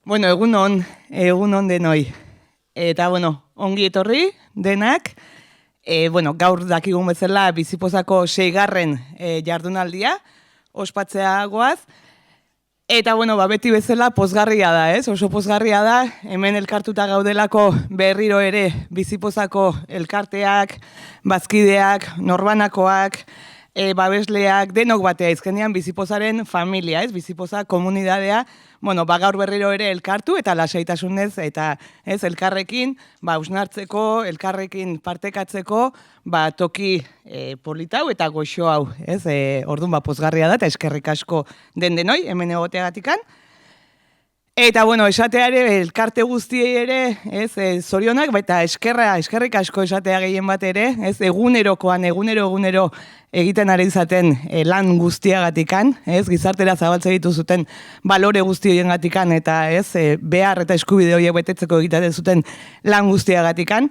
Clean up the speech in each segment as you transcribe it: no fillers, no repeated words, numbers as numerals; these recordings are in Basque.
Bueno, egun on denoi. Eta, ongi etorri denak. Gaur dakigun bezala Bizipozako 6. Jardunaldia, ospatzea goaz. Eta, beti bezala pozgarria da, ez? Oso pozgarria da, hemen elkartuta gaudelako berriro ere Bizipozako elkarteak, bazkideak, norbanakoak, babesleak, denok batea izkenean Bizipozaren familia, ez? Bizipoza komunidadea, gaur berriro ere elkartu eta lasaitasunez eta ez elkarrekin, usnartzeko, elkarrekin partekatzeko, toki politau eta goxo hau, ez? Orduan pozgarria da eta eskerrik asko denoi, hemen egoteagatikan. Eta, esatea ere, elkarte guztiei ere, ez, zorionak, baita eskerrik asko esatea gehien bat ere, ez, egunero egiten ari izaten lan guztiagatikan, ez, gizartera zabaltze dituzuten balore guztien gatikan, eta ez, behar eta eskubide horiek betetzeko egiten zuten lan guztiagatikan.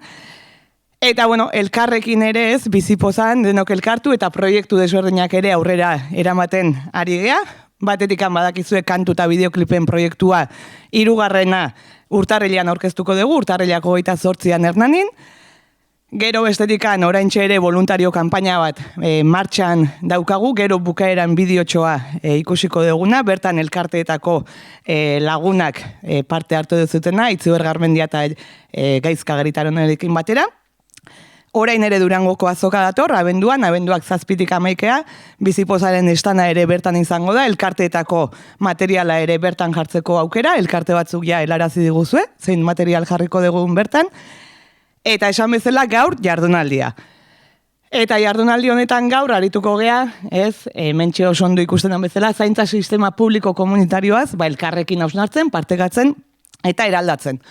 Eta, elkarrekin ere ez, Bizipozan denok elkartu eta proiektu desberdinak ere aurrera eramaten ari gea. Batetikan badakizue kantu eta bideoklipen proiektua 3. urtarrilean aurkeztuko dugu, urtarrilako 28an Hernanin. Gero bestetikan oraintxe ere voluntario kanpaina bat martxan daukagu, gero bukaeran bideotxoa ikusiko duguna, bertan elkarteetako lagunak parte hartu dezutena, Itziber Garmendia eta Gaizka Garitaronerekin batera. Orain ere Durangoko azoka dator, abenduak 7-tik 11, Bizipozaren estana ere bertan izango da, elkarteetako materiala ere bertan jartzeko aukera, elkarte batzuk ja helarazi diguzue, zein material jarriko dugun bertan, eta esan bezala gaur jardunaldia. Eta jardunaldi honetan gaur arituko gea, ez, mentxe oso ondo ikusten bezala, zaintza sistema publiko komunitarioaz, elkarrekin hausnartzen, partekatzen eta eraldatzen.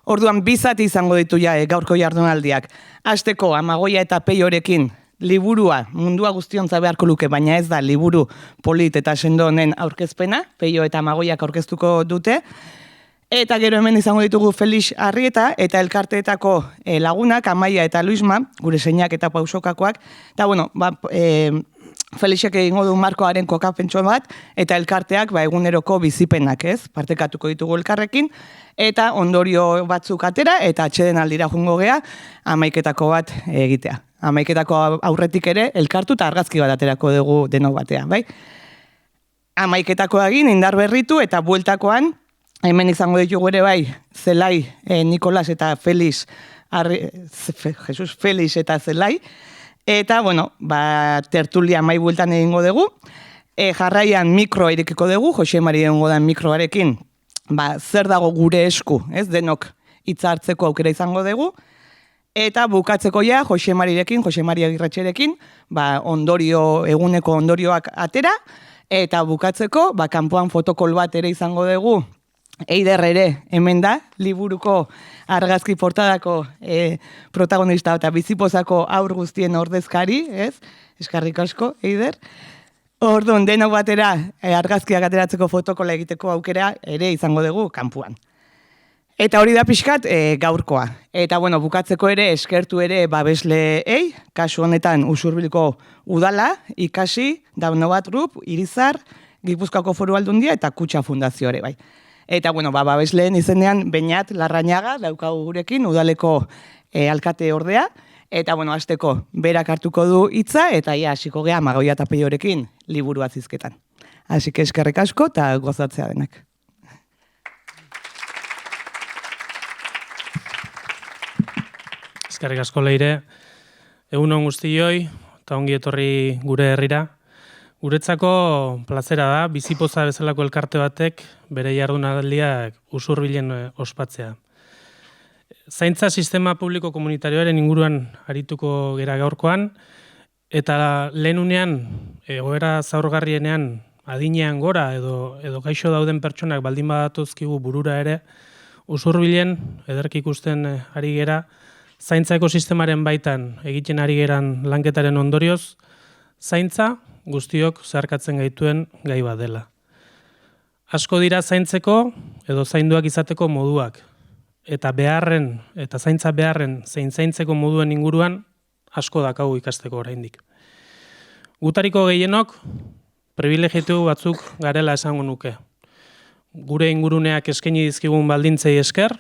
Orduan, 2 zati izango ditu gaurko jardunaldiak. Hasteko Amagoia eta Peiorekin liburua, mundua guztiontza beharko luke, baina ez da liburu polit eta sendo honen aurkezpena, Peio eta Amagoiak aurkeztuko dute. Eta gero hemen izango ditugu Felix Arrieta eta elkarteetako lagunak, Amaia eta Luisma, gure seinak eta pausokakoak. Eta Felixek egingo du markoaren kokapentsu bat, eta elkarteak eguneroko bizipenak, ez? Partekatuko ditugu elkarrekin, eta ondorio batzuk atera, eta atxeden aldira jungo gea, 11 bat egitea. 11 aurretik ere, elkartu eta argazki bat aterako dugu denok batean, bai? 11 egin, indar berritu, eta bueltakoan, hemen izango ditugu ere bai, Zelai, Nikolas eta Felix eta Zelai, eta, tertulia mai bueltan egingo dugu. Jarraian mikro irekiko dugu, Jose Mari egongo da mikroarekin, zer dago gure esku, ez denok hitza hartzeko aukera izango dugu. Eta bukatzeko Jose Mari Agirretxerekin, eguneko ondorioak atera, eta bukatzeko, kanpoan fotokol bat ere izango dugu, Eider ere hemen da, liburuko argazki portadako protagonista eta Bizipozako aur guztien ordezkari, ez? Eskerrik asko, Eider. Orduan, denok batera argazkiak ateratzeko fotokola egiteko aukera ere izango dugu kanpuan. Eta hori da pixkat gaurkoa. Eta bukatzeko ere eskertu ere babesleei, kasu honetan Usurbiliko udala, ikasi, Daunobat Group, Irizar, Gipuzkoako Foru Aldundia eta Kutxa Fundazio ere bai. Eta, babesleen izenean Beñat Larrañaga daukagu gurekin, udaleko alkate ordea. Eta, hasteko berak hartuko du hitza, eta hasiko gea Amagoia eta Peiorekin liburu azizketan. Así que eskerrik asko eta gozatzea denak. Eskerrik asko Leire, egun on guztioi, eta ongi etorri gure herrira. Guretzako plazera da, Bizipoza bezalako elkarte batek bere jardunaldiak Usurbilen ospatzea. Zaintza sistema publiko komunitarioaren inguruan arituko gera gaurkoan, eta lehenunean, egoera zaurgarrienean, adinean gora edo gaixo dauden pertsonak baldin badatuzkigu burura ere, Usurbilen, ederki ikusten ari gera, zaintza ekosistemaren baitan egiten ari geran lanketaren ondorioz, zaintza guztiok zeharkatzen gaituen gai bat dela. Asko dira zaintzeko edo zainduak izateko moduak, eta zaintza beharren zein zaintzeko moduen inguruan asko dakagu ikasteko oraindik. Gutariko gehienok privilegiatu batzuk garela esango nuke. gure inguruneak eskaini dizkigun baldintzei esker,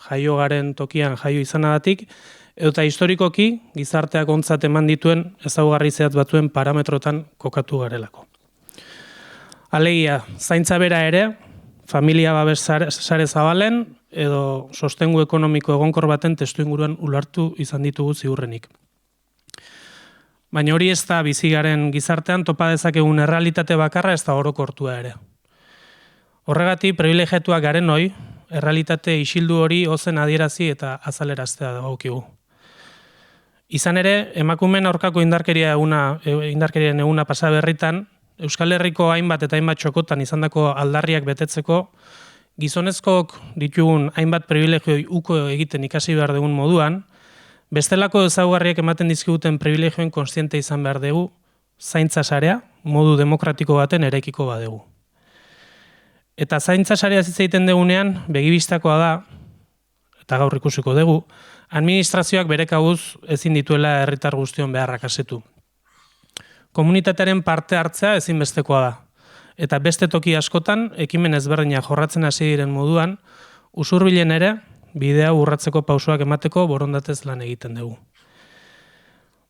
jaio garen tokian jaio izanagatik, eta historikoki gizarteak ontzat eman dituen ezaugarri zehatz batzuen parametrotan kokatu garelako. Alegia, zaintza bera ere, familia babes sare zabalen edo sostengu ekonomiko egonkor baten testuinguruan ulartu izan ditugu ziurrenik. Baina hori ez da bizi garen gizartean topa dezakegun errealitate bakarra ez da orokortua ere. Horregatik privilegiatuak garen hoi, errealitate isildu hori ozen adierazi eta azaleraztea dagokigu. Izan ere, emakumeen aurkako indarkeriaren eguna pasa berritan, Euskal Herriko hainbat eta hainbat txokotan izandako aldarriak betetzeko, gizonezkook ditugun hainbat privilegioi uko egiten ikasi behar dugun moduan, bestelako ezaugarriak ematen dizkiguten privilegioen kontziente izan behar dugu, zaintza sarea modu demokratiko baten eraikiko badegu. Eta zaintza sarea hitz egiten dugunean, begibistakoa da, eta gaur ikusiko dugu, administrazioak bere kabuz ezin dituela herritar guztion beharrak asetu. Komunitatearen parte hartzea ezinbestekoa da, eta beste toki askotan, ekimen ezberdina jorratzen hasi diren moduan, usurbilen ere, bidea urratzeko pausoak emateko borondatez lan egiten dugu.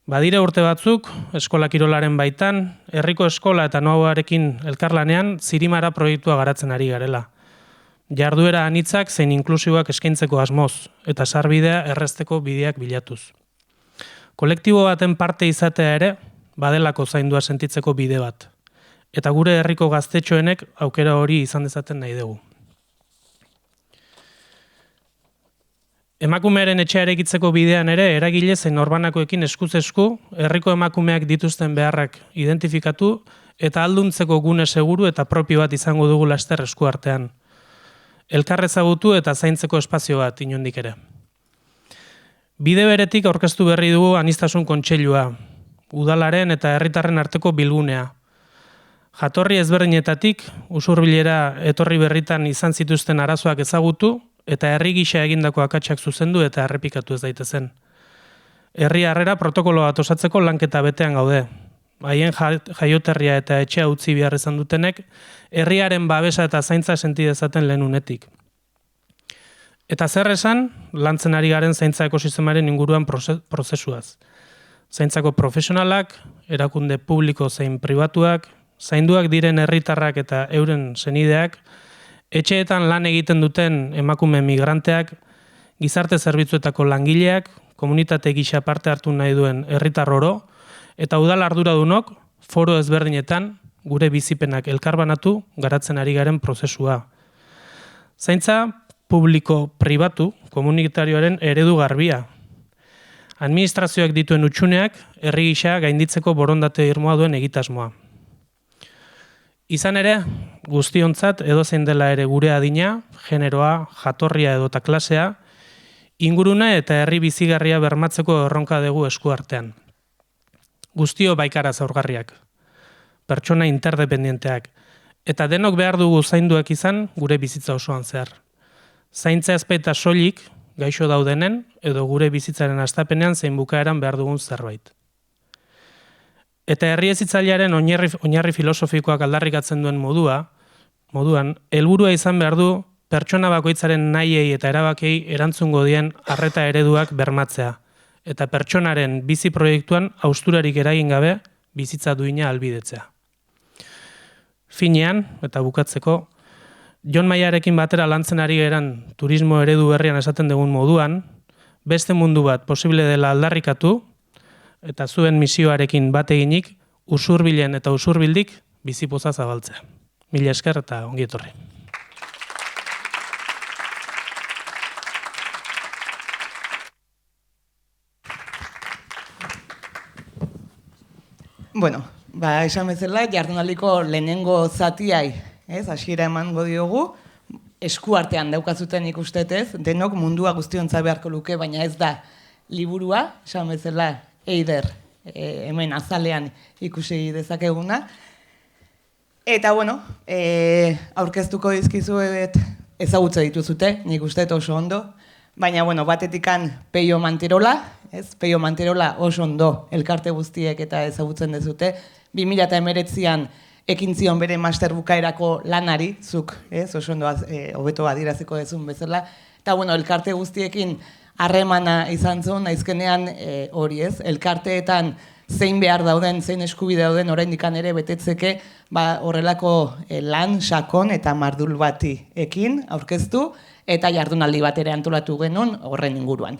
Badire urte batzuk, eskola kirolaren baitan, herriko eskola eta noarekin elkarlanean zirimara proiektua garatzen ari garela. Jarduera anitzak zein inklusiboak eskaintzeko asmoz, eta sarbidea errezteko bideak bilatuz. Kolektibo baten parte izatea ere, badelako zaindua sentitzeko bide bat. Eta gure herriko gaztetxoenek aukera hori izan dezaten nahi dugu. Emakumearen etxea eraikitzeko bidean ere eragile zein norbanakoekin eskuz esku, herriko emakumeak dituzten beharrak identifikatu eta alduntzeko gune seguru eta propio bat izango dugu laster esku artean. Elkar ezagutu eta zaintzeko espazio bat inondik ere. Bide beretik aurkeztu berri dugu aniztasun kontseilua, udalaren eta herritarren arteko bilgunea. Jatorri ezberdinetatik, usurbilera etorri berritan izan zituzten arazoak ezagutu, eta herri gisa egindako akatsak zuzendu eta errepikatu ez daitezen. Herri harrera protokolo bat osatzeko lanketa betean gaude. Haien jaioterria eta etxea utzi behar izan dutenek, herriaren babesa eta zaintza senti dezaten lehen unetik. Eta zer esan, lantzen ari garen zaintza ekosistemaren inguruan prozesuaz. Zaintzako profesionalak, erakunde publiko zein pribatuak, zainduak diren herritarrak eta euren senideak, etxeetan lan egiten duten emakume migranteak, gizarte zerbitzuetako langileak, komunitate gisa parte hartu nahi duen herritar oro, eta udal arduradunok foro ezberdinetan gure bizipenak elkarbanatu garatzen ari garen prozesua. Zaintza publiko-pribatu komunitarioaren eredu garbia. Administrazioak dituen utxuneak herri gisa gainditzeko borondate irmoa duen egitasmoa. Izan ere, guztiontzat edozein dela ere gure adina, generoa, jatorria edota klasea, inguruna eta herri bizigarria bermatzeko erronka dugu esku artean. Guztio baikara zaurgarriak, pertsona interdependienteak, eta denok behar dugu zainduak izan gure bizitza osoan zehar. Zaintza ezpaita soilik, gaixo daudenen, edo gure bizitzaren hastapenean zein bukaeran behar dugun zerbait. Eta herri hezitzailearen oinarri filosofikoak aldarrikatzen duen moduan, helburua izan behar du pertsona bakoitzaren nahiei eta erabakei erantzungo dien arreta ereduak bermatzea, eta pertsonaren bizi proiektuan hausturarik eragin gabe bizitza duina ahalbidetzea. Finean, eta bukatzeko, Jon Maiarekin batera lantzen ari geran turismo eredu berrian esaten dugun moduan, beste mundu bat posible dela aldarrikatu, eta zuen misioarekin bat eginik, usurbilen eta usurbildik bizipoza zabaltzea. Mila esker eta ongi etorri. Bueno, esan bezala, jardunaldiko lehenengo zatiai, hasiera emango diogu, eskuartean daukazuten ikustetez, denok mundua guztiontza beharko luke, baina ez da liburua, esan bezala, eider, hemen azalean ikusi dezakeguna. Eta, bueno, aurkeztuko dizkizuet ezagutze dituzute, nik uste oso ondo, baina, bueno, batetikan Peio Manterola, Peio Manterola oso ondo elkarte guztiek eta ezagutzen dezute, 2019an ekin zion bere master bukaerako lanari, zuk, oso ondo hobeto adieraziko dezun bezala, eta bueno, elkarte guztiekin harremana izan zuen, naizkenean hori ez, elkarteetan zein behar dauden, zein eskubide dauden oraindik ere betetzeke, horrelako lan, sakon eta mardul bati ekin aurkeztu, eta jardunaldi bat ere antolatu genuen horren inguruan.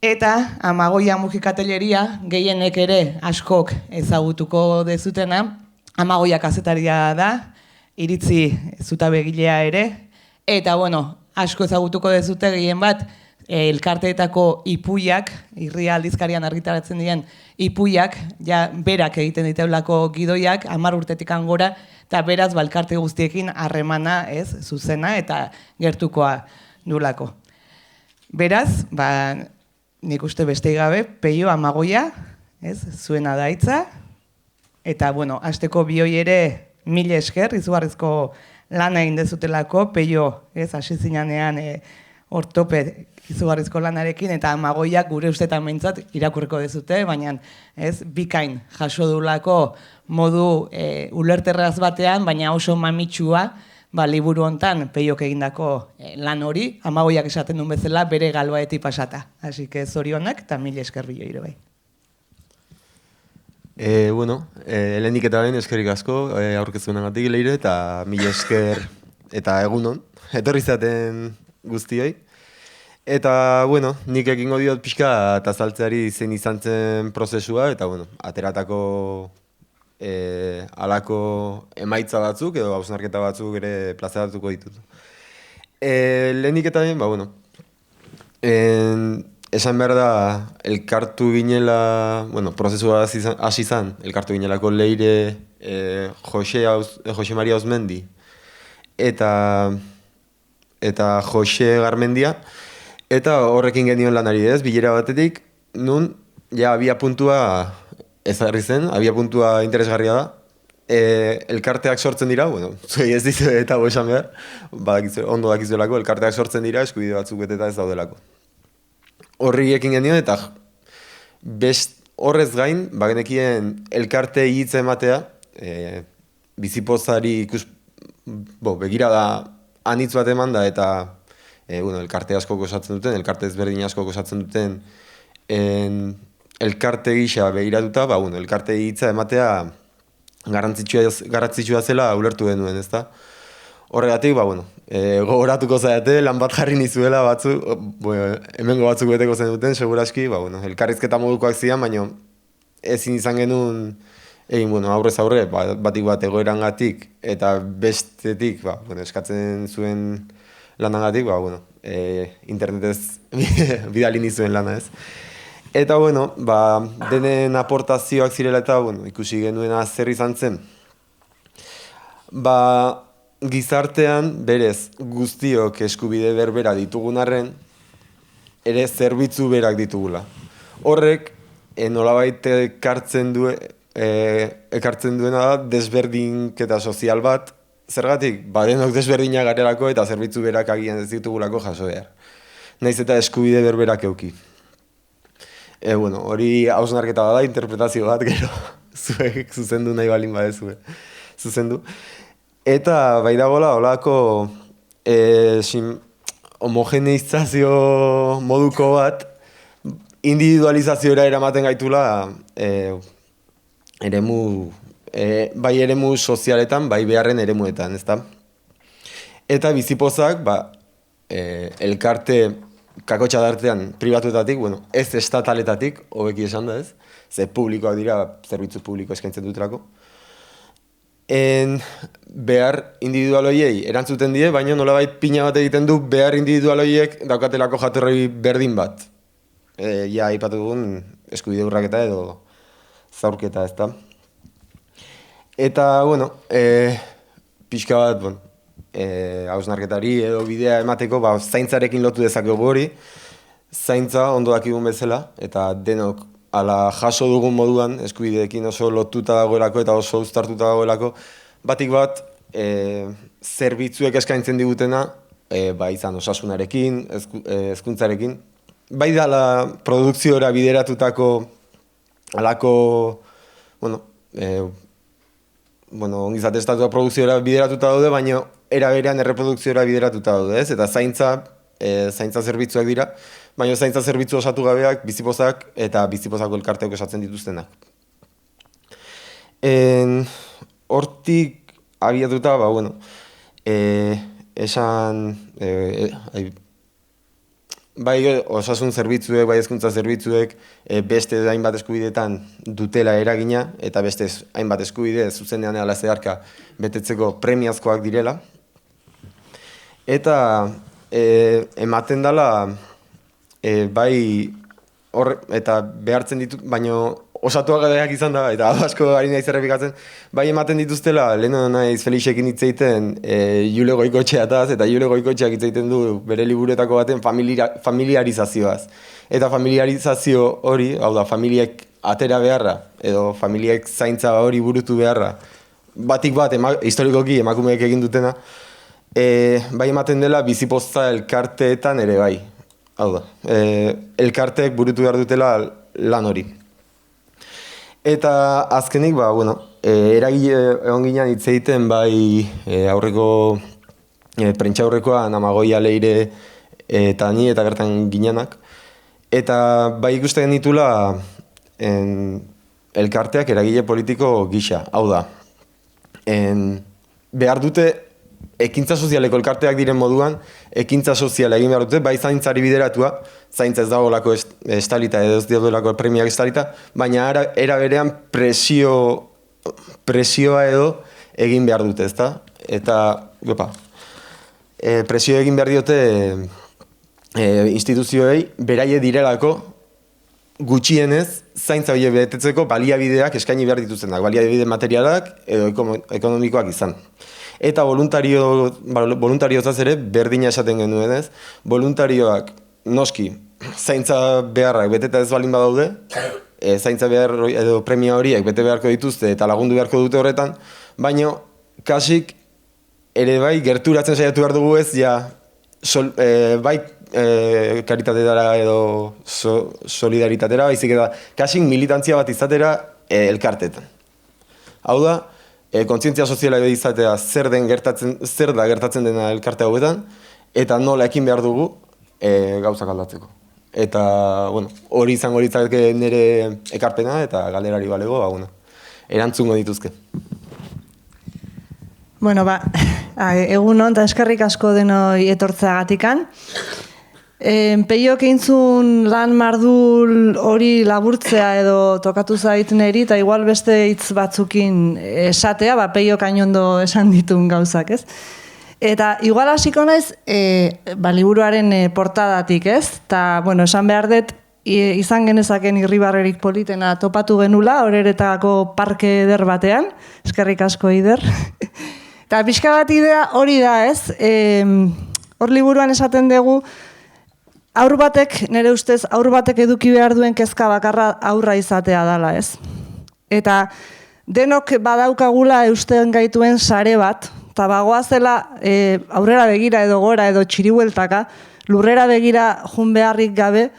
Eta Amagoia Mujikatelleria, gehienek ere askok ezagutuko dezutena, Amagoia kazetaria da, iritzi zutabegilea ere, eta bueno, asko ezagutuko dezute gehien bat, elkarteetako ipuiak, irria aldizkarian argitaratzen diren ipuiak, ja berak egiten diteulako gidoiak, 10 urtetik angora, eta beraz elkarte guztiekin harremana zuzena eta gertukoa dulako. Beraz, nik uste beste gabe, Peio Amagoia, zuena daitza, eta bueno, hasteko bioi ere 1000 esker, izugarrizko lana egin dezutelako, Peio, hasi zinanean ortope izugarrizko lanarekin, eta Amagoiak gure ustetan behintzat irakurriko dezute, baina bikain jaso dulako modu ulerterraz batean, baina oso mamitsua, liburu hontan Peiok egindako lan hori, Amagoiak esaten duen bezala bere galbaeti pasata. Así que zorionak eta 1000 esker bioi bai. Helenik eta behin eskerrik asko aurkezunagatik Leire, eta 1000 esker eta egunon, etorri zaten guztioi. Eta, nik egingo diot pixka eta azaltzeari zein izan zen prozesua, eta, ateratako alako emaitza batzuk, edo hausnarketa batzuk ere plazaratuko ditut. Lehenik eta behin, esan behar da, elkartu ginela, prozesua hasi izan, elkartu ginelako Leire, Jose Maria Osmendi, eta Jose Garmendia, eta horrekin genion lanari bilera batetik, nun, ja, abia puntua ezarri zen, abia puntua interesgarria da. Elkarteak sortzen dira, zuei ez dizu eta esan behar, ondo dakizuelako, elkarteak sortzen dira, eskubide batzuk beteta ez daudelako. Horri ekin genion, eta horrez gain, bagenekien elkarte hitza ematea, bizipozari begira da anitz bat eman da, eta elkarte asko osatzen duten, elkarte ezberdin asko osatzen duten elkarte gisa begiratuta, elkarte hitza ematea garrantzitsua zela ulertu denuen, ezta? Horregatik, gogoratuko zaiate, lan bat jarri nizuela batzuk, hemengo batzuk beteko zen duten, seguraski, elkarrizketa modukoak zidan, baina ezin izan genuen, aurrez aurre, batik bat egoerangatik, eta bestetik, eskatzen zuen lanagatik, internetez bidali nizuen lana ez. Eta, denen aportazioak zirela eta, ikusi genuena zer izan zen. Gizartean, berez, guztiok eskubide berbera ditugun arren, ere zerbitzu berak ditugula. Horrek, nolabait ekartzen duena da, desberdinketa sozial bat, zergatik, denok desberdinak garelako eta zerbitzu berak agian ez ditugulako jaso behar. Naiz eta eskubide berberak euki. Hori hausnarketa da, interpretazio bat, gero, zuek zuzendu nahi balin badezue. Zuzendu. Eta bai dagoela, holako homogeneizazio moduko bat, individualizazioera eramaten gaitula bai eremu sozialetan, bai beharren eremuetan, ezta? Eta bizipozak, elkarte kakotxa dartean pribatuetatik, ez estataletatik, hobeki esan da ez, ze publikoak dira, zerbitzu publiko eskaintzen dutelako. Behar individualoiei erantzuten die, baina nolabait pina bat egiten du behar individualoiek daukatelako jatorri berdin bat. Ja, aipatu dugun eskubide urraketa edo zaurketa, ezta? Eta, pixka bat, hausnarketari edo bidea emateko, zaintzarekin lotu dezakegu hori, zaintza ondo dakigun bezala, eta denok ala jaso dugun moduan, eskubideekin oso lotuta dagoelako eta oso uztartuta dagoelako, batik bat, zerbitzuek eskaintzen digutena, izan osasunarekin, hezkuntzarekin, bai dala produkziora bideratutako alako, ongizate estatua produkziora bideratuta daude, baina era berean erreprodukziora bideratuta daude, ez? Eta zaintza zerbitzuak dira, baina zaintza zerbitzu osatu gabeak, bizipozak eta bizipozako elkarteok osatzen dituztenak. Hortik abiatuta, bai osasun zerbitzuek, bai hezkuntza zerbitzuek beste hainbat eskubidetan dutela eragina, eta beste hainbat eskubide zuzenean ala zeharka betetzeko premiazkoak direla. Eta ematen dela, eta behartzen ditut, baina osatuak gabeak izan da, eta asko ari naiz errepikatzen, bai ematen dituztela, lehen naiz Felixekin hitz egiten Jule Goikotxeataz, eta Jule Goikotxeak hitz egiten du bere liburuetako baten familiarizazioaz. Eta familiarizazio hori, hau da, familiek atera beharra, edo familiek zaintza hori burutu beharra, batik bat, historikoki emakumeek egin dutena, bai ematen dela bizipozta elkarteetan ere bai. Hau da, elkarteek burutu behar dutela lan hori. Eta azkenik, eragile egon ginen hitz egiten bai aurreko prentsaurrekoan Amagoia Leire eta ni eta bertan ginenak. Eta bai ikusten genitula elkarteak eragile politiko gisa. Hau da, behar dute ekintza sozialeko elkarteak diren moduan, ekintza soziala egin behar dute, bai zaintzari bideratua, zaintza ez dagoelako estalita edo ez daudolako premiak estalita, baina era berean presioa edo egin behar dute, ezta? Eta, presio egin behar diote instituzioei, beraie direlako gutxienez zaintza horiek betetzeko baliabideak eskaini behar dituztenak, baliabide materialak edo ekonomikoak izan. Eta voluntariotzaz ere berdina esaten genuenez, voluntarioak noski zaintza beharrak beteta ez balin badaude, zaintza behar edo premia horiek bete beharko dituzte eta lagundu beharko dute horretan, baina kasik ere bai gerturatzen saiatu behar dugu ez, bai karitatera edo solidaritatera, baizik eta kasik militantzia bat izatera elkartetan. Hau da, kontzientzia soziala izatea zer da gertatzen dena elkarte hauetan, eta nola ekin behar dugu gauzak aldatzeko. Eta, hori izango litzake nire ekarpena eta galderari balego, erantzungo dituzke. Egun hon, eta eskerrik asko denoi etortzeagatikan. Peiok eintzun lan mardul hori laburtzea edo tokatu zait neri, eta igual beste hitz batzukin esatea, Peiok hainondo esan ditun gauzak, ez? Eta igual hasiko naiz, liburuaren portadatik, ez? Eta, esan behar dut, izan genezaken irribarrerik politena topatu genula, horeretako parke eder batean, eskerrik asko Ider. Eta pixka bat idea hori da, ez? Hor liburuan esaten dugu, nire ustez, aur batek eduki behar duen kezka bakarra aurra izatea dela, ez? Eta denok badaukagula eusten gaituen sare bat, eta bagoazela aurrera begira edo gora edo txiribueltaka, lurrera begira jun beharrik gabe,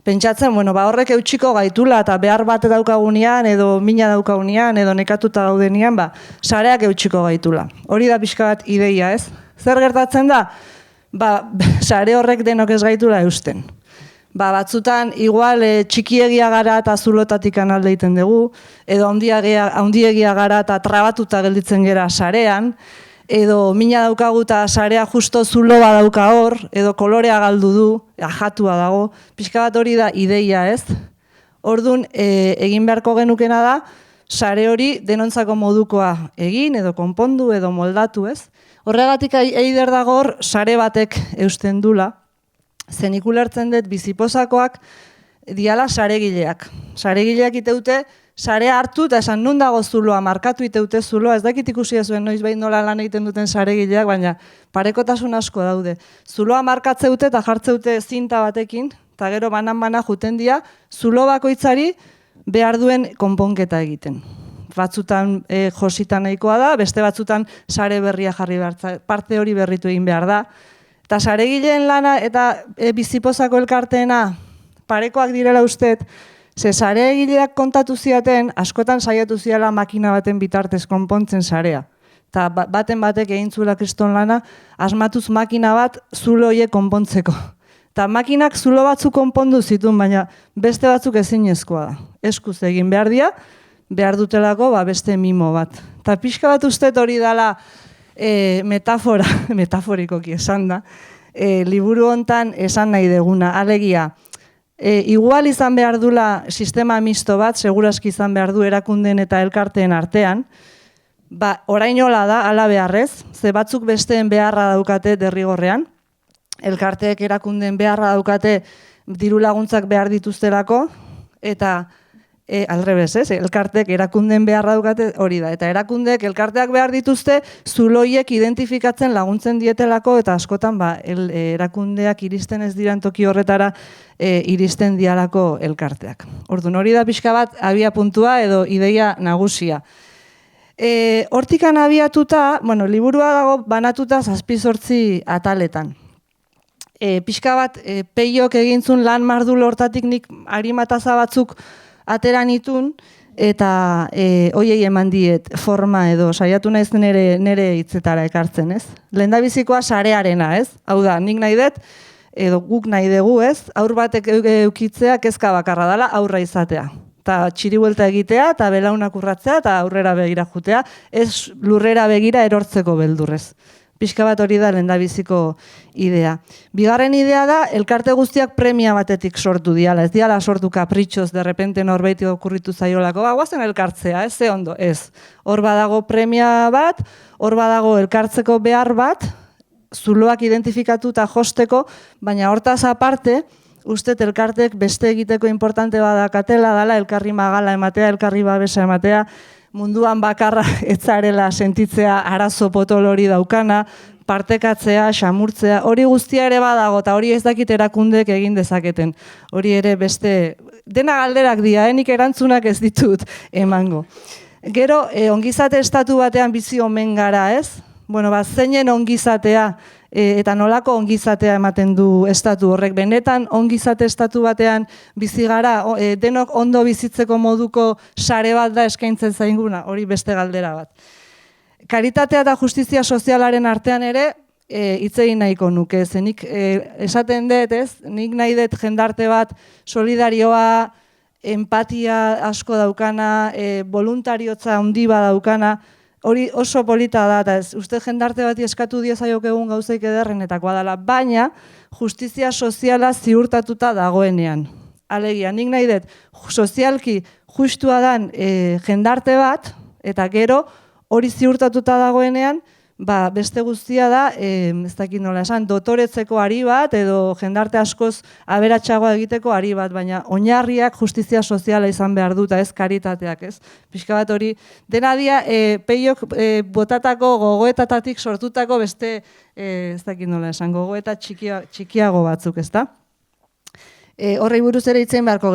pentsatzen, horrek eutxiko gaitula, eta behar bat daukagunean, edo mina daukagunean, edo nekatuta gaudenian, sareak eutxiko gaitula. Hori da pixka bat ideia, ez? Zer gertatzen da? Sare horrek denok ez gaitula eusten. Batzutan, igual txikiegia gara eta zulotatik analde egiten dugu, edo handiegia gara eta trabatuta gelditzen gera sarean, edo mina daukagu eta sarea justo zulo badauka hor, edo kolorea galdu du, ajatua dago, pixka bat hori da ideia, ez? Orduan, egin beharko genukena da, sare hori denontzako modukoa egin, edo konpondu, edo moldatu, ez? Horregatik eider dago hor, sare batek eusten dula, zen ikulertzen dut bizipozakoak diala saregileak. Saregileak iteute, sarea hartu eta esan nun dago zuloa, markatu iteute zuloa, ez dakit ikusi zuen noiz behin nola lan egiten duten saregileak, baina parekotasun asko daude. Zuloa markatzeute eta jartzeute zinta batekin, eta gero banan-bana juten dira, zulo bakoitzari behar duen konponketa egiten. Batzutan jositan nahikoa da, beste batzutan sare berria jarri behar, parte hori berritu egin behar da. Eta saregileen lana eta bizipozako elkarteena parekoak direla usteet, Ze sare egileak kontatu ziaten, askotan saiatu ziala makina baten bitartez konpontzen sarea. Eta baten batek egin zuela kriston lana, asmatuz makina bat zulo horiek konpontzeko. Eta makinak zulo batzuk konpondu zituen, baina beste batzuk ezinezkoa da. Eskuz egin behar dira, behar dutelako beste mimo bat. Eta pixka bat uste hori dela metafora, metaforikoki esan da, liburu hontan esan nahi deguna, alegia, igual izan behar dula sistema misto bat, seguraski izan behar du erakundeen eta elkarteen artean, orainola da, ala beharrez, ze batzuk besteen beharra daukate derrigorrean, elkarteek erakundeen beharra daukate diru laguntzak behar dituztelako, eta aldrebez, elkarteek erakundeen beharra daukate hori da, eta erakundeek elkarteak behar dituzte zuloiek identifikatzen laguntzen dietelako, eta askotan erakundeak iristen ez diran toki horretara iristen dialako elkarteak. Orduan, hori da pixka bat abia puntua edo ideia nagusia. Hortikan abiatuta, liburua dago banatuta 7-8 ataletan. Pixka bat, Peiok egintzun lan mardul hortatik nik arimataza batzuk atera nitun, eta hoiei eman diet forma edo saiatu naiz nere hitzetara ekartzen, ez? Lehendabizikoa sarearena, ez? Hau da, nik nahi dut, edo guk nahi dugu, ez? Haur batek eukitzea kezka bakarra dela aurra izatea. Eta txiribuelta egitea, eta belaunak urratzea, eta aurrera begira jutea, ez lurrera begira erortzeko beldurrez. Pixka bat hori da lehendabiziko idea. Bigarren idea da, elkarte guztiak premia batetik sortu diala. Ez diala sortu kapritxoz, de repente norbaiti okurritu zaiolako, guazen elkartzea, ez ze ondo, ez. Hor badago premia bat, hor badago elkartzeko behar bat, zuloak identifikatu eta josteko, baina hortaz aparte, ustet elkartek beste egiteko importante badakatela dala, elkarri magala ematea, elkarri babesa ematea, munduan bakarra etzarela sentitzea arazo potol hori daukana, partekatzea, xamurtzea, hori guztia ere badago, eta hori ez dakit erakundeek egin dezaketen. Hori ere beste, dena galderak dira, nik erantzunak ez ditut emango. Gero, ongizate estatu batean bizi omen gara, ez? Zeinen ongizatea, eta nolako ongizatea ematen du estatu horrek. Benetan ongizate estatu batean bizi gara, denok ondo bizitzeko moduko sare bat da eskaintzen zainguna, hori beste galdera bat. Karitatea eta justizia sozialaren artean ere, hitz egin nahiko nuke, nik esaten dut, ez? Nik nahi dut jendarte bat solidarioa, empatia asko daukana, voluntariotza handi bat daukana, hori oso polita da, eta uste jendarte bati eskatu diezaiok egun gauzaik ederrenetakoa dela, baina justizia soziala ziurtatuta dagoenean. Alegia, nik nahi dut, sozialki justua dan jendarte bat, eta gero hori ziurtatuta dagoenean, beste guztia da, ez dakit nola esan, dotoretzeko ari bat, edo jendarte askoz aberatsagoa egiteko ari bat, baina oinarriak justizia soziala izan behar duta, ez karitateak, ez? Pixka bat hori, dena dia, Peiok botatako gogoetatatik sortutako beste, ez dakit nola esan, gogoeta txikiago batzuk, ez da? Horrei buruz ere hitzein beharko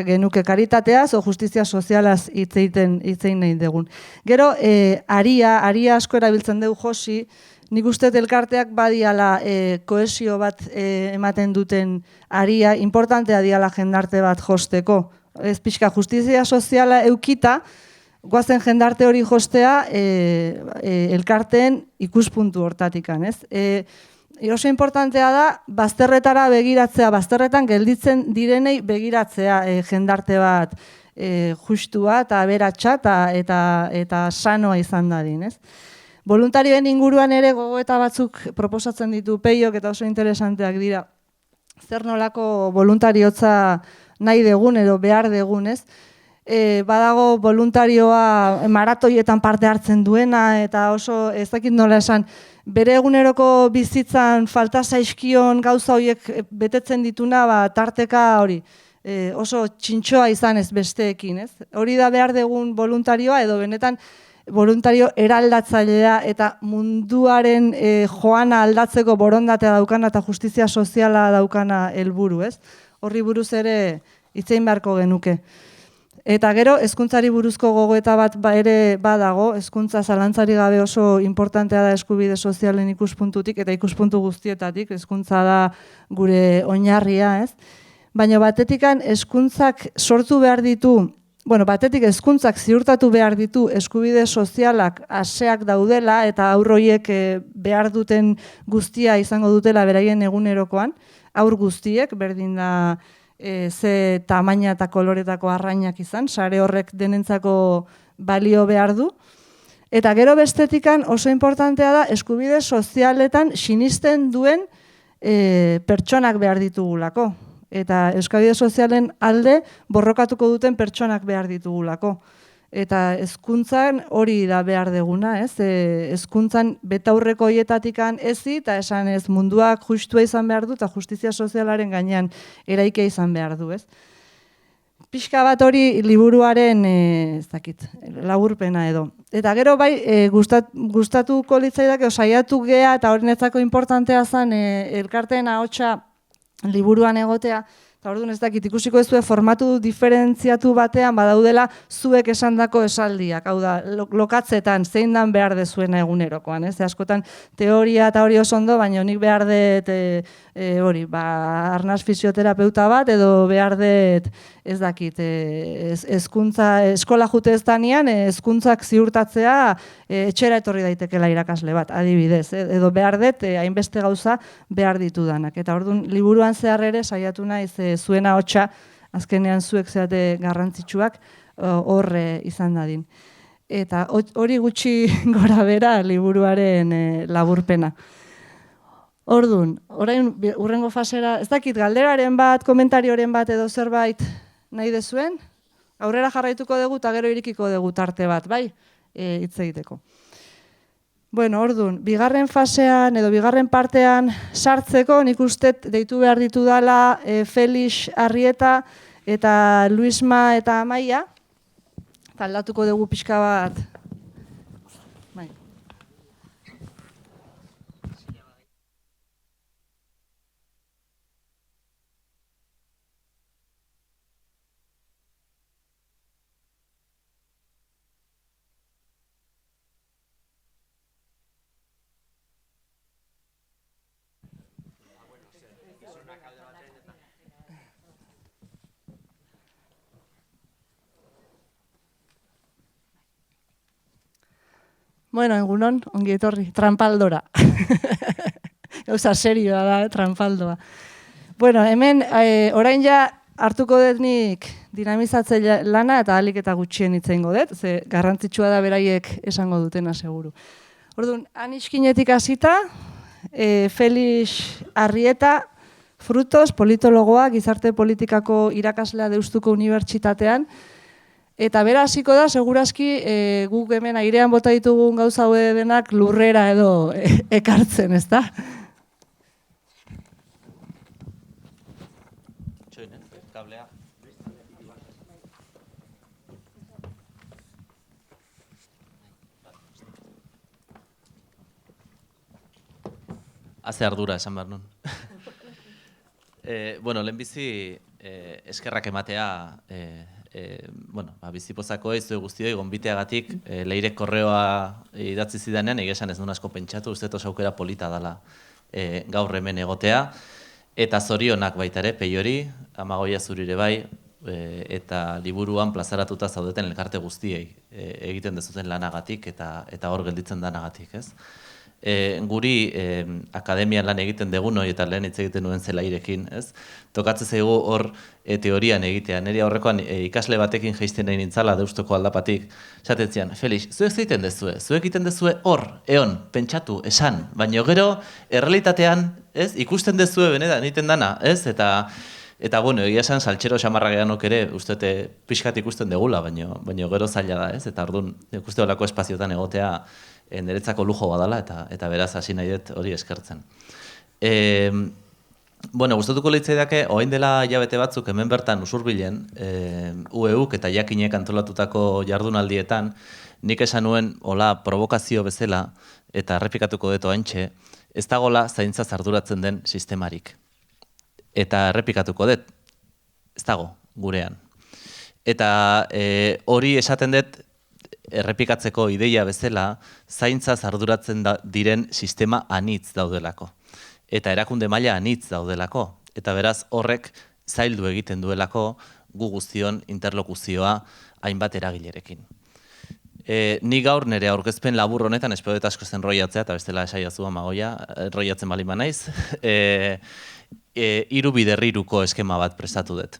genuke karitateaz o justizia sozialaz hitzein nahi dugun. Gero, aria asko erabiltzen dugu Josi, nik uste elkarteak badiala kohesio bat ematen duten aria, importantea diala jendarte bat josteko. Ez pixka justizia soziala eukita, guazen jendarte hori jostea elkarteen ikuspuntu hortatikan, ez? Oso importantea da, bazterretara begiratzea, bazterretan gelditzen direnei begiratzea jendarte bat justua eta aberatsa eta sanoa izan dadin, ez? Voluntarioen inguruan ere gogoeta batzuk proposatzen ditu Peiok eta oso interesanteak dira. Zer nolako voluntariotza nahi degun edo behar degun, ez? Badago voluntarioa maratoietan parte hartzen duena eta oso ez dakit nola esan, bere eguneroko bizitzan falta zaizkion gauza horiek betetzen dituna, tarteka hori oso txintxoa izan ez besteekin, ez? Hori da behar degun voluntarioa edo benetan voluntario eraldatzailea eta munduaren joana aldatzeko borondatea daukana eta justizia soziala daukana helburu, ez? Horri buruz ere hitzein beharko genuke. Eta gero, hezkuntzari buruzko gogoeta bat ere badago, hezkuntza zalantzari gabe oso importantea da eskubide sozialen ikuspuntutik eta ikuspuntu guztietatik, hezkuntza da gure oinarria, ez? baina batetikan hezkuntzak sortu behar ditu, batetik hezkuntzak ziurtatu behar ditu eskubide sozialak aseak daudela eta haur horiek behar duten guztia izango dutela beraien egunerokoan, haur guztiek, berdin da ze tamaina eta koloretako arrainak izan, sare horrek denentzako balio behar du. Eta gero bestetikan oso importantea da eskubide sozialetan sinisten duen pertsonak behar ditugulako. Eta eskubide sozialen alde borrokatuko duten pertsonak behar ditugulako. Eta hezkuntzan hori da behar deguna, ez? Hezkuntzan betaurreko hietatikan ezi, eta esan ez munduak justua izan behar du, eta justizia sozialaren gainean eraikia izan behar du, ez? Pixka bat hori liburuaren, ez dakit, laburpena edo. Eta gero bai, gustatuko litzaidak, saiatu gea, eta horrenetzako importantea zen elkarteen ahotsa liburuan egotea, eta orduan ez dakit, ikusiko ez zuen formatu diferentziatu batean badaudela zuek esandako esaldiak, hau da, lokatzetan zein dan behar dezuena egunerokoan, ez? Askotan teoria eta hori oso ondo, baina nik behar dut hori, arnaz fisioterapeuta bat, edo behar dut, ez dakit, eskola jute ez danean, hezkuntzak ziurtatzea etxera etorri daitekela irakasle bat, adibidez, edo behar dut, hainbeste gauza behar ditudanak. Eta orduan, liburuan zehar ere saiatu naiz zuena hotxa, azkenean zuek zeate garrantzitsuak, horre izan dadin. Eta hori gutxi gora bera liburuaren laburpena. Orduan, orain urrengo fasera, ez dakit galderaren bat, komentarioren bat edo zerbait nahi dezuen, aurrera jarraituko dugu eta gero irikiko dugu tarte bat, bai, hitz egiteko. Bueno, orduan, bigarren fasean edo bigarren partean sartzeko, nik uste deitu behar ditu dela Felix Arrieta eta Luisma eta Amaia, aldatuko dugu pixka bat. Bai. Bueno, egunon, ongi etorri, trampaldora. Gauza serioa da, trampaldoa. Bueno, hemen, orain ja hartuko dut nik dinamizatze lana eta ahalik eta gutxien itzeingo dut, ze garrantzitsua da beraiek esango dutena seguru. Orduan, aniskinetik hasita, Felix Arrieta, Frutos, politologoa, gizarte politikako irakaslea Deustuko Unibertsitatean, eta bera hasiko da, segurazki, guk hemen airean bota ditugun gauza hauek denak lurrera edo ekartzen, ez da? Kablea. Haze ardura, esan behar nun. Bueno, lehenbizi eskerrak ematea bizipozako ez guztioi gonbiteagatik leirek korreoa idatzi zidanean, egesan ez duen asko pentsatu, uste oso aukera polita dela gaur hemen egotea, eta zorionak baita ere, Peiori, Amagoia zurire bai, eta liburuan plazaratuta zaudeten elkarte guztiei egiten dezuten lanagatik eta hor gelditzen danagatik, ez? Guri akademian lan egiten degun hori eta lehen hitz egiten nuen zelairekin, ez? Tokatzen zaigu hor teorian egitea. Neri aurrekoan ikasle batekin jaisten nahi nintzala Deustoko aldapatik. Esaten zian, Felix, zuek zeiten dezue? Zuek egiten dezue hor, eon, pentsatu, esan, baina gero errealitatean, ez? Ikusten dezue benetan egiten dana, ez? Eta bueno, egia esan saltxero xamarra gehanok ere, uste pixkat ikusten degula, baina gero zaila da, ez? Eta orduan, ikuste olako espazioetan egotea niretzako lujo badala, eta beraz hasi nahi dut hori eskertzen. Bueno, gustatuko litzaidake, orain dela hilabete batzuk hemen bertan Usurbilen, UEUk eta Jakinek antolatutako jardunaldietan, nik esan nuen, hola, provokazio bezala, eta errepikatuko dut oraintxe, ez dagoela zaintzaz arduratzen den sistemarik. Eta errepikatuko dut, ez dago, gurean. Eta hori esaten dut, errepikatzeko ideia bezala, zaintzaz arduratzen diren sistema anitz daudelako. Eta erakunde maila anitz daudelako. Eta beraz horrek zaildu egiten duelako gu guztion interlokuzioa hainbat eragilerekin. Ni gaur nire aurkezpen labur honetan, espero dut asko zen roiatzea, eta bestela esaiazu amagoia, roiatzen bali naiz, hiru biderriruko eskema bat prestatu dut.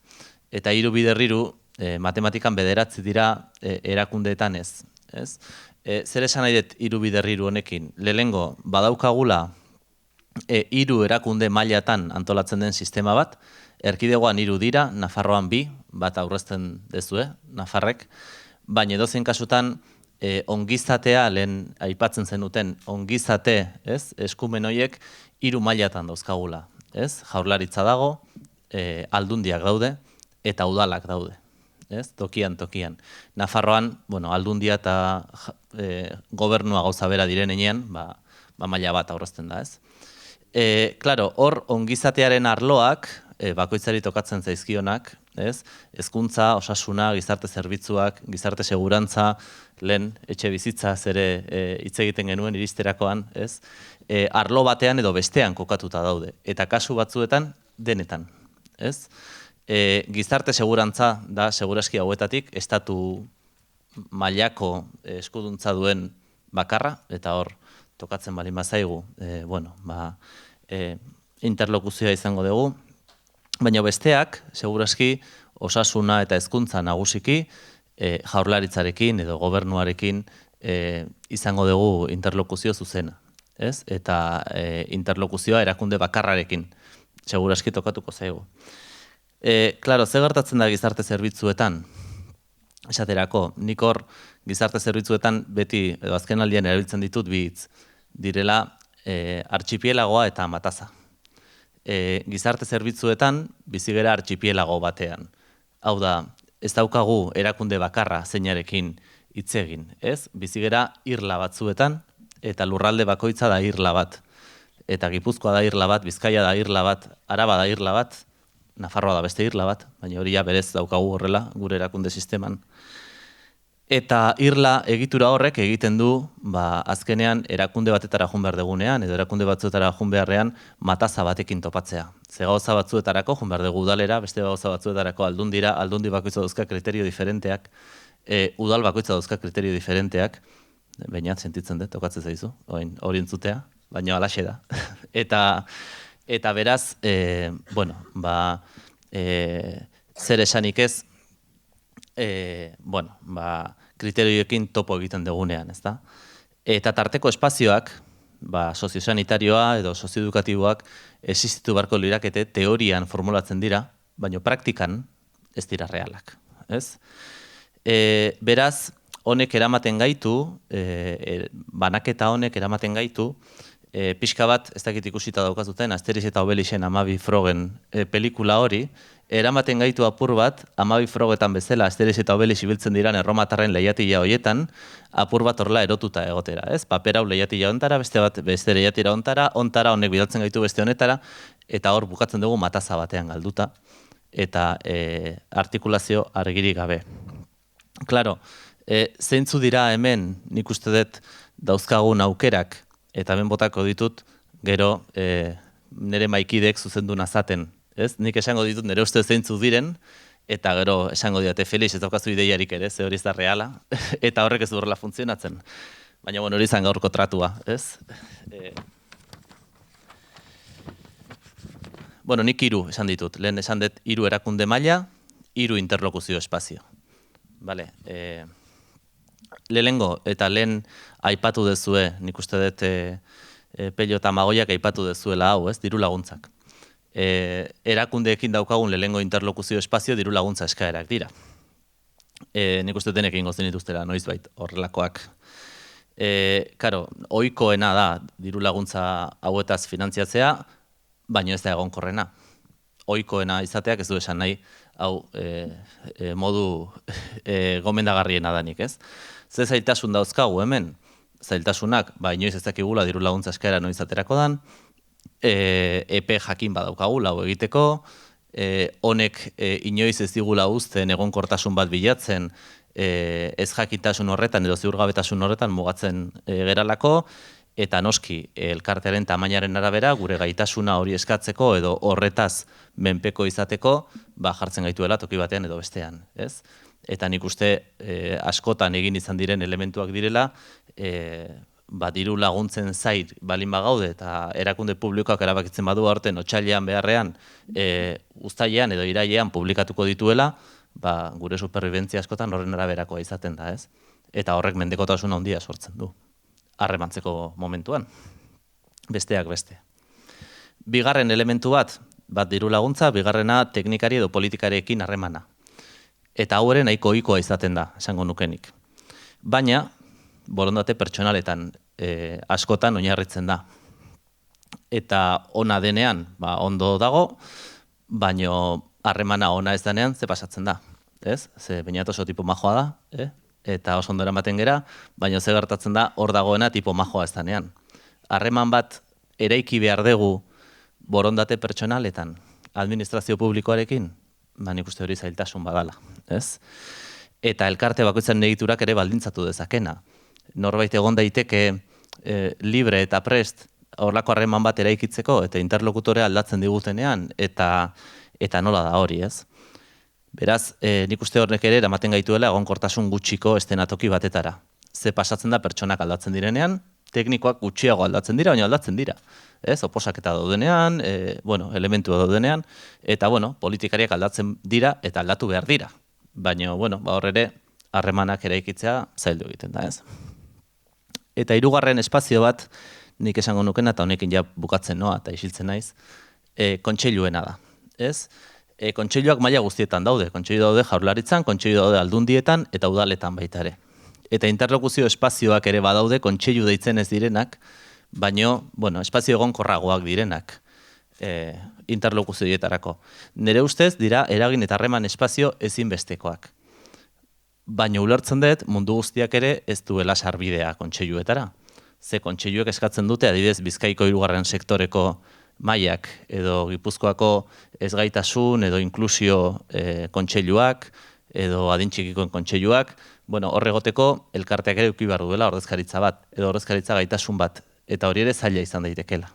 Eta hiru biderriru matematikan 9 dira erakundeetan ez. Zer esan nahi dut hiru biderriru honekin? Lehenengo, badaukagula hiru erakunde mailatan antolatzen den sistema bat, erkidegoan 3 dira, Nafarroan 2, bat aurrezten dezue, Nafarrek, baina edozein kasutan ongizatea, lehen aipatzen zenuten, ongizate, eskumen horiek 3 mailatan dauzkagula. Jaurlaritza dago, aldundiak daude, eta udalak daude. Tokian. Nafarroan, aldundia eta gobernua gauza bera direnean, maila bat aurrezten da, Klaro, hor ongizatearen arloak, bakoitzari tokatzen zaizkionak, hezkuntza, osasuna, gizarte zerbitzuak, gizarte segurantza, lehen etxe bizitza ere hitz egiten genuen iristerakoan, arlo batean edo bestean kokatuta daude. Eta kasu batzuetan, denetan. Gizarte segurantza da, seguraski hauetatik, estatu mailako eskuduntza duen bakarra, eta hor tokatzen bali mazaigu, interlokuzioa izango dugu, baina besteak, seguraski, osasuna eta hezkuntza nagusiki, jaurlaritzarekin edo gobernuarekin izango dugu interlokuzio zuzena. Eta interlokuzioa erakunde bakarrarekin, seguraski tokatuko zaigu. Klaro, ze gertatzen da gizarte zerbitzuetan? Esaterako, nik hor gizarte zerbitzuetan beti, edo azken aldian erabiltzen ditut bi hitz, direla artxipielagoa eta mataza. Gizarte zerbitzuetan bizigera artxipielago batean. Hau da, ez daukagu erakunde bakarra zeinarekin hitz egin, bizigera irla batzuetan, eta lurralde bakoitza da irla bat. Eta Gipuzkoa da irla bat, Bizkaia da irla bat, Araba da irla bat, Nafarroa da beste irla bat, baina hori berez daukagu horrela gure erakunde sisteman. Eta irla egitura horrek egiten du, azkenean erakunde batetara joan behar degunean, edo erakunde batzuetara joan beharrean mataza batekin topatzea. Ze gauza batzuetarako joan behar dugu udalera, beste gauza batzuetarako aldundira, aldundi bakoitza dauzka kriterio diferenteak, udal bakoitza dauzka kriterio diferenteak, baina sentitzen dut, tokatzen zaizu, hori entzutea, baina alaxe da. Eta beraz, zer esanik ez, kriterioekin topo egiten dugunean, ezta? Eta tarteko espazioak, soziosanitarioa edo sozioedukatiboak existitu barko lirakete teorian formulatzen dira, baina praktikan ez dira realak, Beraz, honek eramaten gaitu, banaketa honek eramaten gaitu, pixka bat, ez dakit ikusita daukazuten, Asterix eta Obelixen 12 frogen pelikula hori, eramaten gaitu apur bat, 12 frogetan bezala Asterix eta Obelix ibiltzen diran erromatarren lehiatila horietan, apur bat horrela erotuta egotera, Paper hau lehiatila ontara, beste lehiatila ontara honek bidaltzen gaitu beste honetara, eta hor bukatzen dugu mataza batean galduta, eta artikulazio argirik gabe. Klaro, zeintzu dira hemen, nik uste dut dauzkagun aukerak, eta hemen botako ditut, gero nire maikidek zuzendu nazaten. Nik esango ditut nire uste zeintzu diren, eta gero esango diate Felix, ez daukazu ideiarik ere, ze hori ez da reala, eta horrek ez du horrela funtzionatzen. Baina hori izan gaurko tratua, nik 3 esan ditut. Lehen esan dut 3 erakunde maila, 3 interlokuzio espazio. Lehenengo, eta lehen aipatu dezue, nik uste dut Pello eta Magoiak aipatu dezuela hau, diru laguntzak. Erakundeekin daukagun lehenengo interlokuzio espazio diru laguntza eskaerak dira. Nik uste denek egingo zenituztera, noizbait, horrelakoak. Karo, ohikoena da diru laguntza hauetaz finantziatzea, baina ez da egonkorrena. Ohikoena izateak ez du esan nahi, hau modu gomendagarriena danik, Ze zailtasun dauzkagu hemen? Zailtasunak, inoiz ez dakigula diru laguntza eskaera noiz aterako dan, epe jakin badaukagula hau egiteko, honek inoiz ez digula uzten egonkortasun bat bilatzen, ez jakintasun horretan edo ziurgabetasun horretan mugatzen geralako, eta noski elkartearen tamainaren arabera gure gaitasuna hori eskatzeko edo horretaz menpeko izateko jartzen gaituela toki batean edo bestean, ez? Eta nik uste askotan egin izan diren elementuak direla, diru laguntzen zait balin bagaude eta erakunde publikoak erabakitzen badu aurten otsailean beharrean, uztailean edo irailean publikatuko dituela, gure superbibentzia askotan horren araberakoa izaten da, ez? Eta horrek mendekotasun handia sortzen du, harremantzeko momentuan, besteak beste. Bigarren elementu bat diru laguntza, bigarrena teknikari edo politikarekin harremana. Eta hau ere nahiko ohikoa izaten da, esango nukenik. Baina, borondate pertsonaletan askotan oinarritzen da. Eta ona denean, ondo dago, baino harremana ona ez denean, ze pasatzen da. Ez? Ze bainat oso tipo majoa da, eta oso ondo eramaten gera, baina ze gertatzen da hor dagoena tipo majoa ez denean. Harreman bat eraiki behar dugu borondate pertsonaletan, administrazio publikoarekin, nik uste hori zailtasun badala, ez? Eta elkarte bakoitzaren egiturak ere baldintzatu dezakena. Norbait egon daiteke libre eta prest horlako harreman bat eraikitzeko eta interlokutorea aldatzen digutenean eta nola da hori, ez? Beraz, nik uste horrek ere eramaten gaituela egonkortasun gutxiko estenatoki batetara. Ze pasatzen da pertsonak aldatzen direnean, teknikoak gutxiago aldatzen dira, baina aldatzen dira. Ez, oposaketa daudenean, elementua daudenean, eta, politikariak aldatzen dira eta aldatu behar dira. Baina, hor ere, harremanak eraikitzea zaildu egiten da, ez? Eta hirugarren espazio bat, nik esango nukena, eta honekin ja bukatzen noa, eta isiltzen naiz, kontseiluena da, ez? Kontseiluak maila guztietan daude, kontseilu daude jaurlaritzan, kontseilu daude aldundietan, eta udaletan baita ere. Eta interlokuzio espazioak ere badaude kontseilu deitzen ez direnak, baino, espazio egonkorragoak direnak interlokuzioetarako. Nire ustez dira eragin eta harreman espazio ezinbestekoak. Baina ulertzen dut mundu guztiak ere ez duela sarbidea kontseiluetara. Ze kontseiluek eskatzen dute adibidez Bizkaiko 3. sektoreko mailak edo Gipuzkoako ezgaitasun edo inklusio kontseiluak edo adintxikikoen kontseiluak, hor egoteko elkarteak ere eduki behar duela ordezkaritza bat, edo ordezkaritza gaitasun bat, eta hori ere zaila izan daitekela,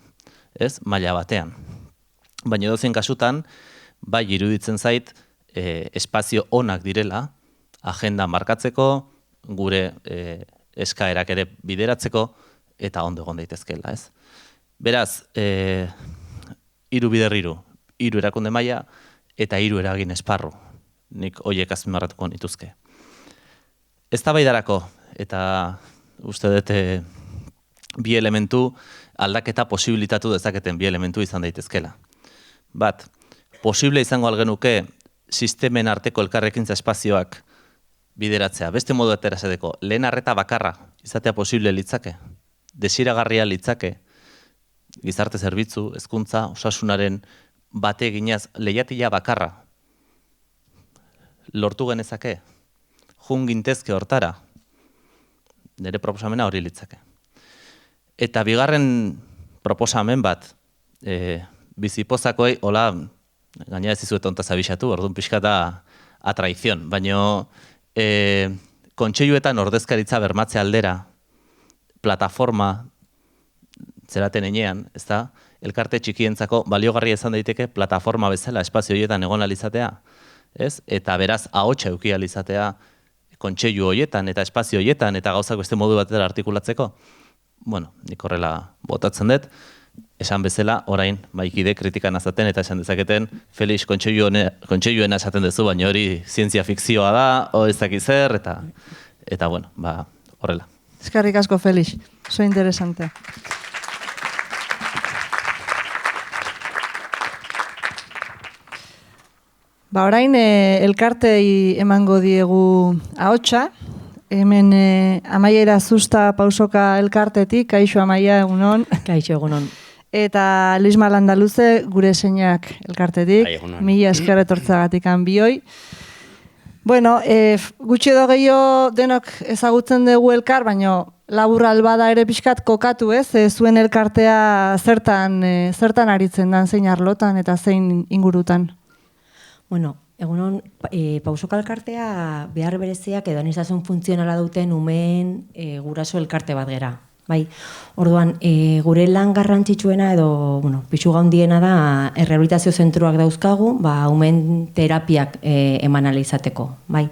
ez? Maila batean. Baina edozein kasutan, bai iruditzen zait, espazio onak direla, agenda markatzeko, gure eskaerak ere bideratzeko, eta ondo egon daitezkeela, ez? Beraz, 3 bider 3, 3 erakunde maila, eta 3 eragin esparru. Nik horiek azpimarratuko nituzke. Eztabaidarako eta uste dut bi elementu aldaketa posibilitatu dezaketen bi elementu izan daitezkela. Bat, posible izango algenuke sistemen arteko elkarrekintza espazioak bideratzea. Beste modu batera esateko, lehen arreta bakarra izatea posible litzake, desiragarria litzake, gizarte zerbitzu, hezkuntza, osasunaren bate eginaz leihatila bakarra lortu genezake, jun gintezke hortara, nire proposamena hori litzake. Eta bigarren proposamen bat, bizipozakoei, hola, gaina ez izuet ontaz abixatu, orduan pixka da a traizion, baina kontseiluetan ordezkaritza bermatze aldera, plataforma zeraten enean, ez da, elkarte txikientzako baliogarria izan daiteke plataforma bezala espazio horietan egon alizatea, ez? Eta beraz ahotsa eduki alizatea kontseilu horietan eta espazio horietan eta gauzak beste modu batera artikulatzeko. Nik horrela botatzen dut, esan bezala orain maikide kritikan azaten eta esan dezaketen Felix kontseiluena esaten duzu, baina hori zientzia fikzioa da, ez dakiz zer, eta horrela. Eskerrik asko, Felix. Oso interesante. Orain elkartei emango diegu ahotsa. Hemen Amaiera Zusta Pausoka elkartetik, kaixo Amaia, egunon. Kaixo, egunon. Eta Luis Malandaluze gure zeinak elkartetik. Mila esker etortzagatik bioi. Gutxi edo gehiago denok ezagutzen dugu elkar, baina laburra albada ere pixkat kokatu, ez? Zuen elkartea zertan aritzen dan, zein arlotan eta zein ingurutan? Egunon, Pausoka elkartea behar bereziak edo aniztasun funtzionala duten umeen guraso elkarte bat gera. Bai, orduan, gure lan garrantzitsuena edo, pixu handiena da errehabilitazio zentruak dauzkagu, umen terapiak eman ahal izateko, bai.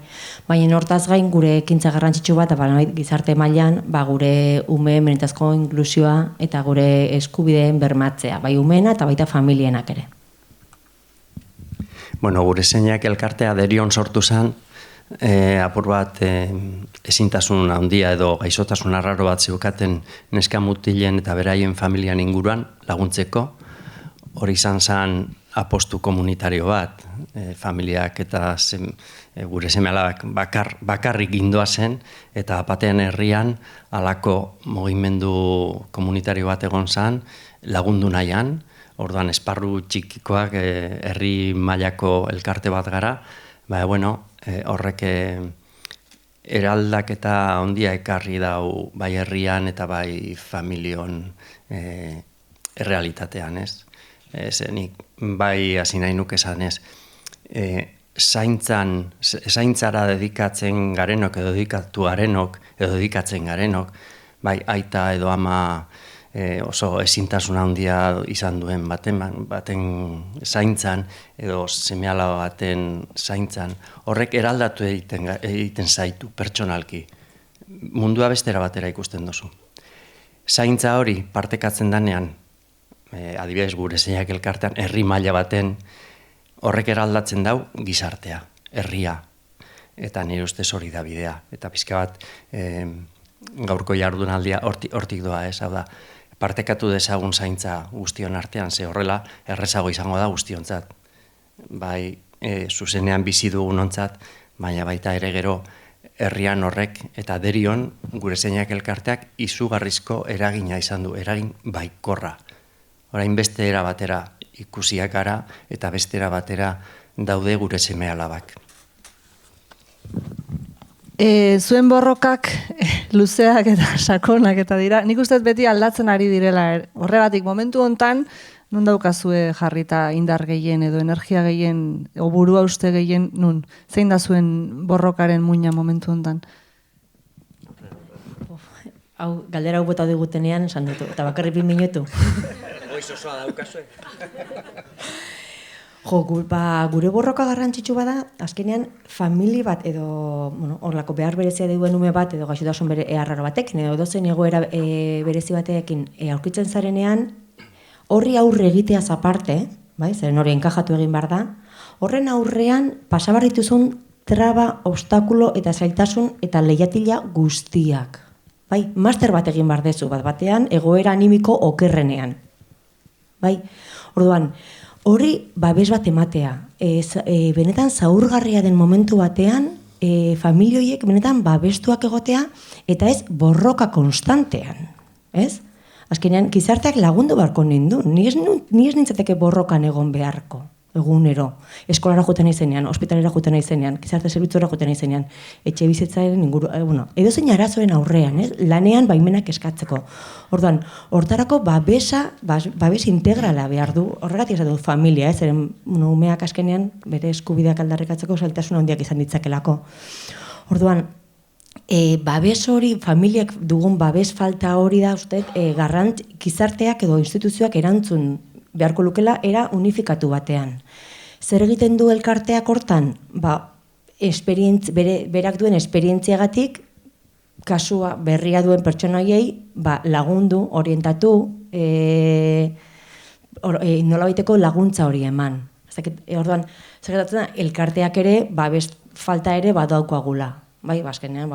Baina hortaz gain gure ekintza garrantzitsu bat, gizarte mailan, gure ume benetazko inklusioa eta gure eskubideen bermatzea, bai umeena eta baita familienak ere. Bueno, gure zeinak elkartea derion sortu zen, apur bat ezintasun handia edo gaixotasun arraro bat zeukaten neska mutilen eta beraien familian inguruan laguntzeko. Hori izan zen apostu komunitario bat, familiak eta gure seme-alabak bakarrik gindoa zen, eta batean herrian halako mugimendu komunitario bat egon zen lagundu nahian. Orduan esparru txikikoak herri mailako elkarte bat gara, horrek eraldaketa handia ekarri dau bai herrian eta bai familion errealitatean, ez? Nik bai hasi nahi nuke esan, ez? Zaintzara dedikatzen garenok edo dedikatu garenok edo dedikatzen garenok, bai aita edo ama oso ezintasuna handia izan duen baten zaintzan edo seme-alaba baten zaintzan, horrek eraldatu egiten zaitu pertsonalki. Mundua bestera batera ikusten duzu. Zaintza hori partekatzen danean, adibidez gure zeinak elkartean, herri maila baten, horrek eraldatzen dau gizartea, herria. Eta nire ustez hori da bidea. Eta pixka bat gaurko jardunaldia hortik doa, ez, hau da, partekatu dezagun zaintza guztion artean, ze horrela errezago izango da guztiontzat. Bai, zuzenean bizi dugunontzat, baina baita ere gero herrian horrek eta derion gure zeinak elkarteak izugarrizko eragina izan du, eragin baikorra. Orain beste era batera ikusiak gara eta beste era batera daude gure seme-alabak. Zuen borrokak luzeak eta sakonak eta dira. Nik uste beti aldatzen ari direla. Horregatik, momentu hontan, nun daukazue jarrita indar gehien edo energia gehien, o burua uste gehien, nun? Zein da zuen borrokaren muina momentu hontan? Hau, galdera hau bota digutenean, esan dutu, eta bakarrik 2 minutu. Goiz osoa daukazue. Gure borroka garrantzitsu bada, azkenean famili bat edo horlako behar berezia duen ume bat edo gaixotasun arraro batekin edo dozen egoera berezi batekin aurkitzen zarenean, horri aurre egiteaz aparte, zeren hori enkajatu egin behar da, horren aurrean pasabarrituzun traba, obstakulo eta zailtasun eta leihatila guztiak. Master bat egin behar dezu, batean egoera animiko okerrenean. Orduan, hori babes bat ematea. Benetan zaurgarria den momentu batean, familioiek benetan babestuak egotea eta ez borroka konstantean. Azkenean, gizarteak lagundu beharko nindu. Ni ez nintzateke borrokan egon beharko, egunero. Eskolara joten izenean, ospitalera joten izenean, gizarte zerbitzura joten izenean, etxe bizitzaren inguru, edozein arazoen aurrean, lanean baimenak eskatzeko. Orduan, hortarako babes integrala behar du, horregatik esan du familia, zeren umeak azkenean bere eskubideak aldarrikatzeko zailtasun handiak izan ditzakelako. Orduan, babes hori, familiak dugun babes falta hori da, uste, gizarteak edo instituzioak erantzun beharko lukela era unifikatu batean. Zer egiten du elkarteak hortan? Berak duen esperientziagatik, kasua berria duen pertsonaiei lagundu, orientatu, nolabaiteko laguntza hori eman. Orduan, zer gertatzen da, elkarteak ere, babes falta ere badaukagula. Azkenean,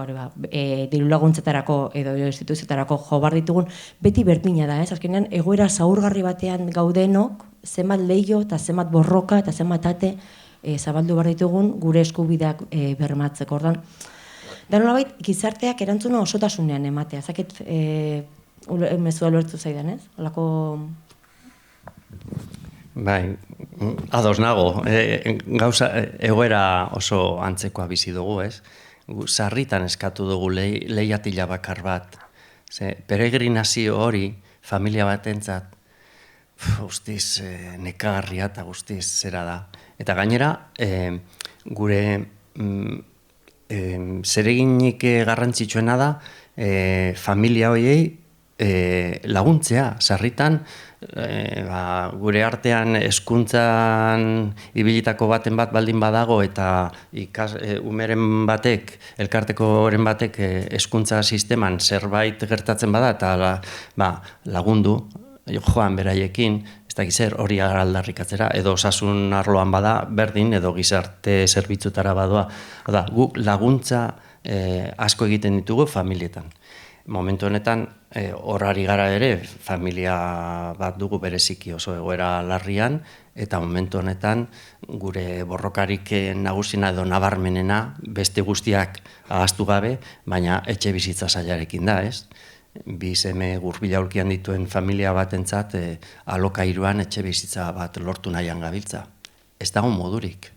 diru laguntzetarako edo instituzioetarako jo behar ditugun, beti berdina da, azkenean, egoera zaurgarri batean gaudenok, zenbat leio eta zenbat borroka eta zenbat ate zabaldu behar ditugun gure eskubideak bermatzeko. Orduan, da nolabait, gizarteak erantzuna osotasunean ematea. Zaket, mezua lortu zaidan, ez? Olako... Ados nago. Gauza, egoera oso antzekoa bizi dugu, ez? Sarritan eskatu dugu leihatila bakar bat. Peregrinazio hori, familia batentzat, guztiz nekagarria eta guztiz zera da. Eta gainera, gure zereginik garrantzitsuena da, familia horiei laguntzea, sarritan, gure artean hezkuntzan ibilitako baten bat baldin badago eta umeren batek, elkartekoren batek hezkuntza sisteman zerbait gertatzen bada eta lagundu, joan beraiekin, ez dakiz zer hori aldarrikatzera, edo osasun arloan bada berdin, edo gizarte zerbitzutara badoa. Guk laguntza asko egiten ditugu familietan. Momentu honetan, horari gara ere, familia bat dugu bereziki oso egoera larrian, eta momentu honetan gure borrokarik nagusina edo nabarmenena beste guztiak ahaztu gabe, baina etxe bizitza sailarekin da, ez? Bi seme gurbila aurkian dituen familia batentzat alokairuan etxe bizitza bat lortu nahian gabiltza. Ez dago modurik.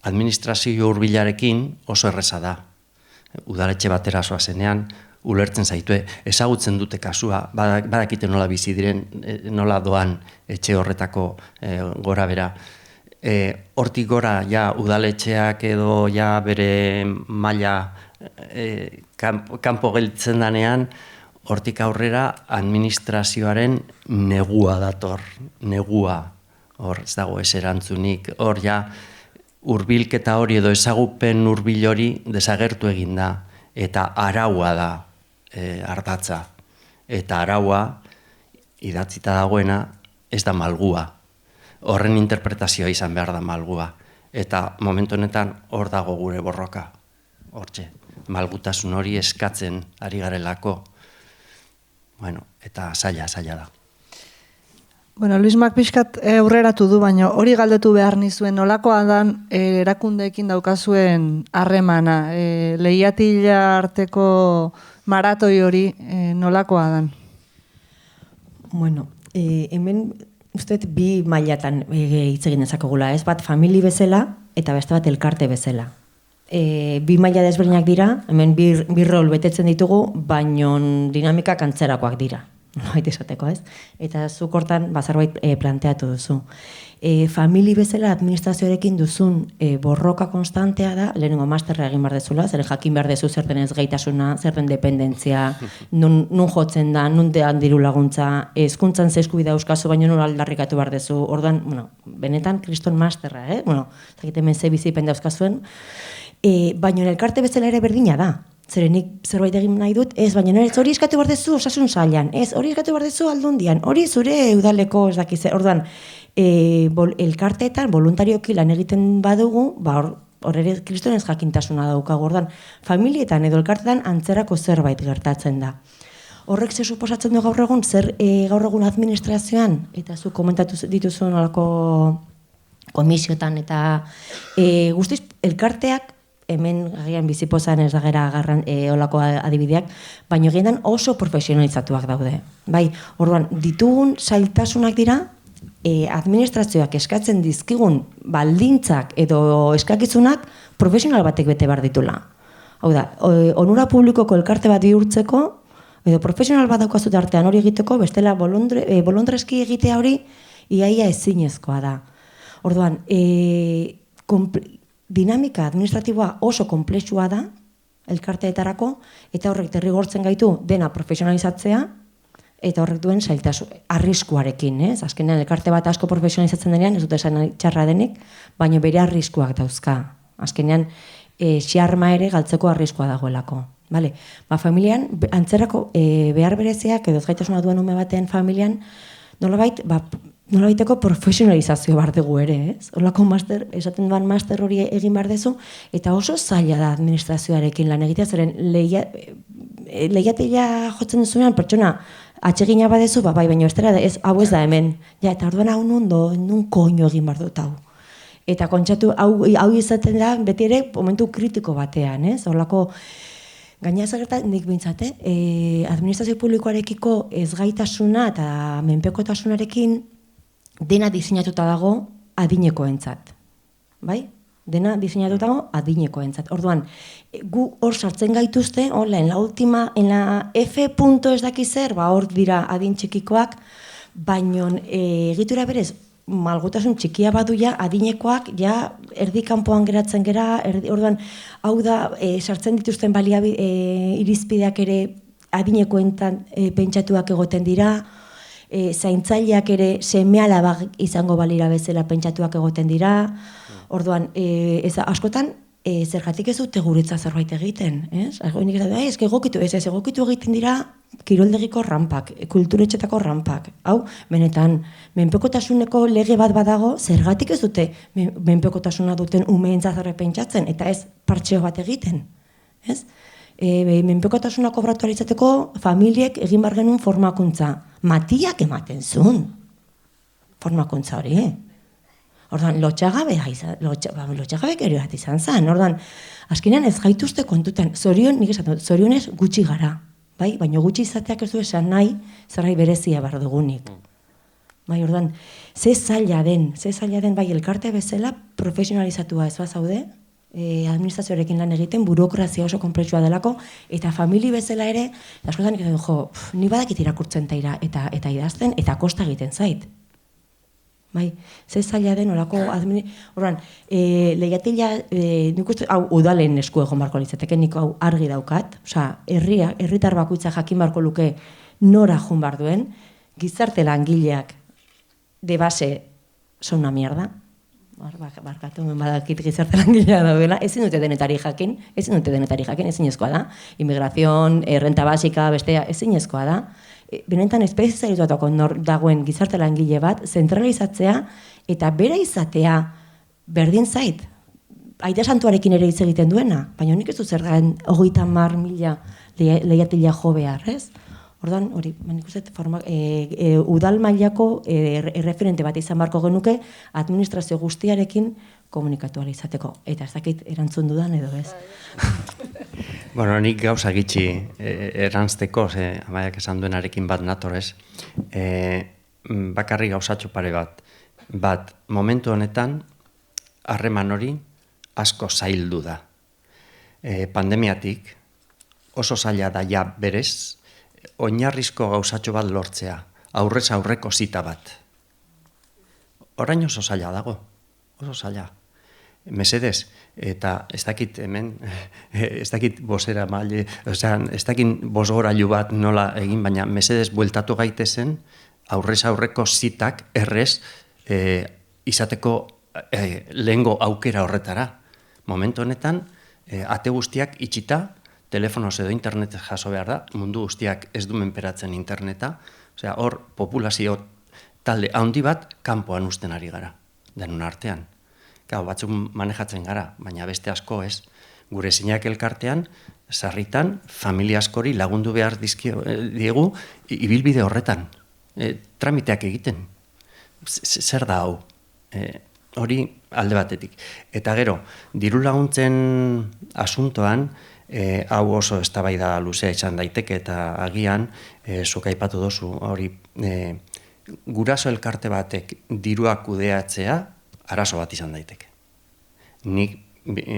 Administrazio hurbilarekin oso erreza da. Udaletxe batera zoazenean, ulertzen zaitue, ezagutzen dute kasua, badakite nola bizi diren, nola doan etxe horretako gora bera. Hortik gora, ja, udaletxeak edo ja bere maila kanpo gelditzen danean, hortik aurrera administrazioaren negua dator, negua, hor ez dago ez erantzunik, hor ja, hurbilketa hori edo ezagupen hurbil hori desagertu egin da, eta araua da ardatza. Eta araua, idatzita dagoena, ez da malgua. Horren interpretazioa izan behar da malgua. Eta momentu honetan hor dago gure borroka. Hortxe, malgutasun hori eskatzen ari garelako. Bueno, eta zaila da. Bueno, Luismak pixkat aurreratu du, baina hori galdetu behar nizuen nolakoa dan erakundeekin daukazuen harremana, lehiatila arteko maratoi hori nolakoa dan? Bueno, hemen uste bi mailatan hitz egin dezakegula, ez bat famili bezala eta beste bat elkarte bezala. Bi maila desberdinak dira, hemen bi rol betetzen ditugu, baino dinamikak antzerakoak dira. Noait esateko, ez? Eta zuk hortan zerbait planteatu duzu. Famili bezala administrazioarekin duzun borroka konstantea da, lehenengo masterra egin behar dezula, zer jakin behar dezu zer den ez gaitasuna, zer den dependentzia, nun jotzen da, nun dean diru laguntza, hezkuntzan ze eskubidea euskazu, baina nola aldarrikatu behar dezu. Orduan, benetan kriston masterra, Bueno, hemen ze bizipen dauzkazuen, baina elkarte bezala ere berdina da. Zerenik zerbait egin nahi dut, ez, baina hori eskatu behar dezu osasun sailan, ez, hori eskatu behar dezu aldundian, hori zure udaleko ez dakiz, orduan, elkarteetan voluntarioki lan egiten badugu, hor ere kristonez jakintasuna daukagu, orduan, familietan edo elkarteetan antzerako zerbait gertatzen da. Horrek ze suposatzen du gaur egun, gaur egun administrazioan, eta zu komentatu dituzun olako komisiotan, eta guztiz elkarteak, hemen agian bizipozan ez da gara olako adibideak, baina egin oso profesionalizatuak daude. Bai, orduan, ditugun zailtasunak dira, administrazioak eskatzen dizkigun baldintzak edo eskakizunak profesional batek bete behar ditula. Hau da, onura publikoko elkarte bat bihurtzeko, edo profesional bat daukazut artean hori egiteko, bestela bolondreski egitea hori iaia ezinezkoa da. Orduan, dinamika administratiboa oso komplexua da, elkarteetarako, eta horrek derrigortzen gaitu dena profesionalizatzea, eta horrek duen arriskuarekin, ez? Azkenean, elkarte bat asko profesionalizatzen denean, ez dut esan txarra denik, baina bere arriskuak dauzka. Azkenean, xarma ere galtzeko arriskua dagoelako. Familian, antzerako behar bereziak, edo ezgaitasuna duen ume batean familian, nolabaiteko profesionalizazio behar dugu ere, ez? Horlako master, esaten duan master hori egin behar dezu, eta oso zaila da administrazioarekin lan egitea, zeren lehiatila jotzen duzunean pertsona atsegina badezu, bai, baina hau ez da hemen. Ja, eta orduan hau nun koino egin behar dut hau. Eta kontsatu, hau izaten da, beti ere, momentu kritiko batean, ez? Horlako, gaina zagerta, nik bintzate, administrazio publikoarekiko ezgaitasuna eta menpekotasunarekin dena diseinatuta dago adinekoentzat. Bai? Dena diseinatuta dago adinekoentzat. Orduan, gu hor sartzen gaituzte, en la última, en la F. ez daki zer, hor dira adin txikikoak, baino egitura berez, malgutasun txikia baduia, adinekoak, ja, erdikanpoan geratzen gera, orduan, hau da, sartzen dituzten irizpideak ere adinekoentan pentsatuak egoten dira, zaintzaileak ere seme-alabak izango balira bezala pentsatuak egoten dira. Orduan, askotan, zergatik ez dute guretza zerbait egiten, ez? Egokitu egiten dira kiroldegiko rampak, kulturetxetako rampak. Hau, benetan, menpekotasuneko lege bat badago, zergatik ez dute menpekotasuna duten umeentzat pentsatzen, eta ez partxeo bat egiten, ez? Menpekotasuna kobratu izateko familiek egin bar genuen formakuntza. Matiak ematen zuen formakuntza hori, Orduan, lotxagabek ere bat izan zen. Orduan, azkenean ez gaituzte kontutan, nik esan dut, zorionez gutxi gara, bai? Baina gutxi izateak ez du esan nahi, zerbait berezia behar dugunik. Bai, orduan, ze zaila den, bai, elkarte bezala profesionalizatua ez bazaude, administrazioarekin lan egiten, burokrazia oso konplexua delako, eta famili bezala ere, askotan nik esan dut, ni badakit irakurtzen eta idazten, eta kosta egiten zait. Bai, ze zaila den orako orduan, leihatila, nik uste, hau udalen esku egon barko litzateke, nik hau argi daukat, herritar bakoitza jakin barko luke nora jun bar duen, gizarte langileak de base son una mierda, barkatu badakit gizarte langilea daudela, ezin dute denetari jakin, ezinezkoa da, inmigrazion, renta basika, bestea, ezinezkoa da, benetan espezializatuako dagoen gizarte langile bat, zentralizatzea eta bera izatea berdin zait. Aita santuarekin ere hitz egiten duena, baina nik ez du zer garen 30.000 leihatila jo behar, ez? Orduan, hori, nik uste udal mailako erreferente bat izan barko genuke administrazio guztiarekin komunikatu izateko. Eta ez dakit erantzun dudan edo ez. Bueno, nik gauza gitxi erantzteko, amaiak esan duenarekin bat natorez, bakarri gauzatxo pare bat. Bat, momentu honetan, harreman hori asko zaildu da. Pandemiatik oso zaila da ja berez, oinarrizko gauzatxo bat lortzea, aurrez aurreko zita bat. Orain oso zaila dago, oso zaila. Mesedez, eta ez dakit hemen, ez dakit bosera maile, ez dakit bosgorailu bat nola egin, baina mesedez bueltatu gaitezen, aurrez aurreko zitak errez izateko lehengo aukera horretara. Momentu honetan, ate guztiak itxita, telefonoz edo internet jaso behar da, mundu guztiak ez du menperatzen interneta, hor populazio talde handi bat kanpoan usten ari gara, denun artean. Gau, batzuk manejatzen gara, baina beste asko ez. Gure zeinak elkartean, sarritan, familia askori lagundu behar diegu ibilbide horretan. Tramiteak egiten. Zer da hau? Hori alde batetik. Eta gero, diru laguntzen asuntoan, hau oso eztabaida luzea izan daiteke eta agian, zuk aipatu dozu, hori guraso elkarte batek diruak kudeatzea, arazo bat izan daiteke. Nik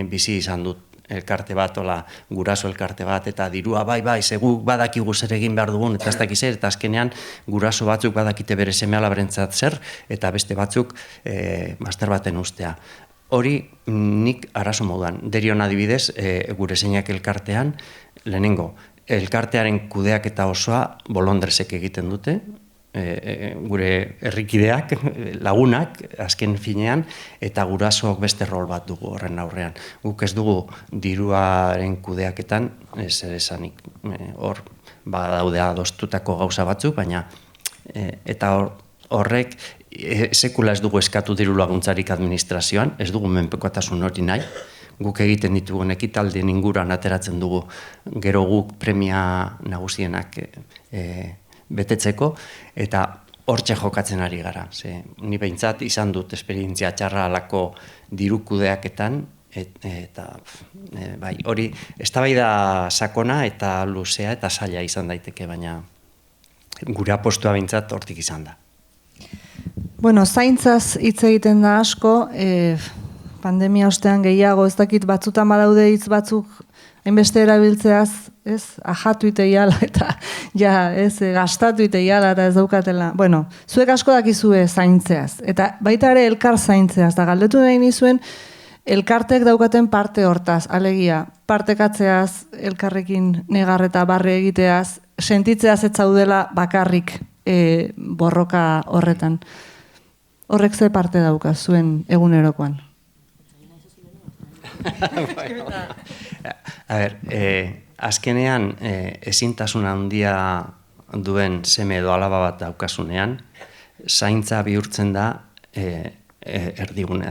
bizi izan dut elkarte bat, guraso elkarte bat, eta dirua bai, seguk badakigu zer egin behar dugun, eta ez dakiz zer, eta azkenean guraso batzuk badakite bere seme-alabarentzat zer, eta beste batzuk master baten ustea. Hori nik arazo moduan. Derion adibidez, gure zeinak elkartean, lehenengo, elkartearen kudeak eta osoa bolondresek egiten dute, gure herrikideak, lagunak, azken finean, eta gurasoak beste rol bat dugu horren aurrean. Guk ez dugu diruaren kudeaketan, zer esanik, hor badaudea adostutako gauza batzuk, baina eta horrek sekula ez dugu eskatu diru laguntzarik administrazioan, ez dugu menpekotasun hori nahi, guk egiten ditugun ekitaldien inguruan ateratzen dugu, gero guk premia nagusienak betetzeko, eta hortxe jokatzen ari gara. Ni behintzat izan dut esperientzia txarra alako dirukudeaketan, eta hori eztabaida sakona eta luzea eta zaila izan daiteke, baina gure apostua behintzat hortik izan da. Bueno, zaintzaz hitz egiten da asko, pandemia ostean gehiago, ez dakit batzutan badaude hitz batzuk hainbeste erabiltzeaz, ez, ajatu iteiala eta gastatu iteiala eta ez daukatela. Bueno, zuek asko dakizue zaintzeaz, eta baita ere elkar zaintzeaz, da galdetu nahi nizuen, elkartek daukaten parte hortaz, alegia, partekatzeaz, elkarrekin negar eta barre egiteaz, sentitzeaz ez zaudela bakarrik borroka horretan. Horrek ze parte dauka zuen egunerokoan? A ber, azkenean ezintasun handia duen seme edo alaba bat daukasunean, zaintza bihurtzen da erdigune,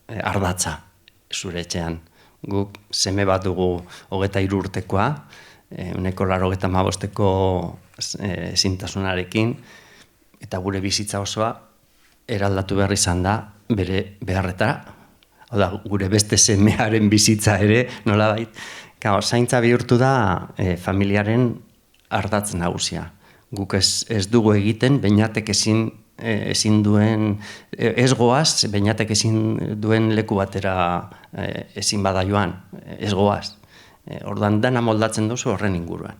ardatza zure etxean. Guk seme bat dugu 23 urtekoa, 85-eko ezintasunarekin, eta gure bizitza osoa eraldatu behar izan da bere beharretara. Hau da, gure beste semearen bizitza ere, nolabait. Zaintza bihurtu da familiaren ardatz nagusia. Guk ez dugu egiten, beinatek ezin duen, ez goaz, beinatek ezin duen leku batera ezin bada joan, ez goaz. Orduan dana moldatzen duzu horren inguruan.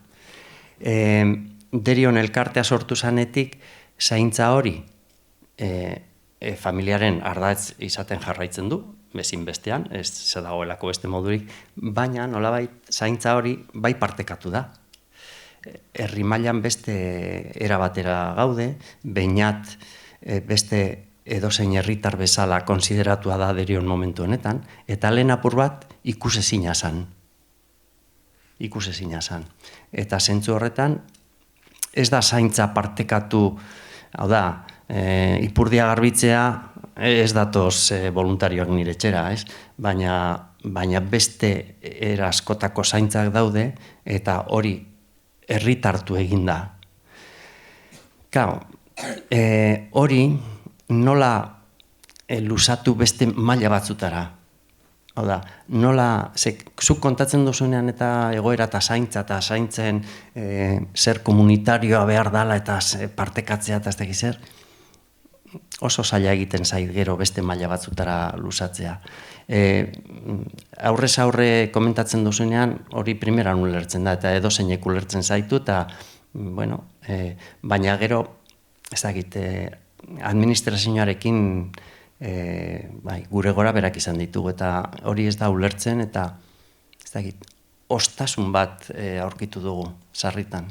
Derion elkartea sortu zanetik, zaintza hori familiaren ardatz izaten jarraitzen du, bezin bestean, ez dagoelako beste modurik, baina nolabait zaintza hori bai partekatu da. Herri mailan beste erabatera gaude, beinat beste edozein herritar bezala konsideratua da derion momentu honetan, eta lehen apur bat ikusezina zan. Ikusezina zan. Eta zentzu horretan, ez da zaintza partekatu, hau da, ipurdia garbitzea ez datoz voluntarioak nire etxera, ez? Baina beste era askotako zaintzak daude, eta hori herritartu egin da. Hori nola lusatu beste maila batzutara. Hau da, nola, zuk kontatzen duzunean eta egoera eta zaintzen zer komunitarioa behar dala eta partekatzea eta ez dakiz zer, oso zaila egiten zait gero beste maila batzutara lusatzea. Aurrez aurre komentatzen duzunean hori primeran ulertzen da, eta edozeinek ulertzen zaitu, eta, bueno, baina gero, ez dakit, administrazioarekin gure gora berak izan ditugu, eta hori ez da ulertzen, eta, ez dakit, ostasun bat aurkitu dugu, sarritan.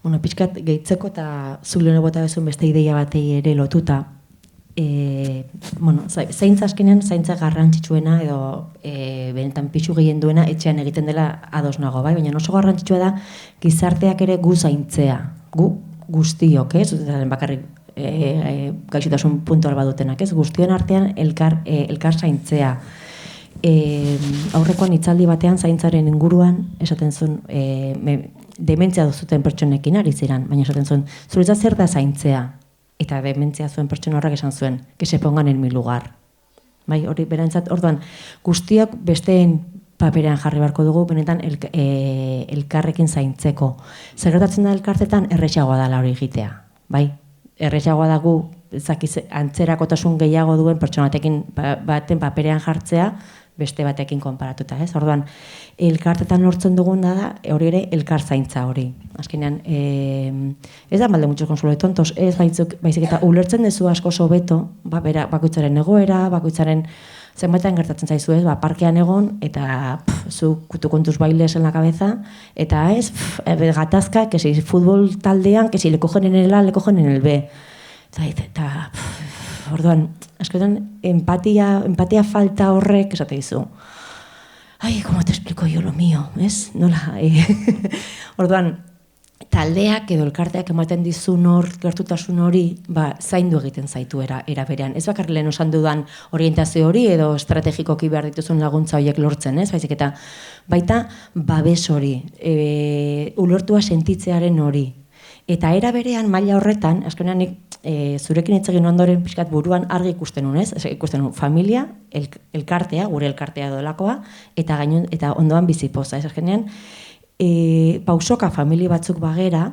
Bueno, pixkat gehitzeko eta zulene bota bezun beste ideia batei ere lotuta. Zaintza azkenean, zaintza garrantzitsuena edo benetan pixu gehien duena etxean egiten dela ados nago, bai? Baina oso garrantzitsua da gizarteak ere gu zaintzea, gu guztiok, ez? Bakarrik gaixotasun puntual badutenak, ez? Guztion artean elkar zaintzea. Aurrekoan hitzaldi batean zaintzaren inguruan esaten zuen dementzia duzuten pertsonekin ari ziren, baina esaten zuen zuretzat zer da zaintzea, eta dementzia zuen pertsona horrek esan zuen que se pongan en mi lugar. Bai, hori berantzat, orduan guztiak besteen paperean jarri beharko dugu benetan elkarrekin zaintzeko. Zer gertatzen da elkartetan erresagoa dela hori egitea, bai? Erresagoa dago antzerakotasun gehiago duen pertsona baten paperean jartzea beste batekin konparatuta, ez? Orduan, elkartetan lortzen dugun da, hori ere elkar zaintza hori. Azkenean, ez da mal de muchos consuelo de tontos, ez baizik eta ulertzen dezu asko sobeto, bakoitzaren egoera, bakoitzaren zenbaitean gertatzen zaizu, ez? Parkean egon, eta zu kutu kontuz bailes en la cabeza, eta ez, gatazka, que si futbol taldean, que si le cogen en el A, le cogen en el B. Eta, orduan, askotan, empatia falta horrek, esate dizu. Ai, como te explico yo lo mío, ez? Nola, orduan, taldeak edo elkarteak ematen dizun gertutasun hori, zaindu egiten zaitu era berean. Ez bakar lehen osan dudan orientazio hori edo estrategikoki behar dituzun laguntza horiek lortzen, ez? Baizik eta baita babes hori, ulertua sentitzearen hori. Eta era berean maila horretan, azkenean nik zurekin hitz egin ondoren pixkat buruan argi ikusten nun, ez? Ikusten nun familia, elkartea, gure elkartea dolakoa, eta ondoan bizipoza, ez? Azkenean, pausoka familia batzuk bagera,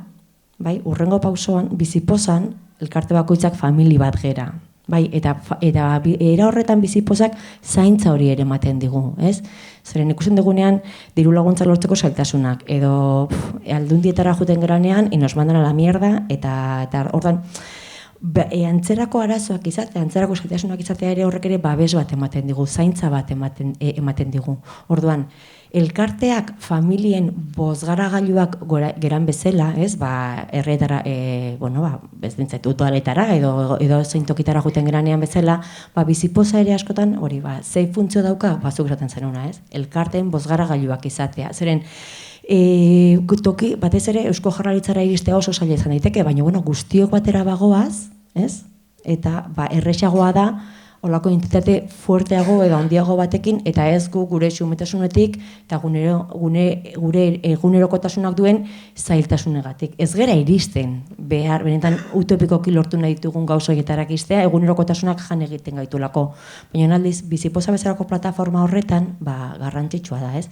bai, urrengo pausoan, bizipozan, elkarte bakoitzak familia bat gera. Bai, eta era horretan bizipozak zaintza hori ere ematen digu, ez? Zeren ikusten dugunean diru laguntza lortzeko zailtasunak, edo aldundietara juten geranean, y nos mandan a la mierda, eta ordan, antzerako arazoak izatea, antzerako zaitasunak izatea ere horrek ere babes bat ematen digu, zaintza bat ematen digu. Orduan, elkarteak familien bozgaragailuak geran bezala, ez, erretara, ez dintzait, utoaletara edo zeintokitara juten geranean bezala, bizipoza ere askotan, hori, zei funtzio dauka, zuk esaten zenuna, ez, elkarteen bozgaragailuak izatea. Zeren, toki, batez ere, Eusko Jaurlaritzara iristea oso zaila izan daiteke, baina, guztiok batera bagoaz, ez, eta, erresagoa da, olako entitate fuerteago edo handiago batekin, eta ez gure xumetasunetik eta gure egunerokotasunak duen zailtasunegatik. Ez gera iristen behar, benetan utopikoki lortu nahi ditugun gauzoietarak iztea, egunerokotasunak jan egiten gaitulako. Baina aldiz, bizipoza bezalako plataforma horretan, garrantzitsua da, ez?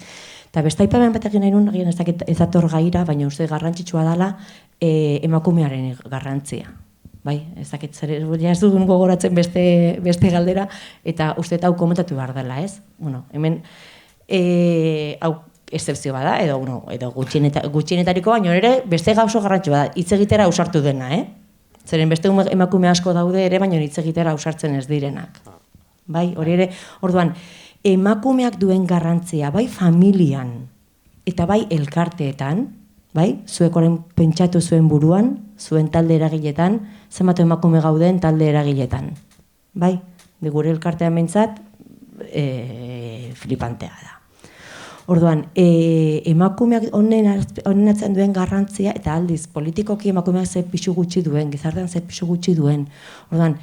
Eta beste aipamen batekin nahi nun, ez dator gaira, baina uste garrantzitsua dela emakumearen garrantzia. Bai, ez dakit zer, ez dugun gogoratzen beste galdera, eta uste eta hau komentatu behar dela, ez? Hemen, hau excepzio bada, edo gutxienetariko, baina ere beste gauzo garrantzua da, hitz egitera ausartu dena, Zeren beste emakume asko daude ere, baina hitz egitera ausartzen ez direnak. Bai, hori ere, orduan, emakumeak duen garrantzia, bai familian, eta bai elkarteetan, bai, zuek orain pentsatu zuen buruan, zuen talde eragiletan, zenbat emakume gauden talde eragiletan. Bai, gure elkartean behintzat, flipantea da. Orduan, emakumeak honen atzen duen garrantzia, eta aldiz, politikoki emakumeak ze pisu gutxi duen, gizartean ze pisu gutxi duen. Orduan,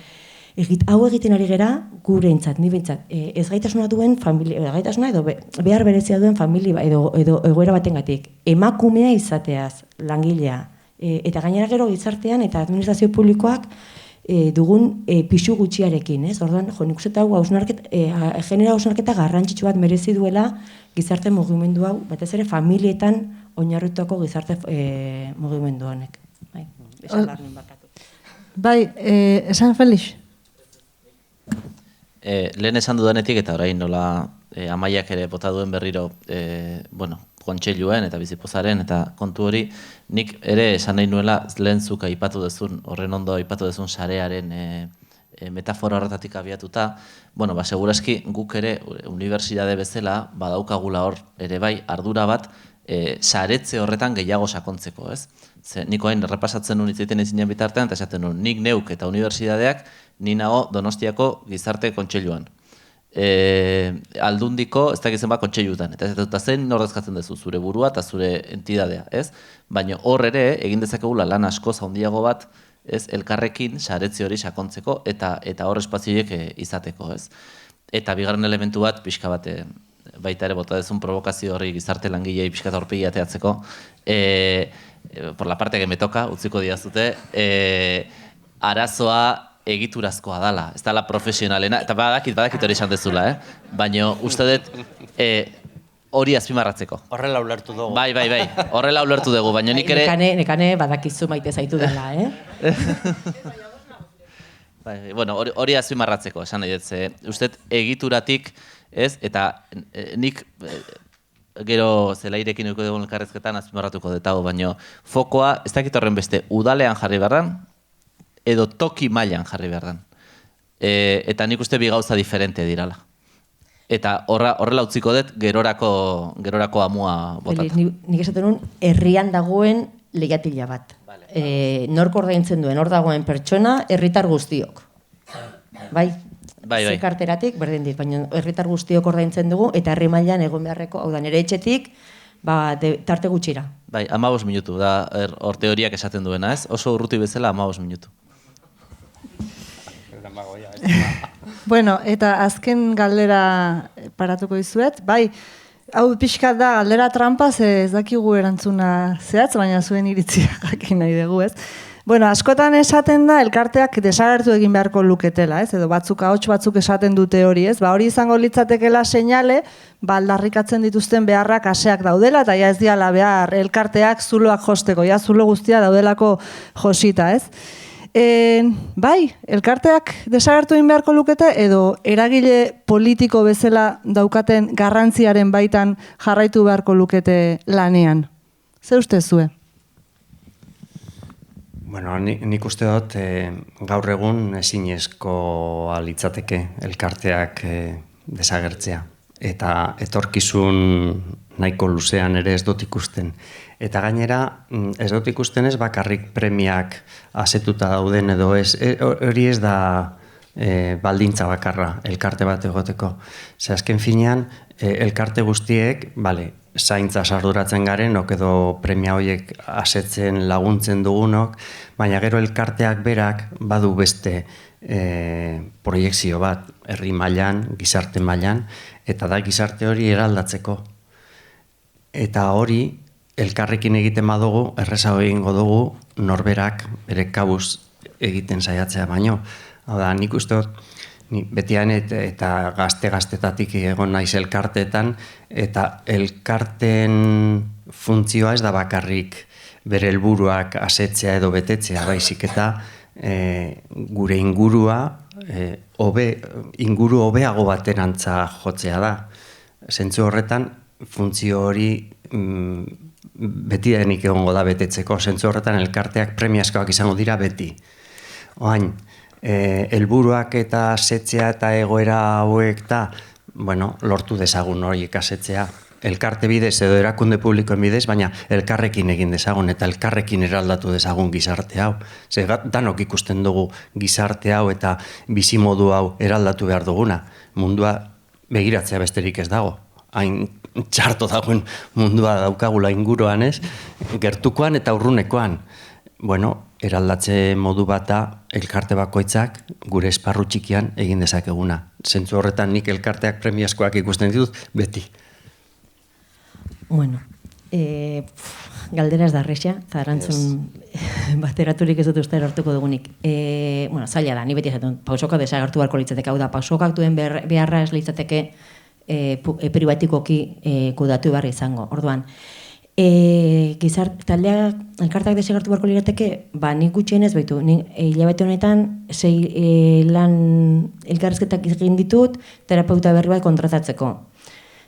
hau egiten ari gera, gure entzat, ni behintzat, ez gaitasuna duen familia, gaitasuna edo behar berezia duen familia edo egoera batengatik, emakumea izateaz, langilea, eta gainera gero gizartean eta administrazio publikoak dugun pisu gutxiarekin, ez? Orduan, nik uste hau genera hausnarketa garrantzitsu bat merezi duela gizarte mugimendu hau, batez ere familietan oinarrituako gizarte mugimendu honek. Bai, esan Felix? Lehen esan dudanetik eta orain nola Amaiak ere bota duen berriro, kontseiluen eta bizipozaren eta kontu hori, nik ere esan nahi nuela lehen zuk aipatu dezun, horren ondo aipatu dezun sarearen metafora horretatik abiatuta, seguraski guk ere unibertsitate bezala badaukagula hor ere bai ardura bat saretze horretan gehiago sakontzeko, ez? Nik orain errepasatzen nun hitz egiten ezinen bitartean, eta esaten nun, nik neuk eta unibertsitateak ni nago Donostiako gizarte kontseiluan. Aldundiko, ez dakitzen kontseilutan, eta zen ordezkatzen duzu zure burua eta zure entidadea, ez? Baina hor ere, egin dezakegula lan asko handiago bat, ez, elkarrekin saretze hori sakontzeko eta hor espazioiek izateko, ez? Eta bigarren elementu bat, pixka bat, baita ere bota dezun provokazio horri gizarte langilei pixka eta horpegi ateatzeko, por la parte que me toca, utziko diazute, arazoa egiturazkoa dala, ez dala profesionalena, eta badakit hori esan dezula, baina uste dut hori azpimarratzeko. Horrela ulertu dugu. Bai, horrela ulertu dugu, baina nik ere... Nekane badakizu maite zaitu dela, Hori azpimarratzeko, esan nahi dut, uste dut egituratik, ez, eta nik gero zelairekin euko dugun elkarrezketan azpimarratuko dut hau, baina fokoa, ez dakit horren beste, udalean jarri beharran, edo toki mailan jarri behar dan. Eta nik uste bi gauza diferente dirala. Eta horrela utziko dut gerorako amua botata. Nik esaten nun, herrian dagoen leihatila bat. Nork ordaintzen duen, hor dagoen pertsona, herritar guztiok. Bai? Zekarteratik, berdin dit, baina herritar guztiok ordaintzen dugu, eta herri mailan egon beharreko, hau da, nire etxetik, tarte gutxira. 15 minutu, da hor teoriak esaten duena, ez? Oso urruti bezala 15 minutu. Eta azken galdera paratuko dizuet, bai, hau pixkat da galdera trampa, ez dakigu erantzuna zehatz, baina zuen iritzia jakin nahi dugu, ez? Askotan esaten da, elkarteak desagertu egin beharko luketela, ez? Edo ahots batzuk esaten dute hori, ez? Hori izango litzatekela seinale, aldarrikatzen dituzten beharrak aseak daudela, eta ja ez diala behar elkarteak zuloak josteko, ja zulo guztia daudelako josita, ez? Bai, elkarteak desagertu egin beharko lukete, edo eragile politiko bezala daukaten garrantziaren baitan jarraitu beharko lukete lanean. Ze uste zue? Bueno, nik uste dut gaur egun ezinezkoa litzateke elkarteak desagertzea. Eta etorkizun nahiko luzean ere ez dut ikusten. Eta gainera, ez dut ikusten ez bakarrik premiak asetuta dauden edo ez, hori ez da baldintza bakarra elkarte bat egoteko. Ze azken finean, elkarte guztiek, zaintza arduratzen garenok edo premia horiek asetzen laguntzen dugunok, baina gero elkarteak berak badu beste proiekzio bat, herri mailan, gizarte mailan, eta da gizarte hori eraldatzeko. Eta hori, elkarrekin egiten badugu, errezago egingo dugu, norberak bere kabuz egiten saiatzea baino. Hau da, nik uste dut, betian eta gazte-gaztetatik egon naiz elkarteetan, eta elkarten funtzioa ez da bakarrik bere helburuak asetzea edo betetzea, baizik eta gure ingurua inguru hobeago baterantza jotzea da. Zentzu horretan, funtzio hori beti denik egongo da betetzeko. Zentzu horretan, elkarteak premiazkoak izango dira beti. Oain, helburuak eta asetzea eta egoera hauek da, lortu dezagun horiek asetzea. Elkarte bidez edo erakunde publikoen bidez, baina elkarrekin egin dezagun eta elkarrekin eraldatu dezagun gizarte hau. Danok ikusten dugu gizarte hau eta bizimodu hau eraldatu behar duguna. Mundua begiratzea besterik ez dago. Hain txarto dagoen mundua daukagula inguruan ez, gertukoan eta urrunekoan. Eraldatze modu bat da elkarte bakoitzak gure esparru txikian egin dezakeguna. Zentzu horretan nik elkarteak premiazkoak ikusten ditut beti. Bueno, galdera ez da arrexia, eta erantzun bateraturik ez dut uste erortuko dugunik. Zaila da, ni beti esaten, pausoka desagertu beharko litzateke, hau da, pausokak duen beharra ez litzateke pribatikoki kudatu behar izango. Orduan, taldeak elkartak desagertu beharko lirateke, nik gutxienez baitu, hilabete honetan 6 lan elkarrizketak egin ditut terapeuta berri bat kontratatzeko.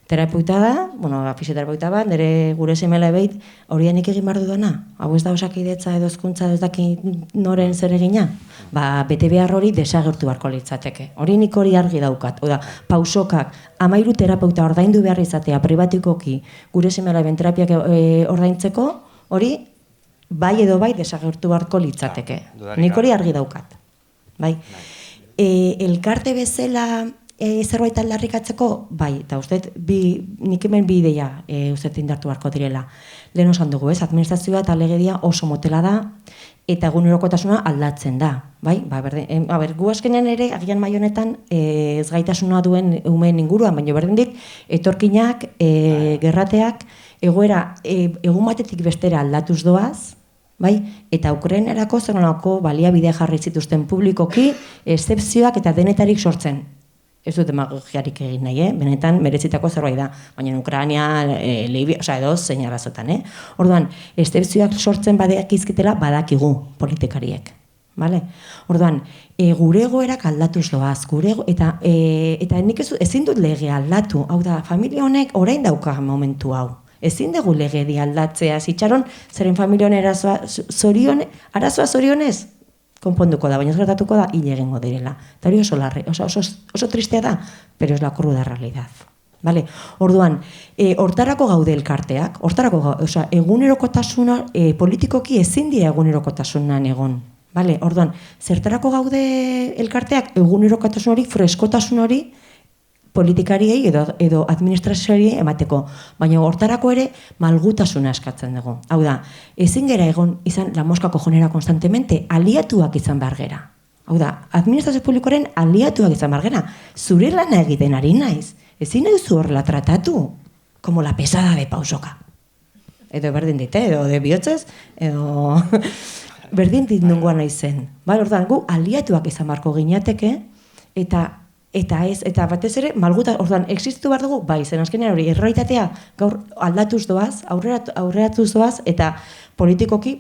Terapeuta da, fisioterapeuta bat, nire gure semela ebeit, hori nik egin behar dudana? Hau ez da osakidetza edo hezkuntza ez daki noren zer egina? Bete behar hori desagertu beharko litzateke. Hori nik hori argi daukat. Oda, pausokak, 13 terapeuta ordaindu behar izatea, pribatikoki, gure semela eben terapiak ordaintzeko, hori bai edo bai desagertu beharko litzateke. Nik hori argi daukat. Elkarte bezala zerbait aldarrikatzeko, bai, eta uste, nik hemen bi ideia uste indartu beharko direla. Lehen osan dugu, administrazioa eta legedia oso motela da, eta egunerokotasuna aldatzen da. Gu azkenean ere, agian mai honetan, ez gaitasuna duen umeen inguruan, baina berdin dit, etorkinak, gerrateak, egoera, egun batetik bestera aldatuz doaz, eta Ukrainerako zer-nolako baliabidea jarri zituzten publikoki, excepzioak eta denetarik sortzen. Ez dut demagogiarik egin nahi, benetan merezitako zerbait da, baina Ukraina, edo zein arazotan. Orduan, excepzioak sortzen badakizkitela badakigu politikariek. Orduan, gure egoerak aldatuz doaz, eta nik ezin dut lege aldatu, hau da, familia honek orain dauka momentu hau. Ezin dugu legedi aldatzea, zitxaron, zeren familia honek arazoa zorionez, konponduko da, baina ez gertatuko da, hile egingo direla. Eta hori oso larri, oso tristea da, pero es la cruda realidad. Orduan, hortarako gaude elkarteak, egunerokotasuna, politikoki ezin dira egunerokotasunan egon. Orduan, zertarako gaude elkarteak, egunerokotasun hori, freskotasun hori, politikariei edo administrazioari emateko. Baina hortarako ere malgutasuna eskatzen dugu. Hau da, ezin gera egon izan la mosca cojonera konstantemente, aliatuak izan behar gera. Hau da, administrazio publikoaren aliatuak izan behar gera. Zure lana egiten ari naiz. Ezin nahi zu horrela tratatu, como la pesada de pausoka. Edo berdin dit, edo de bihotzez, edo berdin dit nungoan nahi zen. Orduan, gu aliatuak izan beharko ginateke, eta batez ere, malguta, orduan, existitu behar dugu, bai, zen azkenean hori, errealitatea gaur aldatuz doaz, aurreratuz doaz, eta politikoki,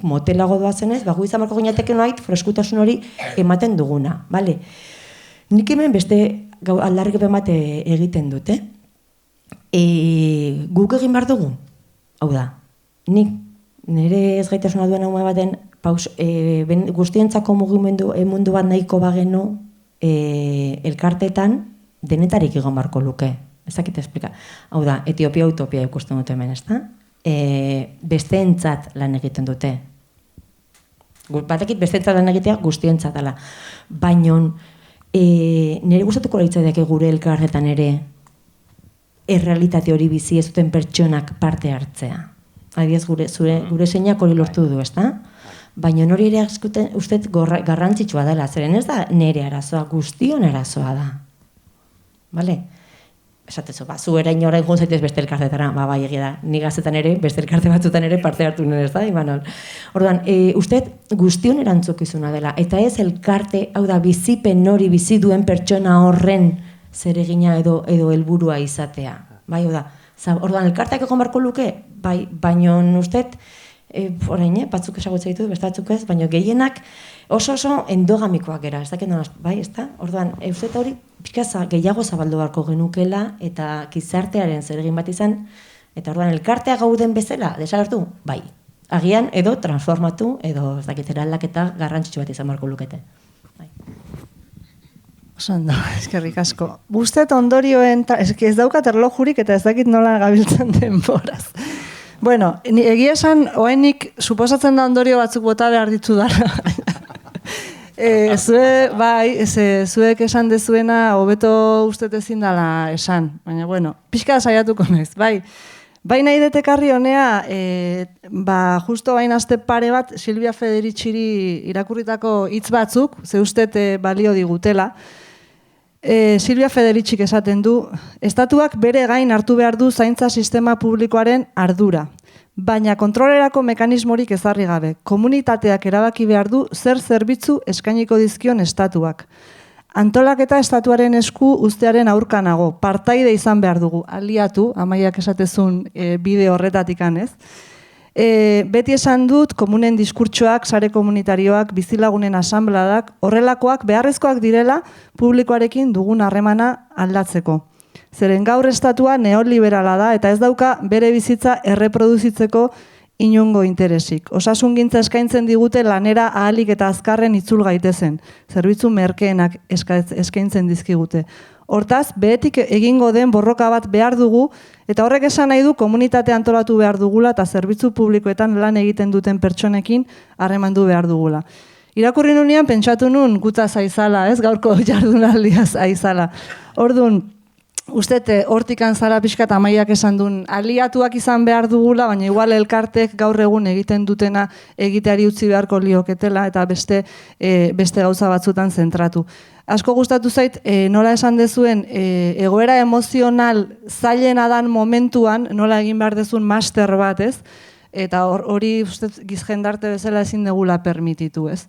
motelago doazenez, gu izan beharko ginateke noait, freskutasun hori ematen duguna, bale? Nik hemen beste aldarrikepen bat egiten dut, guk egin behar dugu, hau da, nik nire ez gaitasuna duen haume baten guztientzako mugimendu mundu bat nahiko bagenu elkartetan denetarik egon barko luke. Ez dakit esplika. Hau da, Etiopia utopia ikusten dute hemen, ezta? Besteentzat lan egiten dute. Batekit besteentzat lan egitea guztientzat dela. Baina nire gustatuko litzaiake gure elkarretan ere errealitate hori bizi ez duten pertsonak parte hartzea. Adibidez gure zeinak hori lortu du, ezta? Baina hori ere uste garrantzitsua dela, zeren ez da nire arazoa, guztion arazoa da. Bale? Esatezu, zu erain orain joan zaitez beste elkartetara, bai egia da, ni gaztetan ere, beste elkarte batzutan ere parte hartu nuen, ez da, Imanol? Orduan, uste guztion erantzukizuna dela, eta ez elkarte, hau da, bizipen hori bizi duen pertsona horren zeregina edo helburua izatea. Bai, hau da, orduan, elkarteak egon barko luke, bai, baino uste, orain, batzuk esagutzen ditu, beste batzuk ez, baino gehienak oso endogamikoak gera, ez dakit nolaz, bai, ez da? Orduan, uste hori pixka gehiago zabaldu beharko genukela eta gizartearen zeregin bat izan, eta orduan elkartea gauden bezala, desagertu, bai, agian edo transformatu, edo ez dakit eraldaketa garrantzitsu bat izan beharko lukete. Bai. Oso ondo, eskerrik asko. Guztet ondorioen, ez daukat erlojurik eta ez dakit nola gabiltzen denboraz. Bueno, egia esan, oainik suposatzen da ondorio batzuk bota behar ditu dara. Zuek esan dezuena hobeto ustez ezin dela esan, baina bueno, pixka saiatuko naiz, bai nahi detekarri honea, justo bain aste pare bat Silvia Federiciri irakurritako hitz batzuk, ze ustet balio digutela. Silvia Federicik esaten du, estatuak bere gain hartu behar du zaintza sistema publikoaren ardura. Baina kontrolerako mekanismorik ezarri gabe, komunitateak erabaki behar du zer zerbitzu eskainiko dizkion estatuak. Antolaketa estatuaren esku uztearen aurkanago, partaide izan behar dugu, aliatu, Amaiak esatezun bide horretatik anez. Beti esan dut, komunen diskurtsoak, sare komunitarioak, bizilagunen asanbladak, horrelakoak beharrezkoak direla publikoarekin dugun harremana aldatzeko. Zeren gaur estatua neoliberala da eta ez dauka bere bizitza erreproduzitzeko inungo interesik. Osasungintza eskaintzen digute lanera ahalik eta azkarren itzul gaitezen. Zerbitzu merkeenak eskaintzen dizkigute. Hortaz, behetik egingo den borroka bat behar dugu, eta horrek esan nahi du komunitate antolatu behar dugula eta zerbitzu publikoetan lan egiten duten pertsonekin harremandu behar dugula. Irakurri nunean pentsatu nun gutza zaizala, ez gaurko jardunaldia zaizala. Orduan, uste hortikan zara pixkat Amaiak esan duen aliatuak izan behar dugula, baina igual elkartek gaur egun egiten dutena egiteari utzi beharko lioketela eta beste gauza batzutan zentratu. Asko gustatu zait, nola esan dezuen, egoera emozional zailena dan momentuan, nola egin behar dezun master bat, ez? Eta hori gizjendarte bezala ezin degula permititu, ez?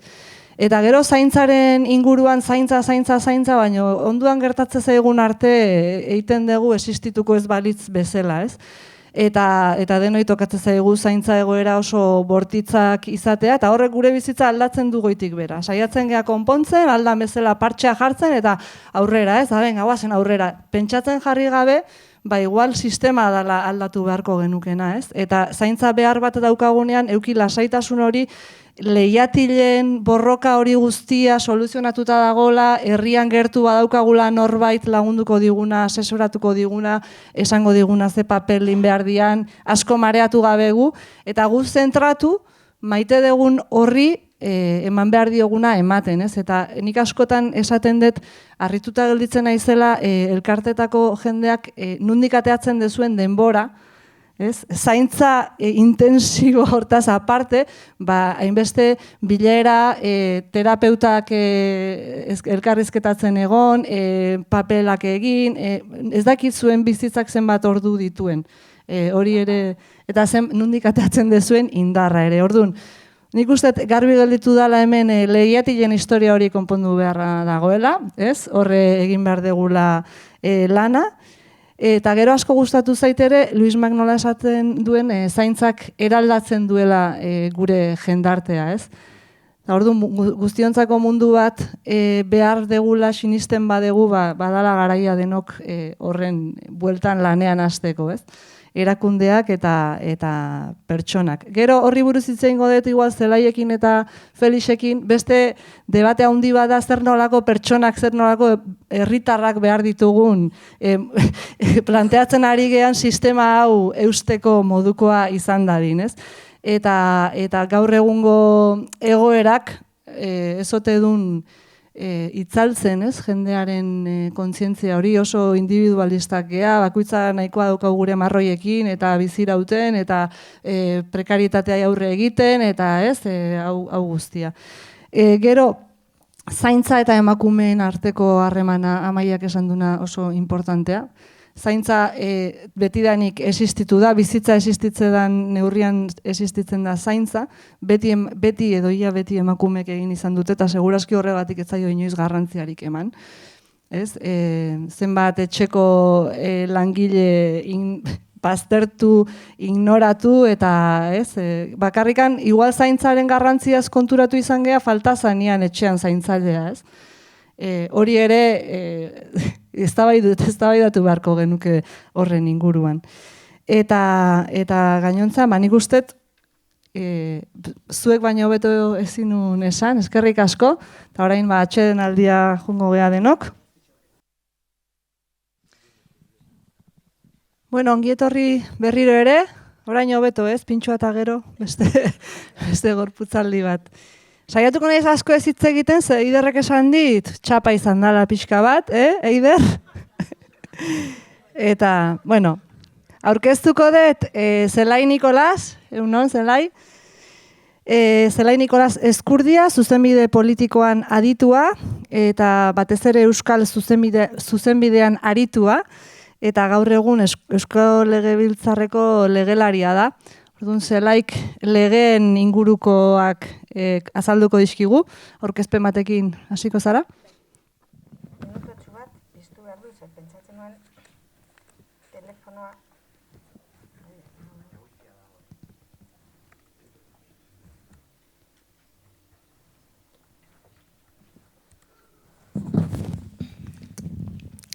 Eta gero zaintzaren inguruan zaintza, baina onduan gertatzen zaigun arte egiten dugu existituko ez balitz bezala, ez? Eta denoi tokatzen zaigu zaintza egoera oso bortitzak izatea, eta horrek gure bizitza aldatzen du goitik bera. Saiatzen gea konpontzen, aldan bezala partxea jartzen, eta aurrera, ez? Hauazen aurrera. Pentsatzen jarri gabe, igual sistema dela aldatu beharko genukena, ez? Eta zaintza behar bat daukagunean, euki lasaitasun hori, lehiatilen borroka hori guztia soluzionatuta dagola, herrian gertu badaukagula norbait lagunduko diguna, asesoratuko diguna, esango diguna ze papelin behar dian, asko mareatu gabegu, eta guz zentratu, maite dugun horri eman behar dioguna ematen, ez? Eta nik askotan esaten dut, harrituta gelditzen naizela elkartetako jendeak nondik ateatzen dezuen denbora, zaintza intensibo hortaz aparte, hainbeste bilera, terapeutak elkarrizketatzen egon, papelak egin, ez dakit zuen bizitzak zenbat ordu dituen. Hori ere, eta nondik ateatzen dezuen indarra ere. Orduan, nik uste garbi gelditu dela hemen lehiatilen historia hori konpondu beharra dagoela, horre egin behar degula lana. Eta gero asko gustatu zaitere, Luis Magnola esaten duen zaintzak eraldatzen duela gure jendartea, ez? Orduan guztiontzako mundu bat behar degula sinisten badegu, badala garaia denok horren bueltan lanean hasteko, ez? erakundeak eta pertsonak. Gero horri buruz hitz egingo dut igual Zelaiekin eta Felixekin, beste debate handi bada zer nolako pertsonak, zer nolako herritarrak behar ditugun planteatzen ari gean sistema hau eusteko modukoa izan dadin, ez? Eta gaur egungo egoerak ez ote dun itzaltzen, ez, jendearen kontzientzia hori oso individualistak gea, bakoitza nahikoa daukagu gure marroiekin eta bizirauten eta prekarietatea aurre egiten eta ez, hau guztia. Gero, zaintza eta emakumeen arteko harremana Amaiak esan duna oso importantea. Zaintza betidanik existitu da, bizitza existitzetan neurrian existitzen da zaintza, beti edo ia beti emakumek egin izan dute, eta segurazki horregatik ez zaio inoiz garrantziarik eman. Zenbat etxeko langile baztertu, ignoratu, eta bakarrikan igual zaintzaren garrantziaz konturatu izan gea, falta zanean etxean zaintzailea, ez? Hori ere eztabaidatu beharko genuke horren inguruan. Eta gainontza, nik ustet, zuek baino hobeto ezinun esan, eskerrik asko, eta orain atxeden aldia jungo gea denok. Bueno, ongietorri berriro ere, orain hobeto ez, pintxoa eta gero, beste gorputzaldi bat. Saiatuko naiz asko ez hitz egiten, ze Eiderrek esan dit, txapa izan dala pixka bat, Eider? Eta, bueno, aurkeztuko dut Zelai Nikolas, egunon, Zelai? Zelai Nikolas Eskurdia, zuzenbide politikoan aditua, eta batez ere euskal zuzenbidean aritua, eta gaur egun Eusko Legebiltzarreko legelaria da. Orduan, Zelaik legeen ingurukoak azalduko dizkigu, aurkezpen batekin hasiko zara? Minutotxu bat, piztu behar du, zer pentsatzen nuen telefonoa.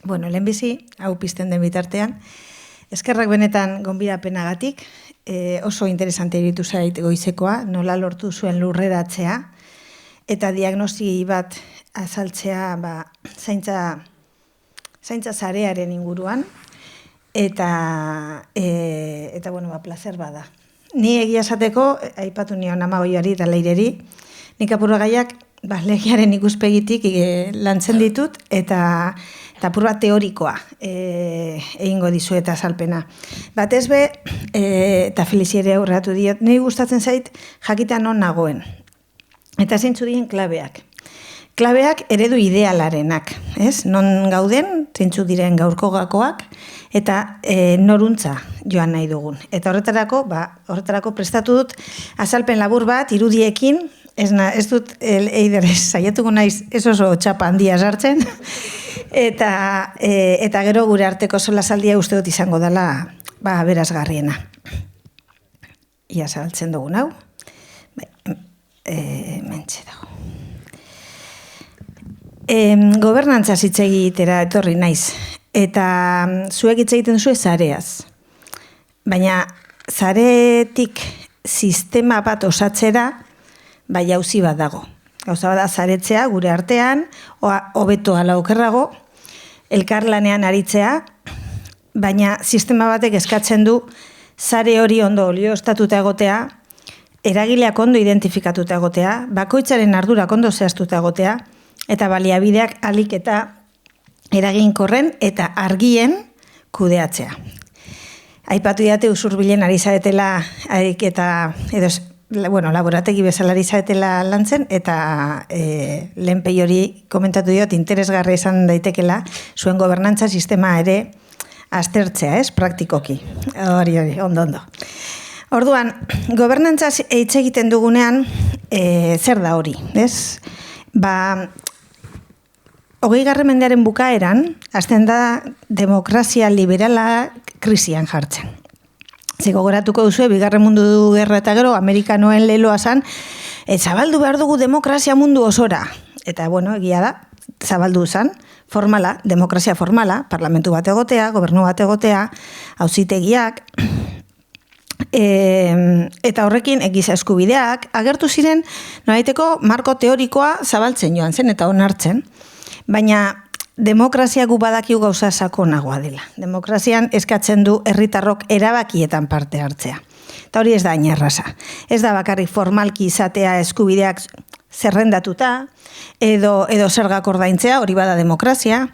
Bueno, lehenbizi, hau pizten den bitartean, eskerrak benetan gonbidapenagatik, oso interesante iritu zait goizekoa, nola lortu zuen lurreratzea, eta diagnosi bat azaltzea zaintza sarearen inguruan, eta bueno, placer bada. Ni egia esateko, aipatu nion Amagoiari eta Leireri, nik apurragaiak legiaren ikuspegitik lantzen ditut, eta apur bat teorikoa egingo dizuet azalpena. Batez be, eta Feliziere aurratu diot, niri gustatzen zait jakitea non nagoen. Eta zeintzu dien klabeak. Klabeak eredu idealarenak, ez? Non gauden, zeintzu diren gaurko gakoak, eta noruntza joan nahi dugun. Eta horretarako prestatu dut azalpen labur bat, irudiekin, ez dut Eider saiatuko naiz ez oso txapa handia sartzen, eta gero gure arteko solasaldia uste dut izango dela berazgarriena. Ia zabaltzen dugun hau. Mentxe dago. Gobernantza hitz egitera etorri naiz, eta zuek hitz egiten zuen zareaz. Baina zaretik sistema bat osatzera, jauzi bat dago. Gauza bat da zaretzea gure artean, hobeto ala okerrago, elkarlanean aritzea, baina sistema batek eskatzen du zare hori ondo olioztatuta egotea, eragileak ondo identifikatuta egotea, bakoitzaren ardurak ondo zehaztuta egotea, eta baliabideak alik eta eraginkorren eta argien kudeatzea. Aipatu didate usurbilen ari zaretela ariketa, laborategi bezala ari zaretela lantzen, eta lehenpei hori komentatu diot interesgarri izan daitekela zuen gobernantza sistema ere aztertzea, praktikoki. Hori, ondo. Orduan, gobernantza hitz egiten dugunean, zer da hori, ez? 20. mendearen bukaeran, hasten da demokrazia liberala krisian jartzen. Gogoratuko duzu, Bigarren Mundu Gerra eta gero, Amerikanoen leloa zan, zabaldu behar dugu demokrazia mundu osora. Eta, bueno, egia da, zabaldu zen, formala, demokrazia formala, parlamentu bat egotea, gobernu bat egotea, auzitegiak, eta horrekin giza eskubideak agertu ziren nolaiteko marko teorikoa zabaltzen joan zen eta onartzen, baina demokrazia gu badakigu gauza sakonagoa dela. Demokrazian eskatzen du herritarrok erabakietan parte hartzea. Eta hori ez da hain erraza. Ez da bakarrik formalki izatea eskubideak zerrendatuta, edo zergak ordaintzea, hori bada demokrazia,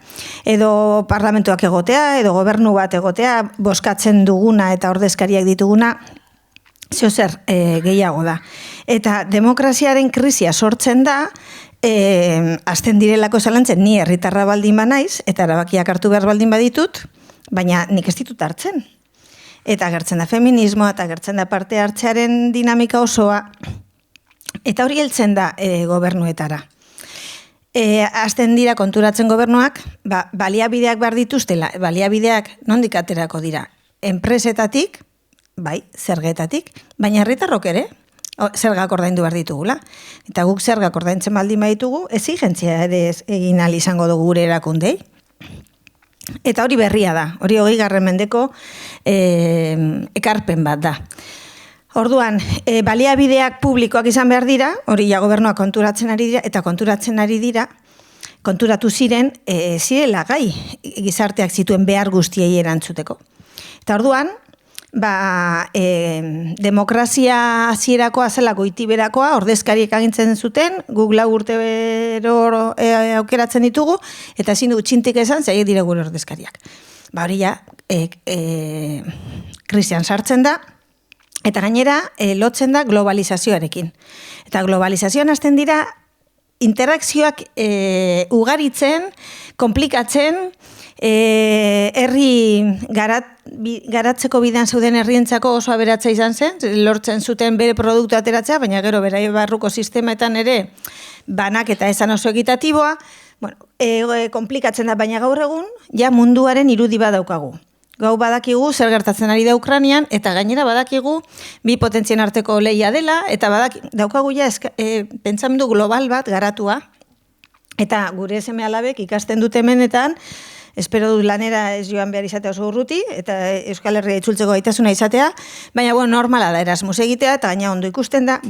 edo parlamentuak egotea, edo gobernu bat egotea, bozkatzen duguna eta ordezkariak dituguna, zer gehiago da. Eta demokraziaren krisia sortzen da, azten direlako zalantzen, ni herritarra baldin banaiz, eta erabakiak hartu behar baldin baditut, baina nik ez ditut hartzen. Eta agertzen da feminismoa, eta agertzen da parte hartzearen dinamika osoa, eta hori heltzen da gobernuetara. Azten dira konturatzen gobernuak, baliabideak behar dituztela, baliabideak nondik aterako dira, enpresetatik, bai, zergetatik, baina herritarrok ere, zergak ordaindu behar ditugula. Eta guk zergak ordaintzen baldin baditugu, exigentzia ere egin ahal izango dugu gure erakundei. Eta hori berria da, hori 20. mendeko ekarpen bat da. Orduan, baliabideak publikoak izan behar dira, hori ja gobernuak konturatzen ari dira, eta konturatu ziren, zirela gai gizarteak zituen behar guztiei erantzuteko. Eta orduan, demokrazia hasierakoa zela goitiberakoa, ordezkariek agintzen zuten, guk 4 urte bero aukeratzen ditugu, eta ezin dugu txintik esan, zaiek dire gure ordezkariak. Hori ja, krisian sartzen da, eta gainera, lotzen da globalizazioarekin. Eta globalizazioan hasten dira, interakzioak ugaritzen, komplikatzen, herri garatzeko bidean zeuden herrientzako oso aberatza izan zen, lortzen zuten bere produktu ateratzea, baina gero bere barruko sistemaetan ere banak eta esan oso ekitatiboa, komplikatzen da, baina gaur egun, ja munduaren irudi badaukagu. Gau badakigu zer gertatzen ari da Ukrainian, eta gainera badakigu bi potentzien arteko lehia dela, eta daukagu ja pentsamendu global bat garatua, eta gure seme-alabek ikasten dute hemenetan, espero dut lanera ez joan behar izatea oso urruti, eta Euskal Herria itzultzeko gaitasuna izatea, baina normala da Erasmus egitea, eta gaina ondo ikusten da,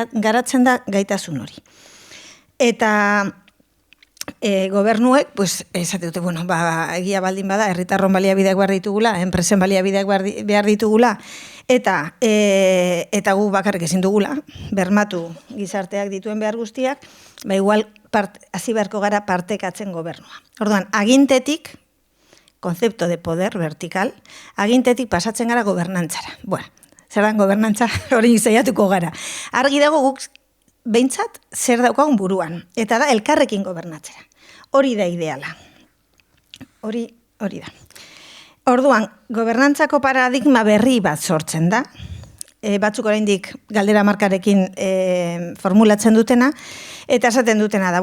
garatzen da gaitasun hori. Eta gobernuek, esate dute, egia baldin bada, herritarron baliabideak behar ditugula, enpresen baliabideak behar ditugula, eta gu bakarrik ezin dugula, bermatu gizarteak dituen behar guztiak, igual hasi beharko gara partekatzen gobernua. Orduan, agintetik, konzepto de poder vertikal, agintetik pasatzen gara gobernantzara. Zer dan gobernantza hori zaiatuko gara. Argi dago guk behintzat zer daukagun buruan, eta da elkarrekin gobernatzera. Hori da ideala. Hori da. Orduan, gobernantzako paradigma berri bat sortzen da, batzuk oraindik galdera markarekin formulatzen dutena, eta esaten dutena da,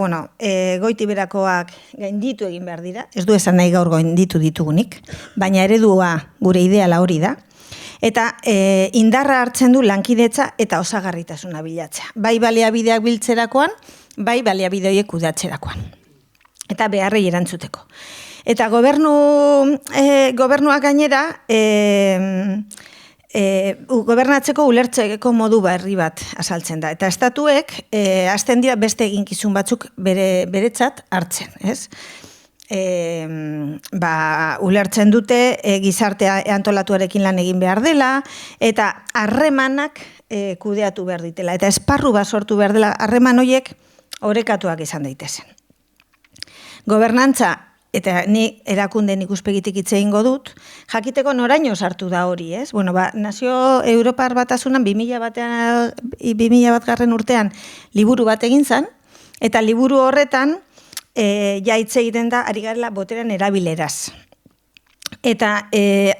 goitiberakoak gainditu egin behar dira, ez du esan nahi gaur gainditu ditugunik, baina eredua gure ideala hori da, eta indarra hartzen du lankidetza eta osagarritasuna bilatzea. Bai baliabideak biltzerakoan, bai baliabide horiek kudeatzerakoan. Eta beharrei erantzuteko. Eta gobernuak gainera, gobernatzeko ulertzeko modu berri bat azaltzen da. Eta estatuek, hasten dira beste eginkizun batzuk beretzat hartzen, ez? Ulertzen dute gizartea antolatuarekin lan egin behar dela, eta harremanak kudeatu behar ditela. Eta esparru bat sortu behar dela, harreman horiek orekatuak izan daitezen. Gobernantza, eta ni erakundeen ikuspegitik hitz egingo dut, jakiteko noraino sartu da hori, ez? Nazio Europar Batasunan 2001 urtean liburu bat egin zen, eta liburu horretan hitz egiten da ari garela boterean erabileraz. Eta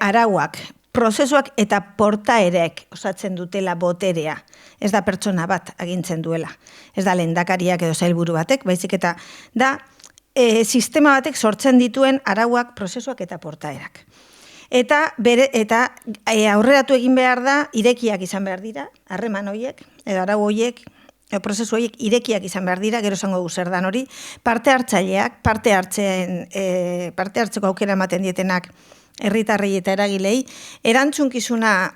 arauak, prozesuak eta portaerek osatzen dutela boterea. Ez da pertsona bat agintzen duela. Ez da lehendakariak edo sailburu batek, baizik eta da sistema batek sortzen dituen arauak, prozesuak eta portaerak. Eta aurreratu egin behar da, irekiak izan behar dira, harreman horiek, edo arau horiek, prozesu horiek irekiak izan behar dira, gero esango zer dan hori, parte hartzaileak, parte hartzeko aukera ematen dietenak herritarrei eta eragilei, erantzunkizuna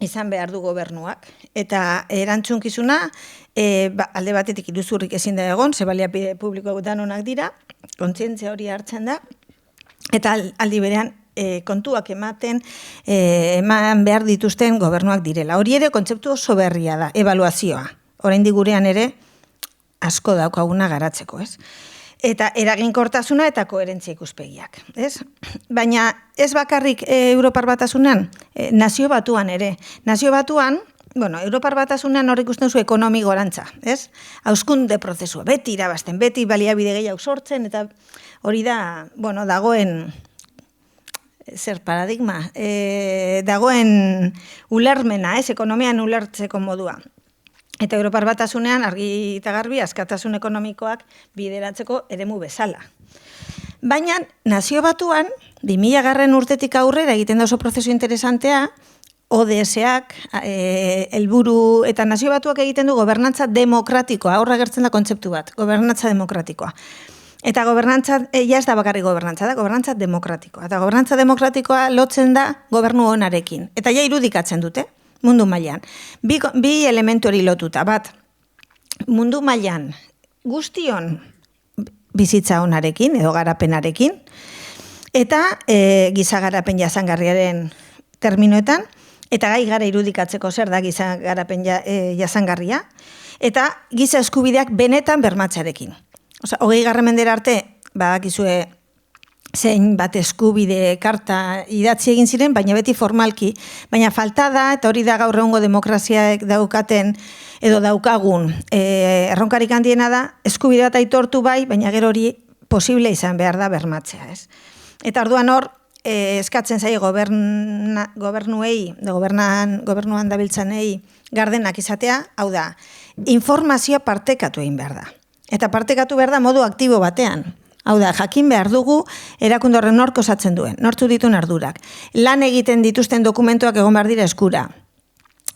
izan behar du gobernuak. Eta erantzunkizuna, alde batetik iruzurrik ezin da egon, ze baliabide publiko danonak dira, kontzientzia hori hartzen da, eta aldi berean kontuak eman behar dituzten gobernuak direla. Hori ere kontzeptu oso berria da, ebaluazioa. Oraindik gurean ere asko daukaguna garatzeko, ez? Eta eraginkortasuna eta koherentzia ikuspegiak, ez? Baina ez bakarrik Europar Batasunean, nazio batuan ere. Nazio batuan, Europar Batasunean hor ikusten zu ekonomi gorantza, ez? Hauskunde prozesua, beti irabazten, beti baliabide gehiago sortzen, eta hori da, dagoen zer paradigma, dagoen ulermena, ez? Ekonomian ulertzeko modua. Eta Europar Batasunean argi eta garbi askatasun ekonomikoak bideratzeko eremu bezala. Baina nazio batuan, 2000 urtetik aurrera egiten da oso prozesu interesantea, ODS-ak, helburu eta nazio batuak egiten du gobernantza demokratikoa, horra gertzen da kontzeptu bat, gobernantza demokratikoa. Eta gobernantza, ez da bakarrik gobernantza, da gobernantza demokratikoa. Eta gobernantza demokratikoa lotzen da gobernu onarekin. Eta ja irudikatzen dute, mundu mailan. Bi elementu hori lotuta, bat, mundu mailan guztion bizitza onarekin, edo garapenarekin, eta giza garapen jasangarriaren terminoetan, eta gai gara irudikatzeko zer da giza garapen jasangarria, eta giza eskubideak benetan bermatzarekin. Osa, 20. mendera arte, badakizue zein bat eskubide karta idatzi egin ziren, baina beti formalki. Baina falta da, eta hori da gaur egungo demokraziaek daukaten, edo daukagun, erronkarik handiena da, eskubide bat aitortu bai, baina gero hori posible izan behar da bermatzea, ez? Eta orduan hor, eskatzen zaie gobernuei, gobernuan dabiltzanei gardenak izatea, hau da, informazioa partekatu egin behar da. Eta partekatu behar da modu aktibo batean. Hau da, jakin behar dugu erakunde horren nork osatzen duen, nortzu dituen ardurak. Lan egiten dituzten dokumentuak egon behar dira eskura.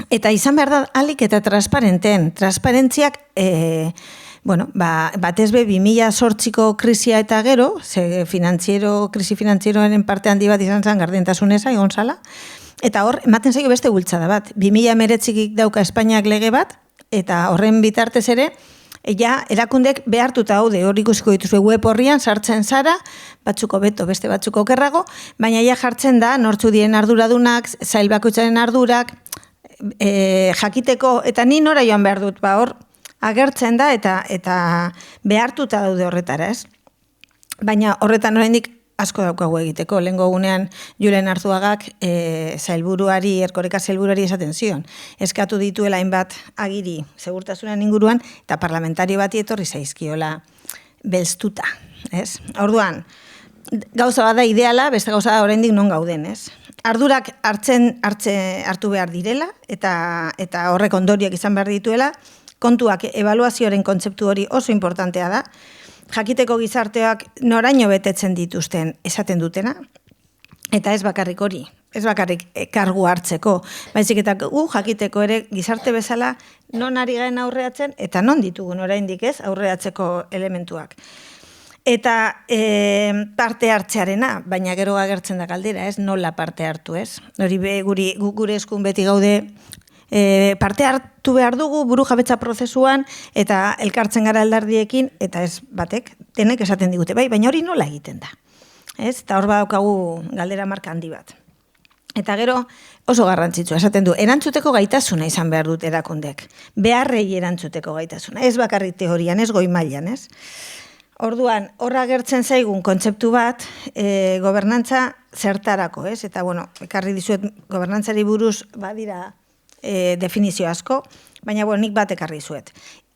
Eta izan behar da alik eta transparentziak, batez be 2008ko krisia eta gero, ze krisi finanzieroaren parte handi bat izan zen gardentasuneza, egon zala, eta hor, ematen zaio beste bultzada bat. 2019 dauka Espainiak lege bat, eta horren bitartez ere, erakundek behartuta haude, hor ikusiko dituzue web horrian, sartzen zara, batzuko beto, beste batzuko okerrago, baina jartzen da, nortzu diren arduradunak, zail bakoitzaren ardurak, jakiteko, eta ni nora joan behar dut, hor, agertzen da, eta behartuta daude horretara, ez? Baina horretan oraindik asko daukagu egiteko. Lehengo gunean Julen Arzuagak sailburuari, Erkoreka sailburuari esaten zion. Eskatu dituela hainbat agiri segurtasunan inguruan eta parlamentario bati etorri zaizkiola belztuta, ez? Orduan, gauza bada ideala, beste gauza da oraindik non gauden, ez? Ardurak hartu behar direla eta horrek ondoriak izan behar dituela, kontuak ebaluazioaren kontzeptu hori oso importantea da, jakiteko gizarteak noraino betetzen dituzten esaten dutena, eta ez bakarrik hori, ez bakarrik kargu hartzeko, baizik eta jakiteko ere gizarte bezala non ari garen aurreatzen, eta non ditugun oraindik ez aurreatzeko elementuak. Eta parte hartzearena, baina gero agertzen da galdera, ez nola parte hartu, ez? Hori gure eskun beti gaude, parte hartu behar dugu buru jabetza prozesuan eta elkartzen gara aldardiekin eta ez batek, denek esaten digute, bai, baina hori nola egiten da. Ez? Eta hor badaukagu galdera marka handi bat. Eta gero oso garrantzitsua esaten du, erantzuteko gaitasuna izan behar dut erakundek. Beharrei erantzuteko gaitasuna, ez bakarrik teorian, ez goi mailan, ez? Orduan, horra gertzen zaigun kontzeptu bat, gobernantza zertarako, ez? Eta, ekarri dizuet gobernantzari buruz badira definizio asko, baina nik bat ekarri zuet.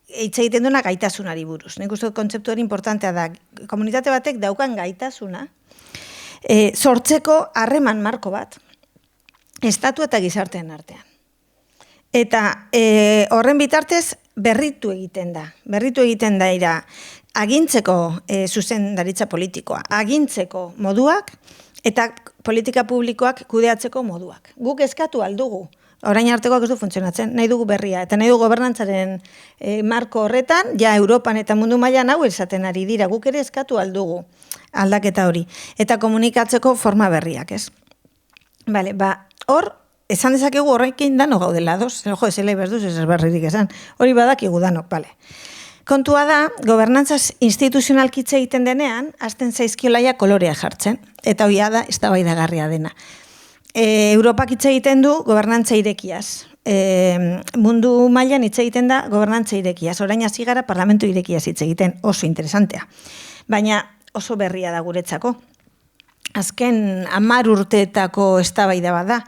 Hitz egiten duena gaitasunari buruz. Nik uste kontzeptu hori importantea da. Komunitate batek daukan gaitasuna, sortzeko harreman marko bat, estatu eta gizartean artean. Eta horren bitartez berritu egiten da. Berritu egiten da agintzeko zuzendaritza politikoa, agintzeko moduak eta politika publikoak kudeatzeko moduak. Guk eskatu aldugu Orain artekoak ez du funtzionatzen, nahi dugu berria. Eta nahi dugu gobernantzaren marko horretan, ja Europan eta mundu mailan hau esaten ari dira, guk ere eskatu aldugu aldaketa hori. Eta komunikatzeko forma berriak, ez? Bale, hor, esan dezakegu horrekin dano gaudela, ados? Zela iberduz ez berririk esan. Hori badakigu danok, bale. Kontua da, gobernantzaz instituzionalki hitz egiten denean, hasten zaizkiolaia kolorea jartzen, eta hoia da, eztabaidagarria dena. Europak hitz egiten du gobernantza irekiaz. Mundu mailan hitz egiten da gobernantza irekiaz. Orain hasi gara parlamentu irekiaz hitz egiten, oso interesantea. Baina oso berria da guretzako. Azken 10 urteetako eztabaida bat da.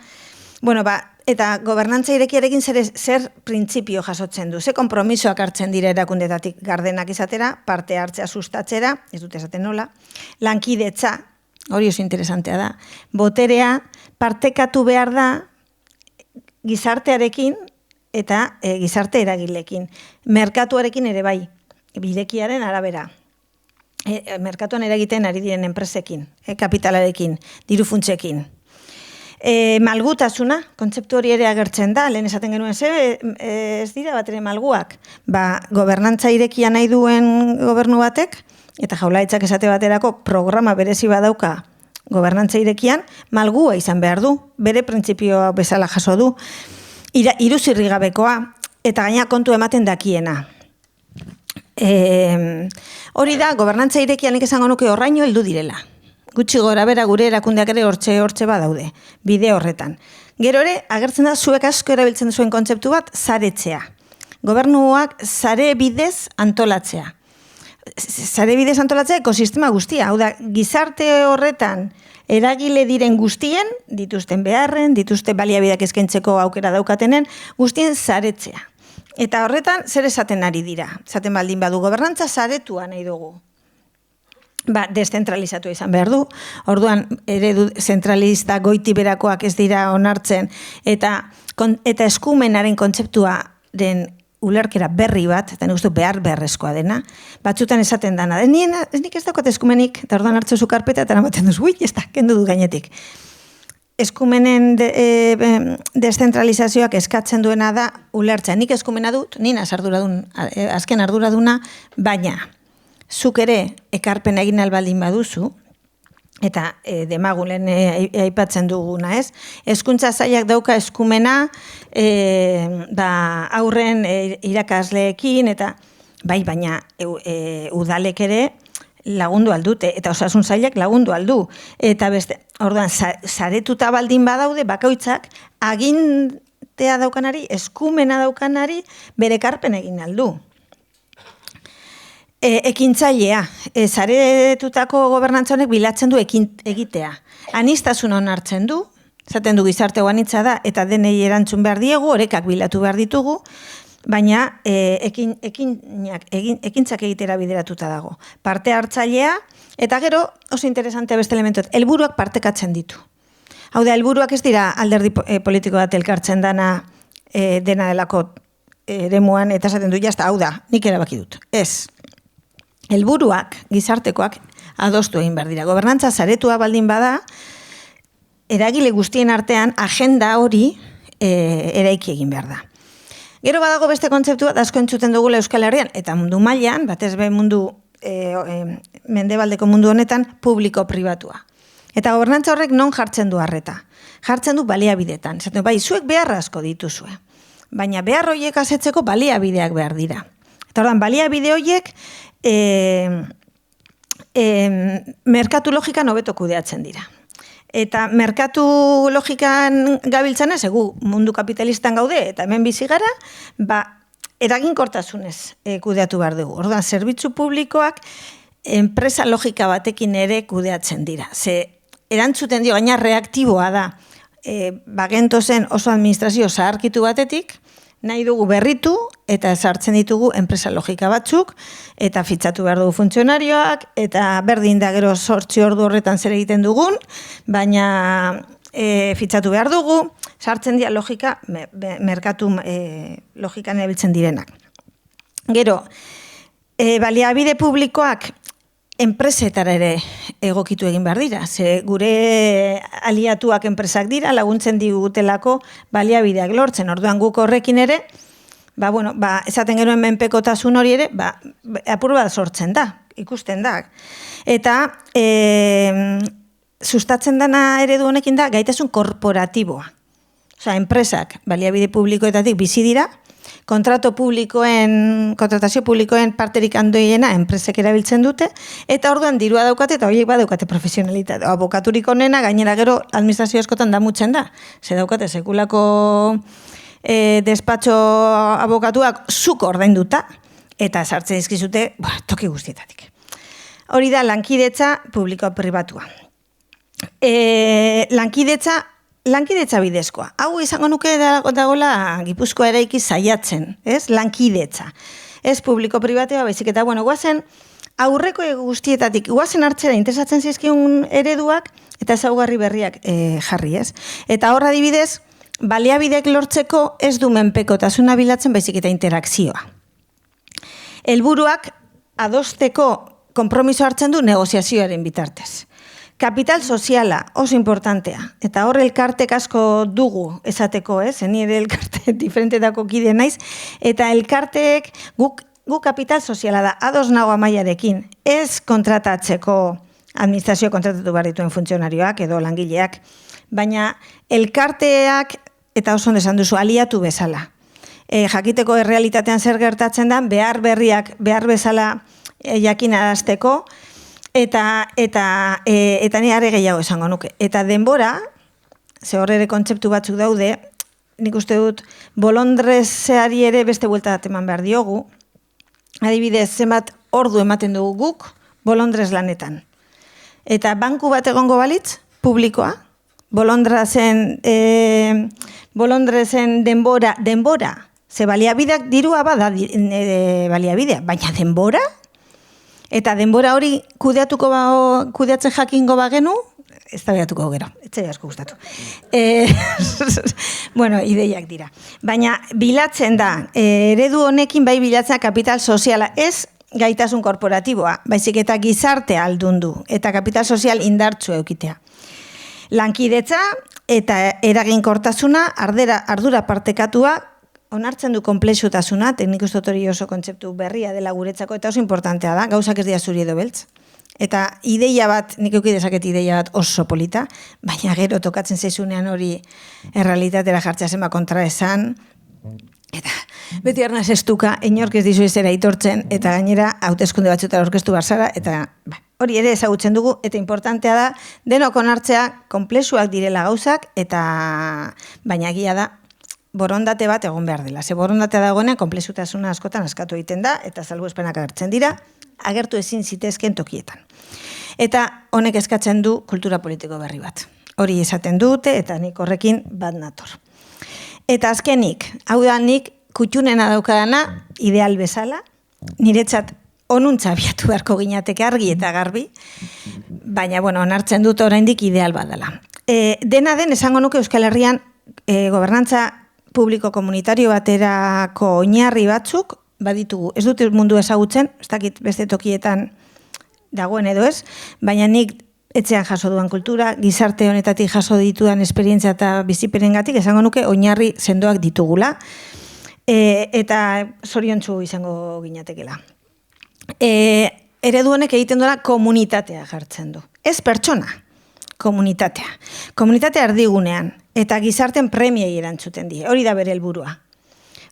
Bueno, eta gobernantza irekiarekin zer printzipio jasotzen du, ze konpromisoak hartzen dira erakundetatik gardenak izatera, parte hartzea sustatzera, ez dut esaten nola, lankidetza, hori oso interesantea da, boterea partekatu behar da gizartearekin eta gizarte eragilekin, merkatuarekin ere bai, bidekiaren arabera. Merkatuan eragiten ari diren enpresekin, kapitalarekin, diru funtsekin. Malgutasuna, kontzeptu hori ere agertzen da, lehen esaten genuen ez dira bat ere malguak. Gobernantza irekia nahi duen gobernu batek, eta jaurlaritzak esate baterako programa berezi badauka gobernantza irekian, malgua izan behar du, bere printzipioa bezala jaso du, iruzirrigabekoa, eta gaina kontu ematen dakiena. Hori da, gobernantza irekian nik esango nuke horraino heldu direla. Gutxi gora bera gure erakundeak ere hortxe badaude, bide horretan. Gero ere, agertzen da zuek asko erabiltzen zuen kontzeptu bat, saretzea. Gobernuak sare bidez antolatzea. Sare bidez antolatzea ekosistema guztia. Hau da, gizarte horretan eragile diren guztien, dituzten beharren, dituzte baliabideak eskaintzeko aukera daukatenen, guztien saretzea. Eta horretan, zer esaten ari dira? Esaten baldin badu, gobernantza saretua nahi dugu. Deszentralizatu izan behar du, orduan eredu zentralista goiti berakoak ez dira onartzen, eta eskumenaren kontzeptuaren ulerkera berri bat, eta nik uste behar beharrezkoa dena, batzutan esaten dana, nik ez daukot eskumenik, eta orduan hartzu zu karpeta, eta namaten duz, ez da, kendu du gainetik. Eskumenen deszentralizazioak eskatzen duena da ulertzea. Nik eskumena dut, nina azken arduraduna, baina zuk ere ekarpen egin albaldin baduzu, eta demagulen aipatzen duguna, ez? Hezkuntza sailak dauka eskumena aurren irakasleekin, eta bai, baina udalek ere lagundu aldute, eta osasun sailak lagundu aldu. Eta beste, orduan, saretuta baldin badaude, bakoitzak agintea daukanari, eskumena daukanari, bere ekarpen egin aldu. Ekintzailea, saretutako gobernantza honek bilatzen du egitea. Anistasuna onartzen du, zaten du gizarte anitza da, eta denei erantzun behar diegu, orekak bilatu behar ditugu, baina ekintzak egitera bideratuta dago. Parte hartzailea, eta gero, oso interesante beste elementu, helburuak partekatzen ditu. Hau da, helburuak ez dira alderdi politiko bat elkartzen dena delako eremuan, eta esaten du, jazta, hau da, nik erabaki dut. Ez. Helburuak, gizartekoak, adostu egin behar dira. Gobernantza saretua baldin bada, eragile guztien artean, agenda hori eraiki egin behar da. Gero badago beste kontzeptu bat, asko entzuten dugula Euskal Herrian, eta mundu mailan, batez be mundu, mendebaldeko mundu honetan, publiko-pribatua. Eta gobernantza horrek non jartzen du harreta? Jartzen du baliabidetan. Zaten, bai, zuek beharra asko dituzue. Baina behar horiek asetzeko baliabideak behar dira. Eta ordan, baliabide horiek, merkatu logikan hobeto kudeatzen dira. Eta merkatu logikan gabiltzana, segu mundu kapitalistan gaude, eta hemen bizi gara, eraginkortasunez kudeatu behar dugu. Orduan, zerbitzu publikoak enpresa logika batekin ere kudeatzen dira. Ze erantzuten dio, gaina reaktiboa da, bagentozen oso administrazio zaharkitu batetik, nahi dugu berritu eta sartzen ditugu enpresa logika batzuk, eta fitxatu behar dugu funtzionarioak, eta berdin da gero 8 ordu horretan zer egiten dugun, baina fitxatu behar dugu, sartzen dira logika, merkatu logikan erabiltzen direnak. Gero, baliabide publikoak enpresetara ere egokitu egin behar dira. Ze gure aliatuak enpresak dira, laguntzen digutelako baliabideak lortzen. Orduan guk horrekin ere, esaten genuen menpekotasun hori ere, apur bat sortzen da, ikusten da. Eta sustatzen dana eredu honekin da gaitasun korporatiboa. Osea, enpresak baliabide publikoetatik bizi dira, kontratazio publikoen parterik handiena enpresek erabiltzen dute, eta orduan dirua daukate, eta horiek badaukate profesionalitate. Abokaturik onena, gainera gero administrazio askotan damutzen da. Ze daukate sekulako despatxo abokatuak zuk ordainduta, eta sartzen dizkizute toki guztietatik. Hori da lankidetza publiko-pribatua. Lankidetza bidezkoa. Hau izango nuke dagoela Gipuzkoa eraiki saiatzen, ez? Lankidetza. Ez publiko-pribatua, baizik eta, guazen aurreko guztietatik, guazen hartzera interesatzen zizkion ereduak, eta ezaugarri berriak jarri, ez? Eta horra adibidez, baliabideak lortzeko ez du menpekotasuna bilatzen, baizik eta interakzioa. Helburuak adosteko konpromiso hartzen du negoziazioaren bitartez. Kapital soziala, oso importantea. Eta hor elkartek asko dugu esateko, ni ere elkarte diferentetako kide naiz. Eta elkarteek guk kapital soziala da, ados nago amaiarekin. Ez kontratatzeko administrazio kontratatu behar dituen funtzionarioak edo langileak. Baina elkarteak, eta oso ondo esan duzu, aliatu bezala. Jakiteko errealitatean zer gertatzen da, behar berriak, behar bezala jakinarazteko, eta ni are gehiago esango nuke. Eta denbora, ze hor ere kontzeptu batzuk daude, nik uste dut bolondrezeari ere beste buelta bat eman behar diogu. Adibidez, zenbat ordu ematen dugu guk bolondrez lanetan. Eta banku bat egongo balitz, publikoa, bolondrezen denbora, ze baliabideak dirua bada baliabidea, baina denbora? Eta denbora hori kudeatzen jakingo bagenu, ez da behatuko gero, etxe asko gustatu. Ideiak dira. Baina bilatzen da, eredu honekin bai bilatzen kapital soziala, ez gaitasun korporatiboa, baizik eta gizartea aldundu, eta kapital sozial indartsu eukitea. Lankidetza eta eraginkortasuna, ardura partekatua, onartzen du konplexutasuna, teknik uste hori oso kontzeptu berria dela guretzako, eta oso importantea da, gauzak ez dira zuri edo beltz. Eta ideia bat, nik euki dezaket ideia bat oso polita, baina gero tokatzen zaizunean hori errealitatera jartzea zenba kontra esan, eta beti arnaz estuka, inork ez dizu ezera aitortzen, eta gainera hauteskunde batzuetara aurkeztu barzara, eta hori ere ezagutzen dugu, eta importantea da, denok onartzea konplexuak direla gauzak, eta baina egia da, borondate bat egon behar dela. Ze borondatea dagoenean, konplexutasuna askotan askatu egiten da, eta salbuespenak agertzen dira, agertu ezin zitezken tokietan. Eta honek eskatzen du kultura politiko berri bat. Hori esaten dute, eta nik horrekin bat nator. Eta azkenik, hau da nik kutxunena daukadana, ideal bezala, niretzat onuntza abiatu beharko ginateke argi eta garbi, baina, onartzen dut oraindik ideal badala. Dena den, esango nuke Euskal Herrian, gobernantza publiko komunitario baterako oinarri batzuk baditugu. Ez dut mundu ezagutzen, ez dakit beste tokietan dagoen edo ez, baina nik etxean jaso duan kultura, gizarte honetatik jaso ditudan esperientzia eta biziperengatik esango nuke oinarri sendoak ditugula, eta zoriontsu izango ginatekela. Eredu honek egiten duela komunitatea jartzen du. Ez pertsona, komunitatea. Komunitatea erdigunean, eta gizarten premiei erantzuten die. Hori da bere helburua.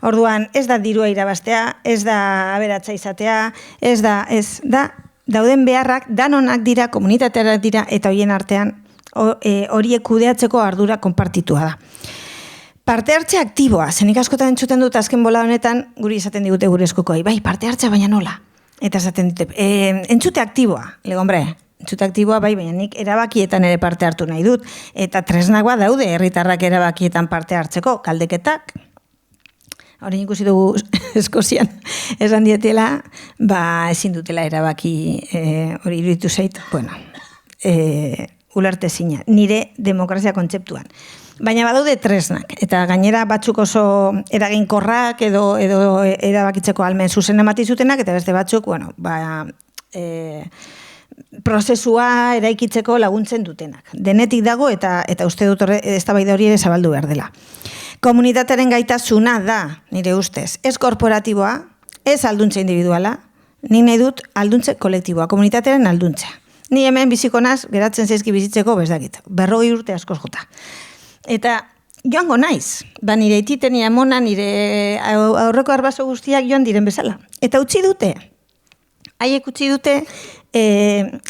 Orduan, ez da dirua irabaztea, ez da aberatsa izatea, ez da dauden beharrak, danonak dira, komunitateak dira, eta horien artean horiek kudeatzeko ardura konpartitua da. Parte hartze aktiboa, zenik askotan entzuten dut azken bola honetan, guri esaten digute gure eskukoei, bai, parte hartza baina nola? Eta esaten dute, entzute aktiboa, legombre, entzute aktiboa bai, baina nik erabakietan ere parte hartu nahi dut, eta tresnagoa daude herritarrak erabakietan parte hartzeko, galdeketak, hori ikusi dugu Eskozian, esan dietela, ezin dutela erabaki hori iruditu zait, ulertezina, nire demokrazia kontzeptuan. Baina badaude tresnak, eta gainera batzuk oso eraginkorrak edo erabakitzeko almen zuzen emati zutenak, eta beste batzuk, prozesua eraikitzeko laguntzen dutenak. Denetik dago eta uste dut eztabaida hori ere zabaldu behar dela. Komunitatearen gaitasuna da, nire ustez, ez korporatiboa, ez alduntza individuala, ni nahi dut alduntze kolektiboa, komunitatearen alduntzea. Ni hemen biziko naz, geratzen zaizki bizitzeko bezdakit, 40 urte askoz jota. Eta joango naiz, nire ititenia mona, nire aurreko arbaso guztiak joan diren bezala. Eta utzi dute, haiek utzi dute,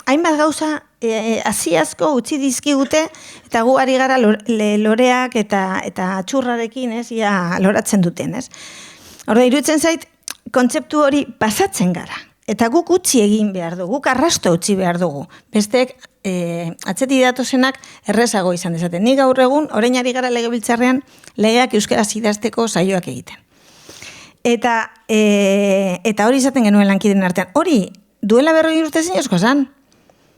hainbat gauza hasiazko utzi dizkigute, eta gu ari gara loreak eta txurrarekin, ia loratzen duten, ez? Horda, iruditzen zait, kontzeptu hori pasatzen gara. Eta guk utzi egin behar dugu, guk arrasto utzi behar dugu. Besteek, atzeti datozenak errezago izan dezaten. Ni gaur egun, orain ari gara legebiltzarrean, legeak euskaraz idazteko saioak egiten. Eta hori izaten genuen lankideen artean. Hori, duela 40 urte zinezko zan.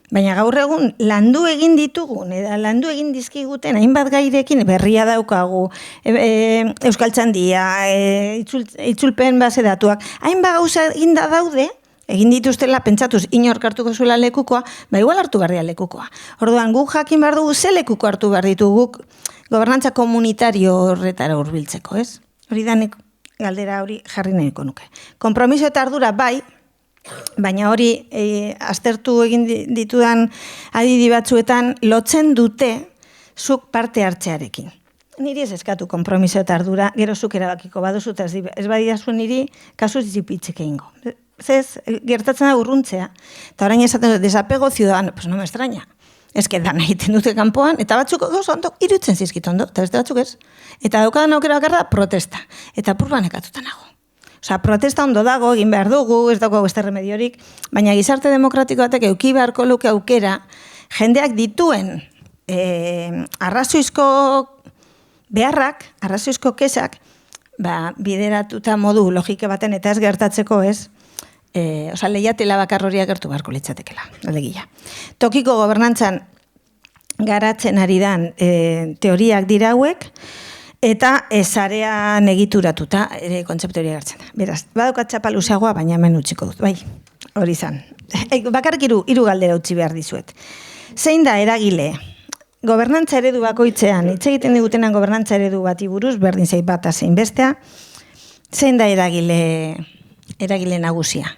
Baina gaur egun landu egin ditugun, landu egin dizkiguten, hainbat gairekin berria daukagu, Euskaltzaindia, itzulpen base datuak, hainbat gauza eginda daude, egin dituztela pentsatuz inork hartuko zuela lekukoa, igual hartu behar lekukoa. Orduan, guk jakin behar dugu ze lekuko hartu behar dituguk gobernantza komunitario horretara hurbiltzeko, ez? Hori da nik galdera hori jarri nahiko nuke. Konpromiso eta ardura bai, baina hori aztertu egin ditudan adidi batzuetan lotzen dute zuk parte hartzearekin. Niri ez eskatu konpromiso eta ardura, gero zuk erabakiko baduzu, eta ez badidazu niri kasu zipitzek egingo. Zez, gertatzen da urruntzea, eta orain esaten dut, desapego ciudadano, pues no me extraña. Ez que dan egiten dute kanpoan, eta batzuk oso ondo irutzen zizkit ondo, eta beste batzuk ez. Eta daukadan aukera bakarra protesta, eta purban ekatuta nago. Osea, protesta ondo dago, egin behar dugu, ez dago beste remediorik, baina gizarte demokratiko batek euki beharko luke aukera, jendeak dituen arrazoizko beharrak, arrazoizko kesak, bideratuta modu logike baten eta ez gertatzeko ez, lehiatela bakar hori agertu beharko litzatekela, alegia. Tokiko gobernantzan garatzen ari dan teoriak dira hauek, eta zarean egituratuta ere kontzeptu hori agertzen da. Beraz, badaukat txapa luzeagoa, baina hemen utziko dut, bai, hori izan. Bakarrik hiru galdera utzi behar dizuet. Zein da eragile? Gobernantza eredu bakoitzean, hitz egiten digutenan gobernantza eredu bati buruz, berdin zait bata zein bestea, zein da eragile nagusia?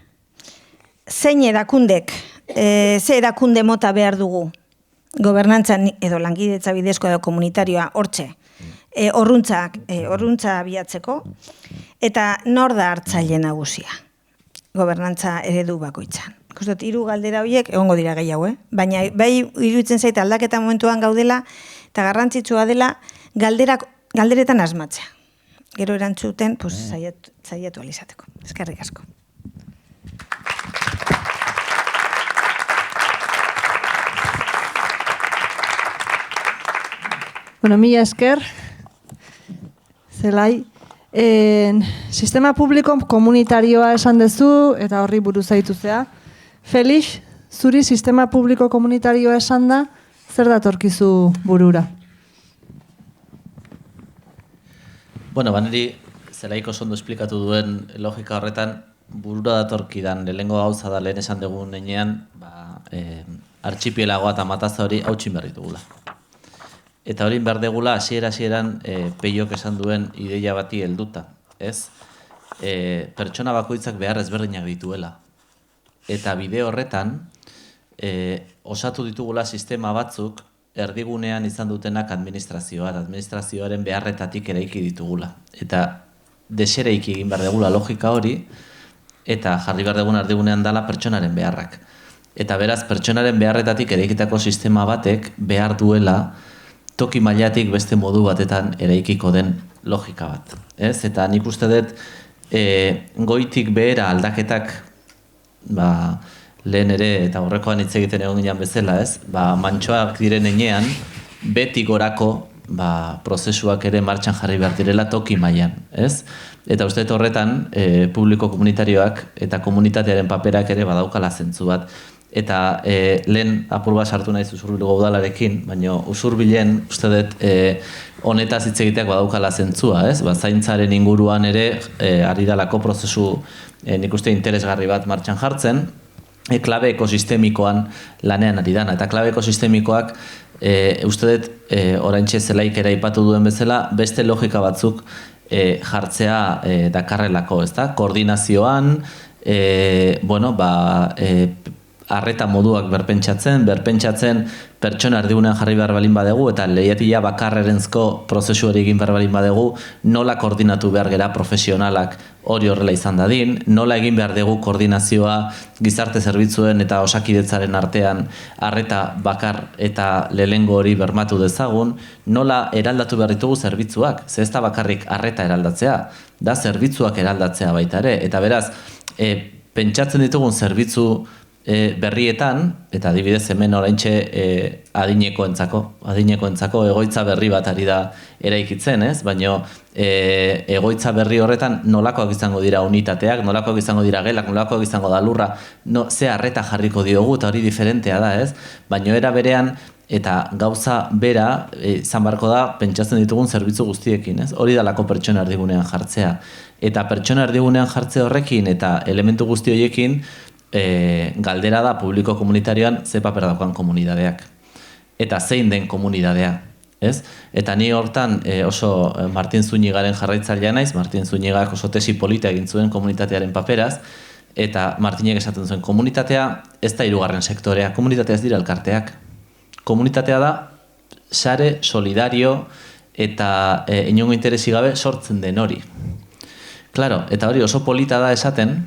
Zein erakundek, ze erakunde mota behar dugu gobernantzan edo langidetza bidezko edo komunitarioa hortxe, horruntza abiatzeko, eta nor da hartzaile nagusia, gobernantza eredu bakoitzan. Ikustot, 3 galdera horiek egongo dira gehiago, baina bai iruditzen zait aldaketa momentuan gaudela, eta garrantzitsua dela galderetan asmatzea. Gero erantzuten, saiatu alizateko. Eskerrik asko. Bueno, mila esker. Zelai, sistema publiko komunitarioa esan dezu, eta horri buruz zaituzea. Felix, zuri sistema publiko komunitarioa esan da, zer datorkizu burura? Bueno, niri Zelaiko ondo esplikatu duen logika horretan, burura datorkidan lehengo gauza da lehen esan dugun heinean, artxipielagoa eta mataza hori hautsin behar ditugula. Eta hori behar degula hasieran Peiok esan duen ideia bati helduta, ez? Pertsona bakoitzak behar ezberdinak dituela. Eta bide horretan, osatu ditugula sistema batzuk erdigunean izan dutenak administrazioaren beharretatik eraiki ditugula. Eta desereiki egin behar degula logika hori, eta jarri behar degun erdigunean dala pertsonaren beharrak. Eta beraz, pertsonaren beharretatik eraikitako sistema batek behar duela toki mailatik beste modu batetan eraikiko den logika bat. Eta nik uste dut goitik behera aldaketak lehen ere eta horrekoan hitz egiten egon ginen bezala, mantxoak diren enean beti gorako prozesuak ere martxan jarri behar direla toki mailan. Eta uste dut horretan publiko komunitarioak eta komunitatearen paperak ere badaukala zentzu bat. Eta lehen apur bat sartu naiz Usurbilgo udalarekin, baina Usurbilen uste dut honetaz hitz egiteak badaukala zentzua, zaintzaren inguruan ere ari dalako prozesu nik uste interesgarri bat martxan jartzen, klabe ekosistemikoan lanean ari dana. Eta klabe ekosistemikoak, uste dut, oraintxe zelaik ere aipatu duen bezala, beste logika batzuk jartzea dakarrelako, ezta? Koordinazioan, arreta moduak berpentsatzen pertsona erdigunean jarri behar balin badegu eta lehiatila bakarrerentzko prozesu hori egin behar balin badegu, nola koordinatu behar gera profesionalak hori horrela izan dadin, nola egin behar dugu koordinazioa gizarte zerbitzuen eta osakidetzaren artean arreta bakar eta lehengo hori bermatu dezagun, nola eraldatu behar ditugu zerbitzuak, ze ez da bakarrik arreta eraldatzea, da zerbitzuak eraldatzea baita ere, eta beraz, pentsatzen ditugun zerbitzu berrietan, eta adibidez hemen oraintxe adinekoentzako egoitza berri bat ari da eraikitzen, ez? Baina egoitza berri horretan nolakoak izango dira unitateak, nolakoak izango dira gelak, nolakoak izango da lurra, ze arreta jarriko diogu, eta hori diferentea da, ez? Baina era berean, eta gauza bera, izan barko da, pentsatzen ditugun zerbitzu guztiekin, ez? Hori dalako pertsona erdigunean jartzea. Eta pertsona erdigunean jartze horrekin, eta elementu guzti horiekin, galdera da publiko komunitarioan ze paper daukan komunitateak. Eta zein den komunitatea, ez? Eta ni hortan oso Martin Zúñigaren jarraitzailea naiz, Martin Zúñigak oso tesi polita egin zuen komunitatearen paperaz, eta Martinek esaten zuen komunitatea ez da hirugarren sektorea, komunitatea ez dira elkarteak. Komunitatea da sare solidario eta inongo interesi gabe sortzen den hori. Claro, eta hori oso polita da esaten,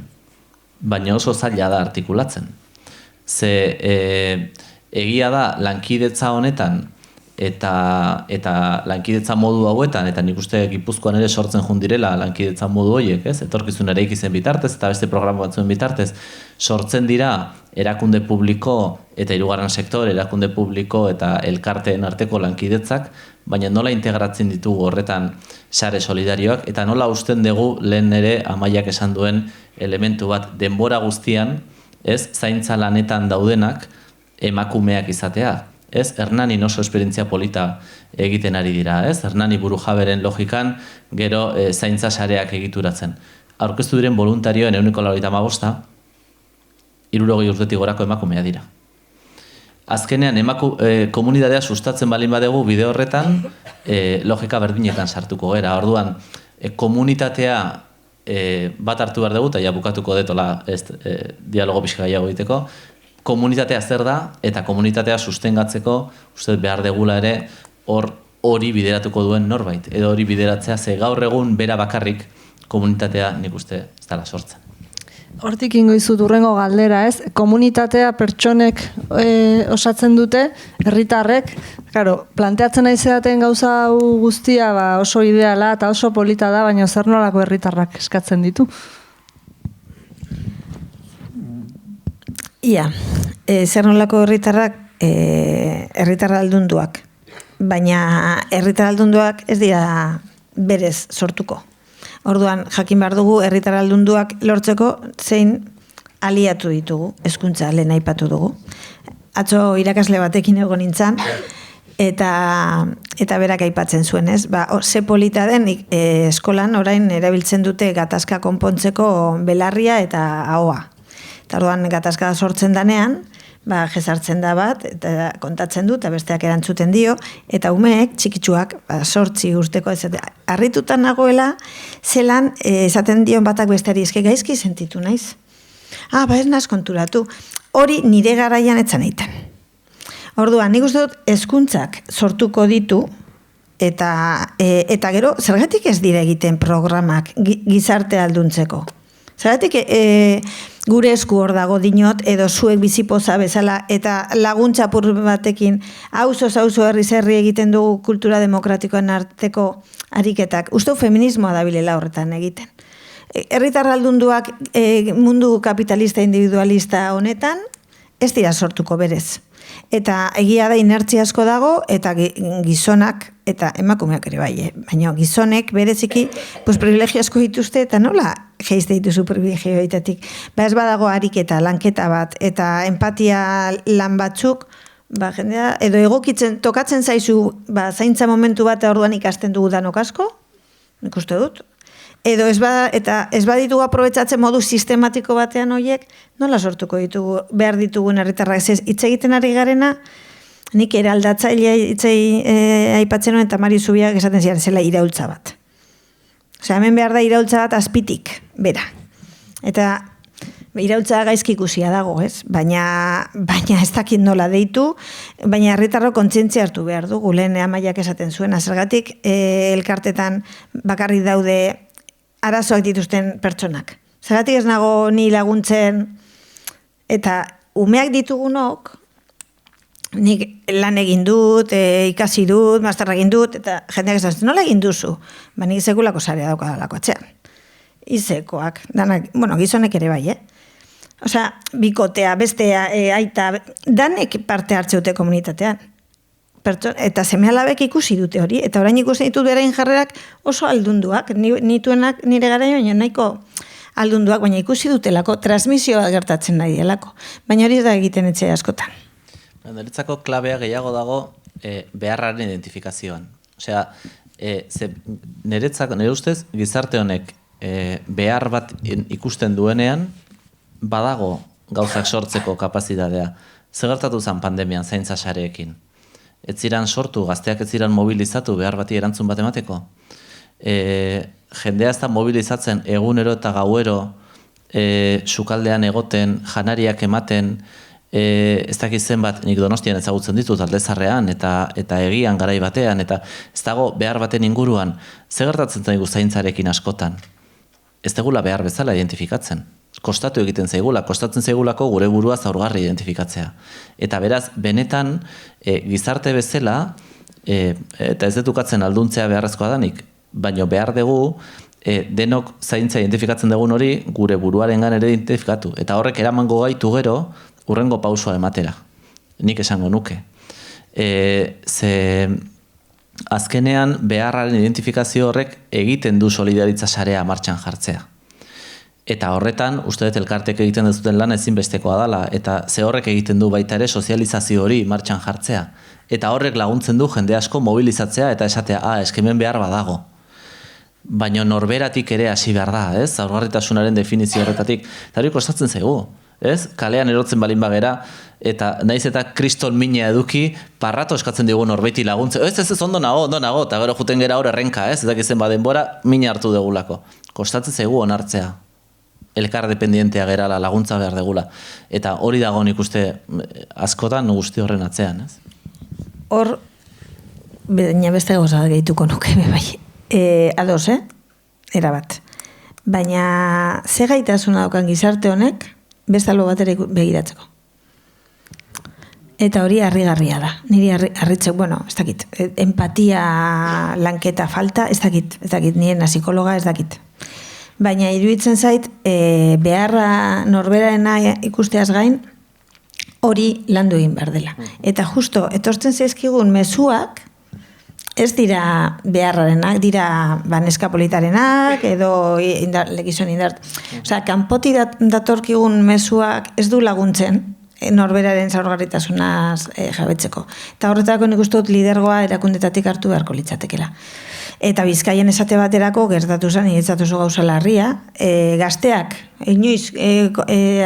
baina oso zaila da artikulatzen. Ze egia da lankidetza honetan eta lankidetza modu hauetan, eta nik uste Gipuzkoan ere sortzen jundirela lankidetza modu horiek, ez? Etorkizun eraikizen bitartez eta beste programa batzuen bitartez sortzen dira erakunde publiko eta hirugarren sektore erakunde publiko eta elkarteen arteko lankidetzak, baina nola integratzen ditugu horretan sare solidarioak, eta nola usten dugu lehen ere Amaiak esan duen elementu bat denbora guztian, ez, zaintza lanetan daudenak emakumeak izatea. Ez, Hernanin oso esperientzia polita egiten ari dira, ez? Hernani burujaberen logikan gero zaintza sareak egituratzen. Aurkeztu diren voluntarioen 95%, 60 urtetik gorako emakumea dira. Azkenean, komunitatea sustatzen balin badegu bide horretan, logika berdinetan sartuko gera. Orduan, komunitatea bat hartu behar dugu, eta ja bukatuko detola dialogo pixka gehiago egiteko, komunitatea zer da, eta komunitatea sustengatzeko, uste behar degula ere, hori bideratuko duen norbait. Edo hori bideratzea, ze gaur egun bera bakarrik komunitatea nik uste ez dela sortzen. Hortik ingo izut urrengo galdera, ez? Komunitatea pertsonek osatzen dute, herritarrek, claro, planteatzen nahi zeaten gauza hau guztia oso ideala eta oso polita da, baina zer nolako herritarrak eskatzen ditu? Ia, zer nolako herritarrak, herritar aldunduak, baina herritar aldunduak ez dira berez sortuko. Orduan, jakin behar dugu, herritar aldunduak lortzeko zein aliatu ditugu, hezkuntza lehen aipatu dugu. Atzo irakasle batekin egon nintzen, eta berak aipatzen zuen, ez? Ze polita den eskolan orain erabiltzen dute gatazka konpontzeko belarria eta ahoa. Eta orduan gatazka sortzen danean, jezartzen da bat, eta kontatzen du, eta besteak erantzuten dio, eta umeek, txikitsuak, 8 urteko, harritutan nagoela, zelan, esaten dion batak besteari, eske gaizki sentitu naiz. Ez naz konturatu. Hori nire garaian etzan egiten. Orduan, nik uste dut, hezkuntzak sortuko ditu, eta gero, zergatik ez dira egiten programak gizarte alduntzeko? Zergatik gure esku hor dago dinot, edo zuek bizipoza bezala, eta laguntza apur batekin, auzo herri egiten dugu kultura demokratikoen arteko ariketak. Uste feminismoa dabilela horretan egiten. Herritar aldunduak mundu kapitalista individualista honetan, ez dira sortuko berez. Eta egia da inertzia asko dago, eta gizonak, eta emakumeak ere bai, baina gizonek bereziki privilegio asko dituzte, eta nola geizte dituzu privilegio egitetik. Ez badago ariketa, lanketa bat, eta empatia lan batzuk, jendea, edo egokitzen, tokatzen zaizu, zaintza momentu bat orduan ikasten dugu danok asko, nik uste dut, Edo eta ez baditugu aprobetxatzen modu sistematiko batean horiek, nola sortuko ditugu, behar ditugun herritarrak. Hitz egiten ari garena, nik eraldatzailea aipatzen nuen, eta Mari Zubiak esaten ziren zela iraultza bat. Osea, hemen behar da iraultza bat azpitik, bera. Eta iraultza gaizki ikusia dago, ez? Baina ez dakit nola deitu, baina herritarro kontzientzia hartu behar dugu, lehen Amaiak esaten zuen, zergatik elkartetan bakarrik daude arazoak dituzten pertsonak. Zergatik ez nago ni laguntzen, eta umeak ditugunok, nik lan egin dut, ikasi dut, masterra egin dut, eta jendeak esatzen, nola egin duzu? Ba, nik sekulako sarea daukadalako atzean. Izekoak, danak, gizonek ere bai, Osea, bikotea, bestea, aita, danek parte hartzeute komunitatean. Eta seme-alabek ikusi dute hori, eta orain ikusi ditut berain jarrerak oso aldunduak, nituenak nire garaio, nahiko aldunduak, baina ikusi dutelako, transmisioa gertatzen nahi delako. Baina hori da egiten etxe askotan. Niretzako klabea gehiago dago beharraren identifikazioan. Osea, nire ustez, gizarte honek behar bat ikusten duenean, badago gauzak sortzeko kapazitatea. Zer gertatu zen pandemian zaintza sareekin? Ez ziren sortu, gazteak ez ziren mobilizatu behar bati erantzun bat emateko. Jendea ez da mobilizatzen egunero eta gauero sukaldean egoten, janariak ematen, ez dakizen bat, nik Donostian ezagutzen ditut Aldezarrean eta egian garai batean, eta ez dago behar baten inguruan, zer gertatzen zaigu zaintzarekin askotan? Ez degula behar bezala identifikatzen. Kostatu egiten zaigula, kostatzen zaigulako gure burua zaurgarri identifikatzea. Eta beraz, benetan, gizarte bezala, eta ez detukatzen alduntzea beharrezkoa danik, baino behar dugu, denok zaintza identifikatzen dugun hori, gure buruarengan ere identifikatu. Eta horrek eramango gaitu gero, hurrengo pausua ematera. Nik esango nuke. Azkenean, beharraren identifikazio horrek egiten du solidaritza sarea martxan jartzea. Eta horretan, uste dut elkartek egiten dezuten lan ezinbestekoa dela, eta ze horrek egiten du baita ere sozializazio hori martxan jartzea. Eta horrek laguntzen du jende asko mobilizatzea eta esatea, eskemen behar badago. Baina norberatik ere hasi behar da, ez? Zaurgarritasunaren definizio horretatik. Eta hori kostatzen zaigu, ez? Kalean erotzen balin bagera, eta naiz eta kriston mina eduki, parrato eskatzen digu norbeiti laguntzen. Ez, ondo nago, eta gero juten gera hor errenka, ez? Ezak izen badenbora, mina hartu degulako. Kostatzen zaigu onartzea. Elkar dependientea gerala, laguntza behar degula. Eta hori dago nik uste askotan guzti horren atzean, ez? Hor, baina beste gauza gehituko nuke, bai. Ados, erabat. Baina ze gaitasuna daukan gizarte honek, beste albo bat ere begiratzeko. Eta hori harrigarria da. Niri harritzeko, ez dakit, empatia lanketa falta, ez dakit, nire psikologa ez dakit. Baina iruditzen zait, beharra norberarena ikusteaz gain, hori landu egin behar dela. Eta justo, etortzen zaizkigun mezuak, ez dira beharrarenak, dira neska politarenak, edo gizon indart. Osea, kanpoti datorkigun mezuak ez du laguntzen, norberaren zaurgarritasunaz jabetzeko. Eta horretako nik uste dut lidergoa erakundetatik hartu beharko litzatekela. Eta Bizkaien esate baterako gertatu zen, niretzat oso gauza larria, gazteak, inoiz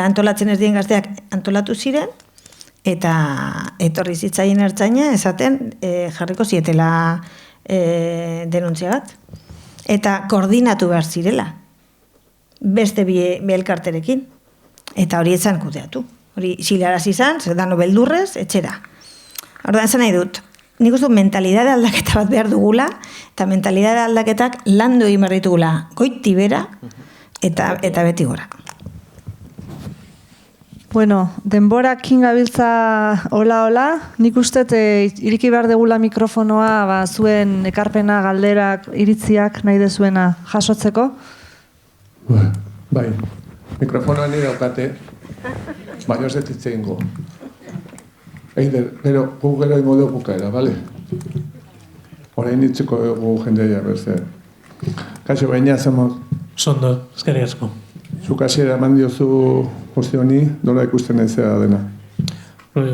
antolatzen ez dien gazteak antolatu ziren, eta etorri zitzaien ertzaina esaten jarriko zietela denuntzia bat. Eta koordinatu behar zirela, beste bi elkarterekin, eta hori etzan kudeatu. Hori zilaraz izan, zer dano beldurrez, etxera. Ordan zen nahi dut, nik uste mentalidade aldaketa bat behar dugula, eta mentalidade aldaketak landu egin behar ditugula goiti bera, eta beti gora. Bueno, denborak kingabiltza hola, nik uste iriki behar degula mikrofonoa zuen ekarpena, galderak, iritziak nahi dezuena jasotzeko. Bai, mikrofonoa nire daukate, baina ez dut hitz egingo. Eider, gu gero ingo dugu bukaera, bale? Horain hitzeko dugu jendea berze. Kaixo, baina zamos. Sondo, eskerrik asko. Zuk hasiera eman diozu guzti honi, nola ikusten naizea dena?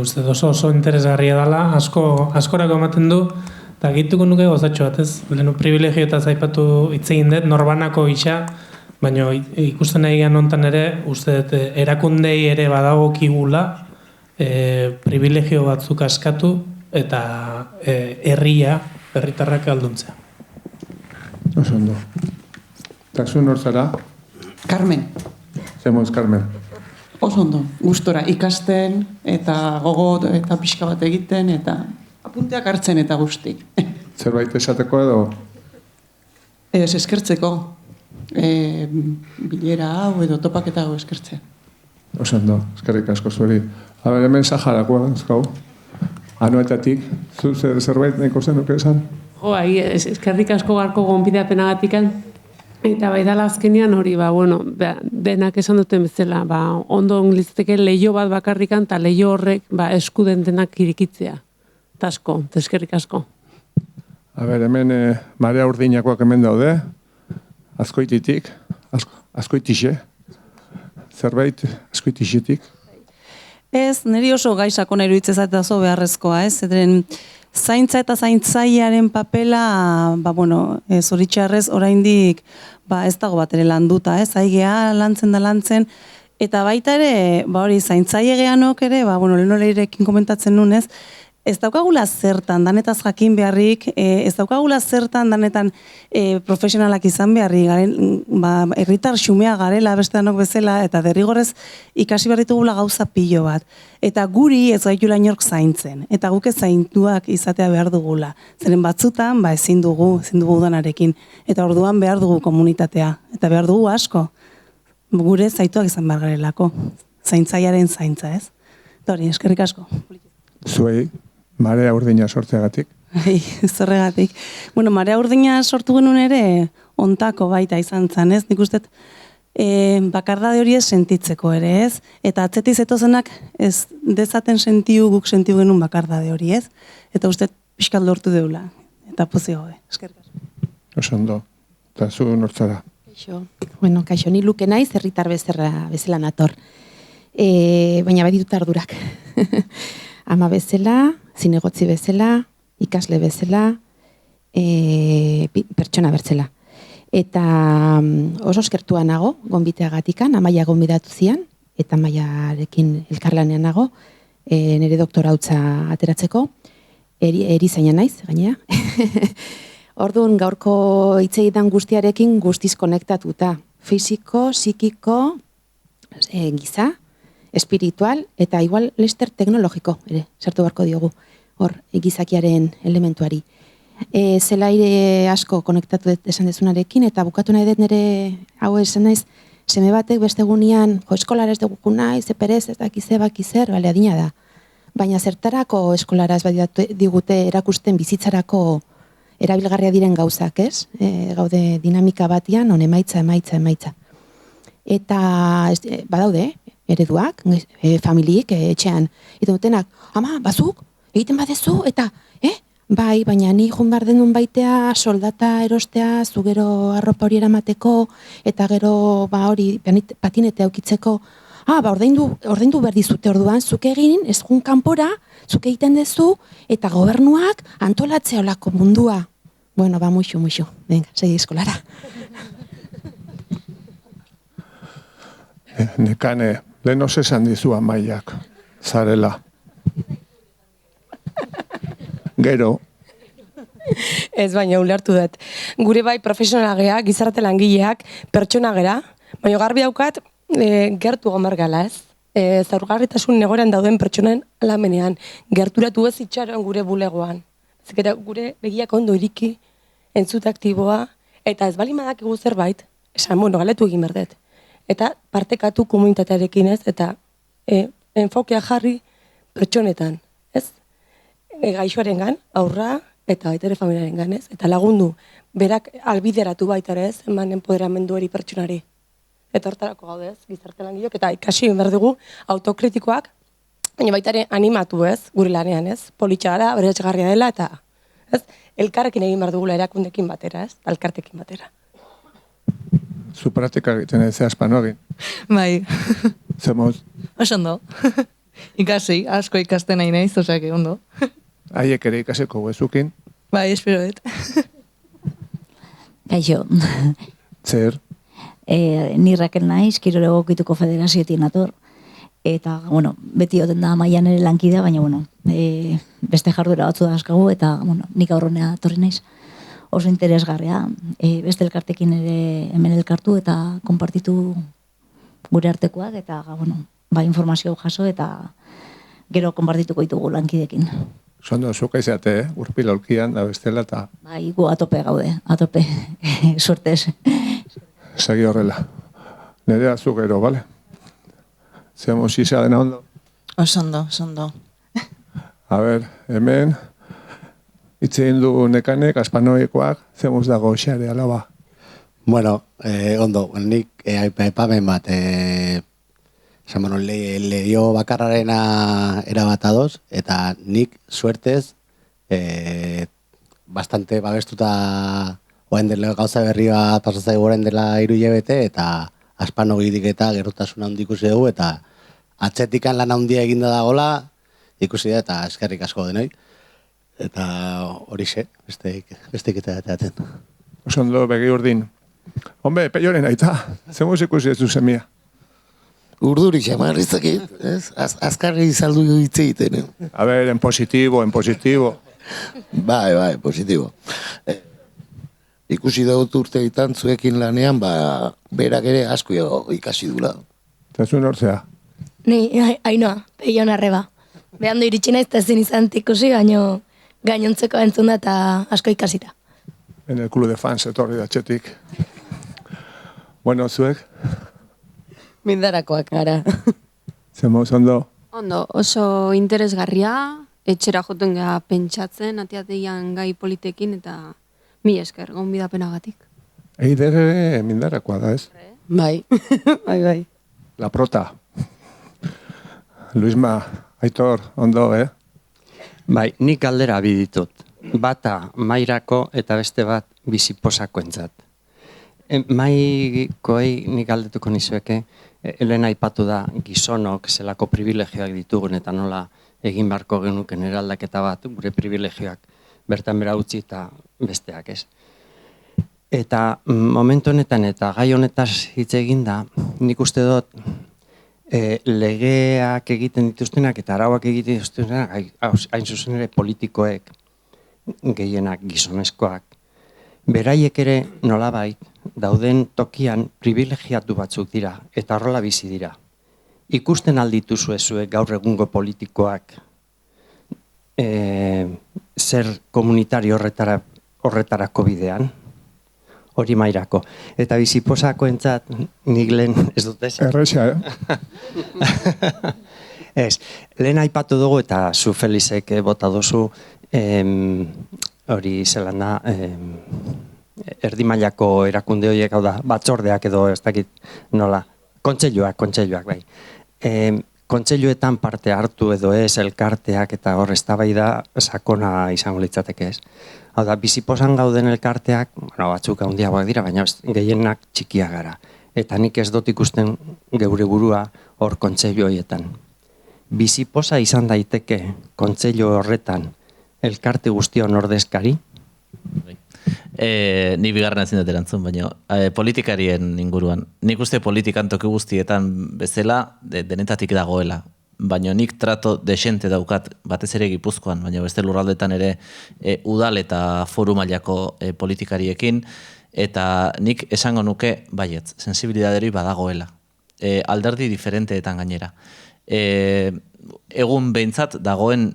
Uste oso interesgarria dela, askorako ematen du, Eta gehituko nuke gozatxo bat, ez? Lehenu privilegio eta zaipatu hitz egin dut, norbanako gisa, baina ikusten nahi gehan hontan ere, uste dut erakundei ere badagokigula privilegio batzuk askatu eta herritarrak alduntzea. Oso ondo. Eta zuen hor zara? Carmen. Zemoz, Carmen. Oso ondo, gustora ikasten eta gogo eta pixka bat egiten eta apunteak hartzen eta guzti. Zerbait esateko edo? Ez eskertzeko. Bilera hau edo topaketa hau eskertzea. Oso ondo, eskerrik asko zueri. Hemen Saharakoa, ezkau. Anoetatik, zu zerbait nahiko zenuke esan? Eskerrik asko garko gonbidapenagatikan. Eta bai dala azkenean hori, denak esan duten bezala, ondo onglizteke leio bat bakarrikan, eta leio horrek eskuden denak irikitzea. Tasko, eskerrik asko. Hemen Marea Urdinakoak hemen daude, Azkoititik, Azkoitixe, zerbait Azkoitixetik. Ez, niri oso gaixako nahi iruditzen zait oso beharrezkoa, ez? Zeren zaintza eta zaintzailearen papela, zoritxarrez oraindik ez dago bat ere landuta, ez? Aigea lantzen, eta baita ere, hori zaintzaile geanok ere, leheno lehirekin komentatzen nun, ez? Ez daukagula zertan, danetaz jakin beharrik, ez daukagula zertan, danetan profesionalak izan beharrik, herritar xumea garela beste danok bezala, eta derrigorrez ikasi behar ditugula gauza pilo bat. Eta guri ez gaitula inork zaintzen, eta guk ez zaintuak izatea behar dugula. Zeren batzutan, ezin dugu udanarekin, eta orduan behar dugu komunitatea, eta behar dugu asko. Gure zaituak izan behar garelako, zaintzailearen zaintza, ez? Eta hori, eskerrik asko. Zuei, Marea Urdina sortzeagatik? Zorregatik. Marea Urdina sortu genuen ere ontako baita izan zen, ez? Nik uste bakardade hori ez sentitzeko ere, ez? Eta atzetiz etozenak ez dezaten guk sentiu genuen bakardade hori, ez? Eta uste pixkat lortu deula. Eta pozio gode. Eskerrik asko. Oso ondo. Eta zu nortzara? Kaixo, ni luke naiz, herritar bezala nator. Baina bai ditut ardurak. Ama bezala, zinegotzi bezala, ikasle bezala, pertsona bertzela. Eta oso eskertua nago, gonbiteagatikan, Amaia gonbidatu zian, eta Amaiarekin elkarlanean nago, nire doktorautza ateratzeko, erizaina naiz, gainea. Orduan gaurko hitz egiten guztiarekin guztiz konektatuta. Fisiko, psikiko, giza, espiritual, eta igual lester teknologiko, ere, sartu barko diogu, hor, gizakiaren elementuari. Zelaire asko konektatu esan dezunarekin, eta bukatu nahi dut nire, hau esan naiz, seme batek beste gunean, eskolara ez dugu nahi, zeperez, ez dakize, bakizer, bale, adina da. Baina zertarako eskolara ez digute erakusten bizitzarako erabilgarria diren gauzak, ez? Gaude dinamika batian, on emaitza. Eta badaude, ereduak, familiek, etxean. Eta dutenak, ama, bazuk, egiten badezu, eta, bai, baina ni joan behar denun baitea, soldata erostea, zu gero arropa hori eramateko, eta gero, hori, patinete aukitzeko, ordaindu behar dizute orduan, zuk egin, ez jun kanpora, zuk egiten dezu, eta gobernuak antolatzea olako mundua. Bueno, muixo. Venga, segi eskolara. Nekane, lehen esan dizu Amaiak, zarela. Gero. Ez baina ulertu dut. Gure bai profesionala gea, gizarte langileak, pertsona gera, baina garbi daukat gertu gomar gala, ez? Zaurgarritasun negorean dauden pertsonen lamenean, gerturatu ez itxaron gure bulegoan. Zekera gure begiak ondo iriki, entzute aktiboa, eta ez bali madakigu zerbait, esan, galetu egin berdet. Eta partekatu komunitatearekin, ez? Eta enfokea jarri pertsonetan, ez? Gaixoaren gan, aurra, eta baita ere familiaren gan, ez? Eta lagundu, berak albideratu baita ere, ez? Eman empoderamendu hori pertsonari. Eta hortarako gaude, ez? Gizarte langileok, eta ikasi behar dugu autokritikoak, baina baita ere animatu, ez? Gure lanean, ez? Politxagara, beratxegarria dela, eta ez? Elkarrekin egin behar dugula erakundekin batera, ez? Elkartekin batera. Zu praktika egiten ez aspan egin? Bai. Zemoz? Oso ondo. Ikasi, asko ikasten nahi naiz, osea, ondo. Haiek ere ikaseko guezukin, Bai, espero dut. Kaixo. Zer? Ni Raquel naiz, Kirol Egokituko Federazioetik nator. Eta, bueno, beti oten da Maian ere lankidea, baina, bueno, beste jarduera batzu da askagu, eta, bueno, nik aurronea torri naiz. Oso interesgarria, beste elkartekin ere hemen elkartu eta konpartitu gure artekoak, eta, bueno, informazio jaso eta gero konpartituko ditugu lankidekin. Zondo, zuka izate, urpil aurkian, da bestela, eta... Bai, gu atope gaude, atope, suertez. Segi horrela. Nerea zu gero, bale? Zemo xisa dena ondo? Osondo. A ber, hemen, itzein du nekanek, aspanoikoak, zemuz dago xare alaba. Bueno, ondo, nik aipamen bat, leio bakarrarena erabatadoz, eta nik suertez bastante babestuta oen dela gauza berri bat pasatzai goren dela 3 hilabete, eta aspano girik eta gerrotasuna handi ikusi dugu, eta atzetikan lan handia eginda dagola, ikusi da, eta eskerrik asko denoi. Eta horixe, besteik eta dateaten. Osondo, begi urdin. Hombre, peioren aita, zemuz ikusi ez du semia. Urduri xamarrizakit, ez? Azkarri izaldu hitz egiten. A ver, en positibo. Bai, positibo. Ikusi dut urteetan zuekin lanean, berak ere asko ikasi dula. Eta zu nortzea? Ni, Ainoa, Peion Arreba. Behandu iritsi naiz eta ezin izan ikusi, baino gainontzeko entzun da eta asko ikasita. En el club de fans etorri da txetik. Bueno, zuek? Mindarakoak gara. Zemo, ondo? Ondo, oso interesgarria, etxera joten gara pentsatzen, atiateian gai politekin, eta mi esker, gonbidapenagatik. Eider ere mindarakoa da, ez? Bai, bai. La prota. Luisma, Aitor, ondo, Bai, nik galdera biditut. Bata mairako eta beste bat biziposako entzat. Maikoei nik galdetuko nizueke, Elena aipatu da gizonok zelako privilegioak ditugun eta nola egin beharko genuken eraldaketa bat, gure privilegioak bertan bera utzi eta besteak, ez? Eta momentu honetan eta gai honetaz hitz egin da, nik uste dut legeak egiten dituztenak eta arauak egiten dituztenak, hain zuzen ere politikoek, gehienak gizonezkoak, beraiek ere nolabait dauden tokian privilegiatu batzuk dira eta horrela bizi dira. Ikusten aldituzue zuek gaur egungo politikoak zer komunitario horretarako bidean, hori mairako. Eta biziposako entzat, nik lehen ez dut ez? Erresa, Ez, lehen aipatu dugu eta zu Felizek bota duzu hori zelan da erdi mailako erakunde horiek, hau da, batzordeak edo ez dakit nola, kontseiluak bai. Kontseiluetan parte hartu edo ez, elkarteak eta hor eztabaida sakona izango litzateke ez. Hau da, biziposan gauden elkarteak, bueno, batzuk handiagoak dira, baina gehienak txikiak gara. Eta nik ez dut ikusten geure burua hor kontseilu horietan. Biziposa izan daiteke kontseilu horretan elkarte guztion ordezkari? Ni bigarren ezin dut erantzun, baina politikarien inguruan. Nik uste politikan toki guztietan bezala denetatik dagoela. Baina nik trato desente daukat, batez ere Gipuzkoan, baina beste lurraldetan ere udal eta foru mailako politikariekin, eta nik esango nuke, baietz, sensibilidaderi badagoela. Alderdi diferenteetan gainera. Egun behintzat dagoen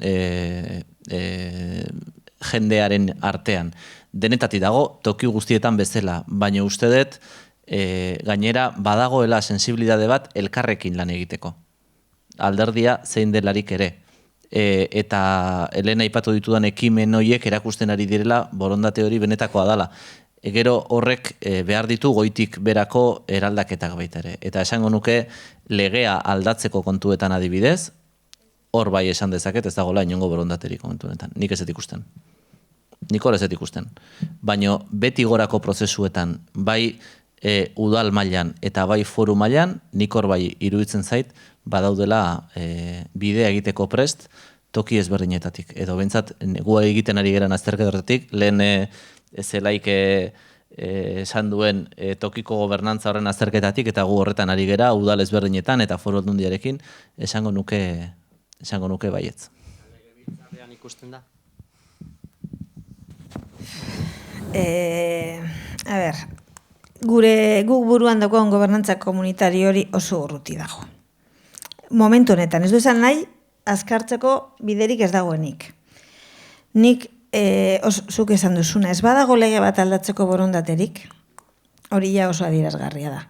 jendearen artean. Denetatik dago, toki guztietan bezala, baina uste dut gainera badagoela sensibilidade bat elkarrekin lan egiteko. Alderdia zein delarik ere. Eta Elena aipatu ditudan ekimen horiek erakusten ari direla borondate hori benetakoa dela. Gero horrek behar ditu goitik berako eraldaketak baita ere. Eta esango nuke legea aldatzeko kontuetan adibidez, hor bai esan dezaket ez dagoela inongo borondaterik kontuetan. Nik ez ikusten. Nik hor ez ikusten. Baina beti gorako prozesuetan, bai udal mailan eta bai foru mailan, nik hor bai iruditzen zait, badaudela bidea egiteko prest, toki ezberdinetatik. Edo bentsat, gu egiten ari geran azterketatik, lehen zelaik esan duen tokiko gobernantza horren azterketatik, eta gu horretan ari gera, udal ezberdinetan eta foru aldundiarekin, esango nuke baietz. Legebiltzarrean ikusten da? A ber, guk buruan dagoen gobernantza komunitari hori oso urruti dago. Momentu honetan, ez du esan nahi, azkartzeko biderik ez dagoenik. Nik, zuk esan duzuna, ez badago lege bat aldatzeko borondaterik, hori ja oso adierazgarria da.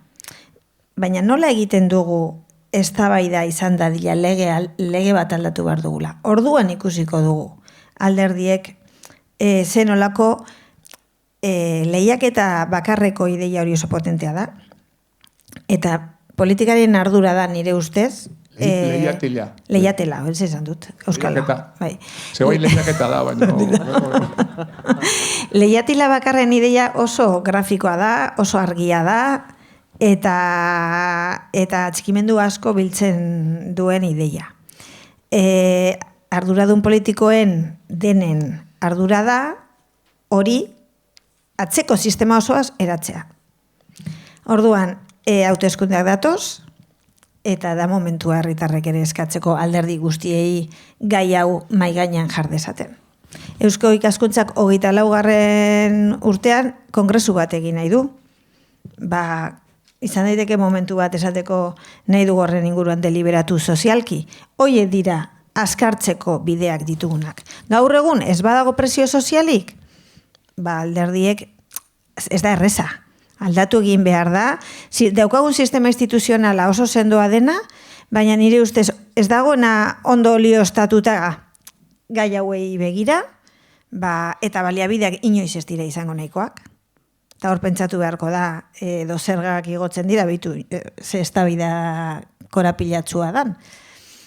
Baina nola egiten dugu eztabaida izan dadila lege bat aldatu behar dugula? Orduan ikusiko dugu alderdiek zenolako lehiaketa bakarreko ideia hori oso potentea da. Eta politikaren ardura da nire ustez. Lehiatila. Lehiatela, ez esan dut. Euskala. Zegoai lehiaketa da, baina. Lehiatila bakarren ideia oso grafikoa da, oso argia da, eta atxikimendu asko biltzen duen ideia. Arduradun politikoen denen ardura da, hori atzeko sistema osoaz eratzea. Orduan, hauteskundeak datoz, eta da momentua herritarrek ere eskatzeko alderdi guztiei gai hau mai gainean jar dezaten. Eusko Ikaskuntzak 24. urtean kongresu bat egin nahi du. Izan daiteke momentu bat esateko nahi du horren inguruan deliberatu sozialki. Hoie dira askartzeko bideak ditugunak. Gaur egun ez badago presio sozialik, alderdiek ez da erreza. Aldatu egin behar da. Daukagun sistema instituzionala oso sendoa dena, baina nire ustez ez dagoena ondo liostatuta gai hauei begira, eta baliabideak inoiz ez dira izango nahikoak. Eta hor pentsatu beharko da, edo zergak igotzen dira, bitu, ze eztabaida korapilatsua dan.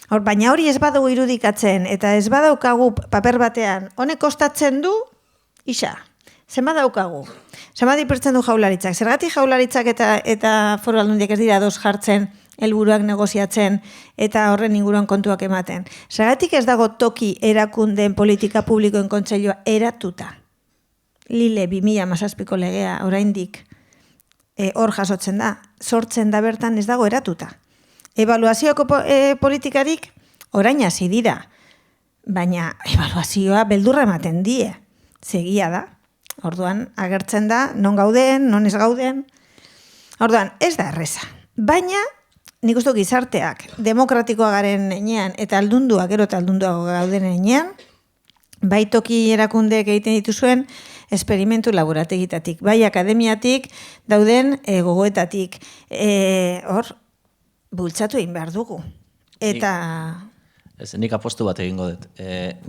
Baina hori ez badugu irudikatzen, eta ez badaukagu paper batean, honek kostatzen du, isa. Zenbat daukagu? Zenbat ipertzen du jaularitzak? Zergatik jaularitzak eta foru aldundiak ez dira ados jartzen, helburuak negoziatzen eta horren inguruan kontuak ematen. Zergatik ez dago toki erakundeen politika publikoen kontseilua eratuta? Lile 2017ko legea oraindik hor jasotzen da. Sortzen da bertan ez dago eratuta. Ebaluazioko politikarik orain hasi dira. Baina ebaluazioa beldurra ematen die. Segia da. Orduan, agertzen da, non gauden, non ez gauden. Orduan, ez da erreza. Baina, nik uste gizarteak demokratikoa garen enean, eta aldunduak, gero eta aldunduago gauden enean, bai toki erakundeek egiten dituzuen esperimentu laborategitatik, bai akademiatik, dauden gogoetatik. Hor, bultzatu egin behar dugu. Eta... Nik apostu bat egingo dut.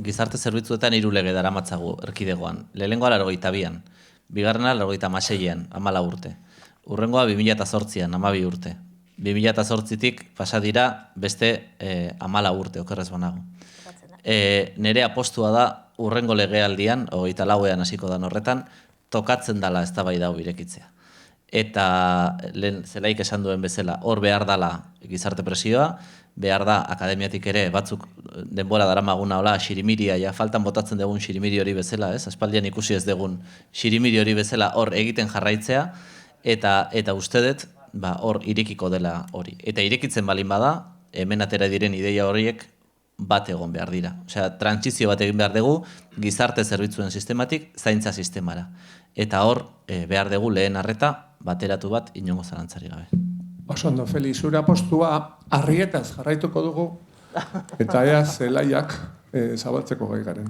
Gizarte zerbitzuetan 3 lege daramatzagu erkidegoan. Lehenengoa 82an, bigarrena 96an, 14 urte. Hurrengoa 2008an, 12 urte. 2008tik pasa dira beste 14 urte, okerrez banago. Nere apostua da hurrengo legealdian, 24ean hasiko da horretan, tokatzen dala eztabaida hau irekitzea. Eta zelaik esan duen bezala, hor behar dala gizarte presioa, behar da akademiatik ere batzuk denbora daramaguna hola xirimiria, ja faltan botatzen dugun xirimiri hori bezala, ez? Aspaldian ikusi ez dugun xirimiri hori bezala hor egiten jarraitzea, eta uste dut hor irekiko dela hori. Eta irekitzen balin bada, hemen atera diren ideia horiek bat egon behar dira. Osea, trantsizio bat egin behar dugu gizarte zerbitzuen sistematik zaintza sistemara. Eta hor behar dugu lehen arreta bateratu bat inongo zalantzari gabe. Oso ondo, Feli, zure apostua arrietaz jarraituko dugu, eta ea zelaiak zabaltzeko gai garen.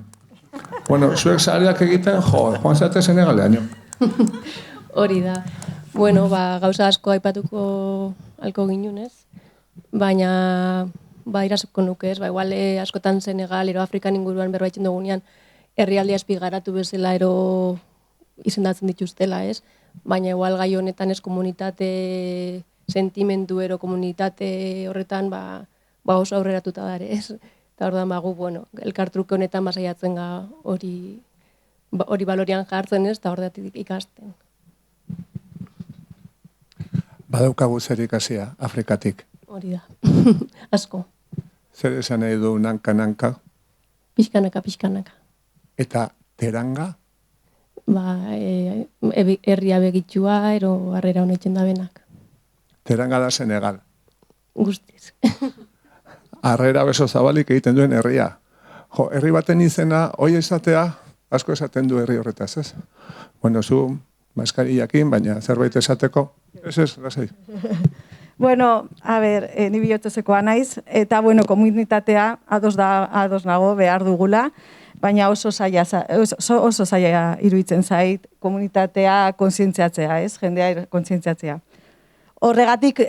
Bueno, zuek zareak egiten, joan zate Senegalean, Hori da. Bueno, gauza asko aipatuko alko ginunez, baina irasuko nuke ez, igual askotan Senegal, ero Afrikan inguruan berbaitzen dugunean, herrialde azpigaratu bezala ero izendatzen dituztela ez, baina igual gai honetan ez komunitate sentimendu ero komunitate horretan oso aurreratuta dare ez. Eta orduan gu, elkartruke honetan basaiatzen hori balorian jartzen ez, eta horretik ikasten. Badaukagu zer ikasia, Afrikatik. Hori da, asko. Zer esan nahi du nanka-nanka? Pixkanaka. Eta teranga? Ba, herria begitxua, ero harrera honetzen da benak. Teranga da Senegal. Guztiz. Harrera beso zabalik egiten duen herria. Jo, herri baten izena, hoi izatea, asko esaten du herri horretaz, ez? Bueno, zu, maskariakin, baina zerbait esateko, ez, lasai. Bueno, a ber, ni bihotzekoa naiz, eta bueno, komunitatea ados nago behar dugula, baina oso zaila iruditzen zait komunitatea kontzientziatzea, ez? Jendea kontzientziatzea. Horregatik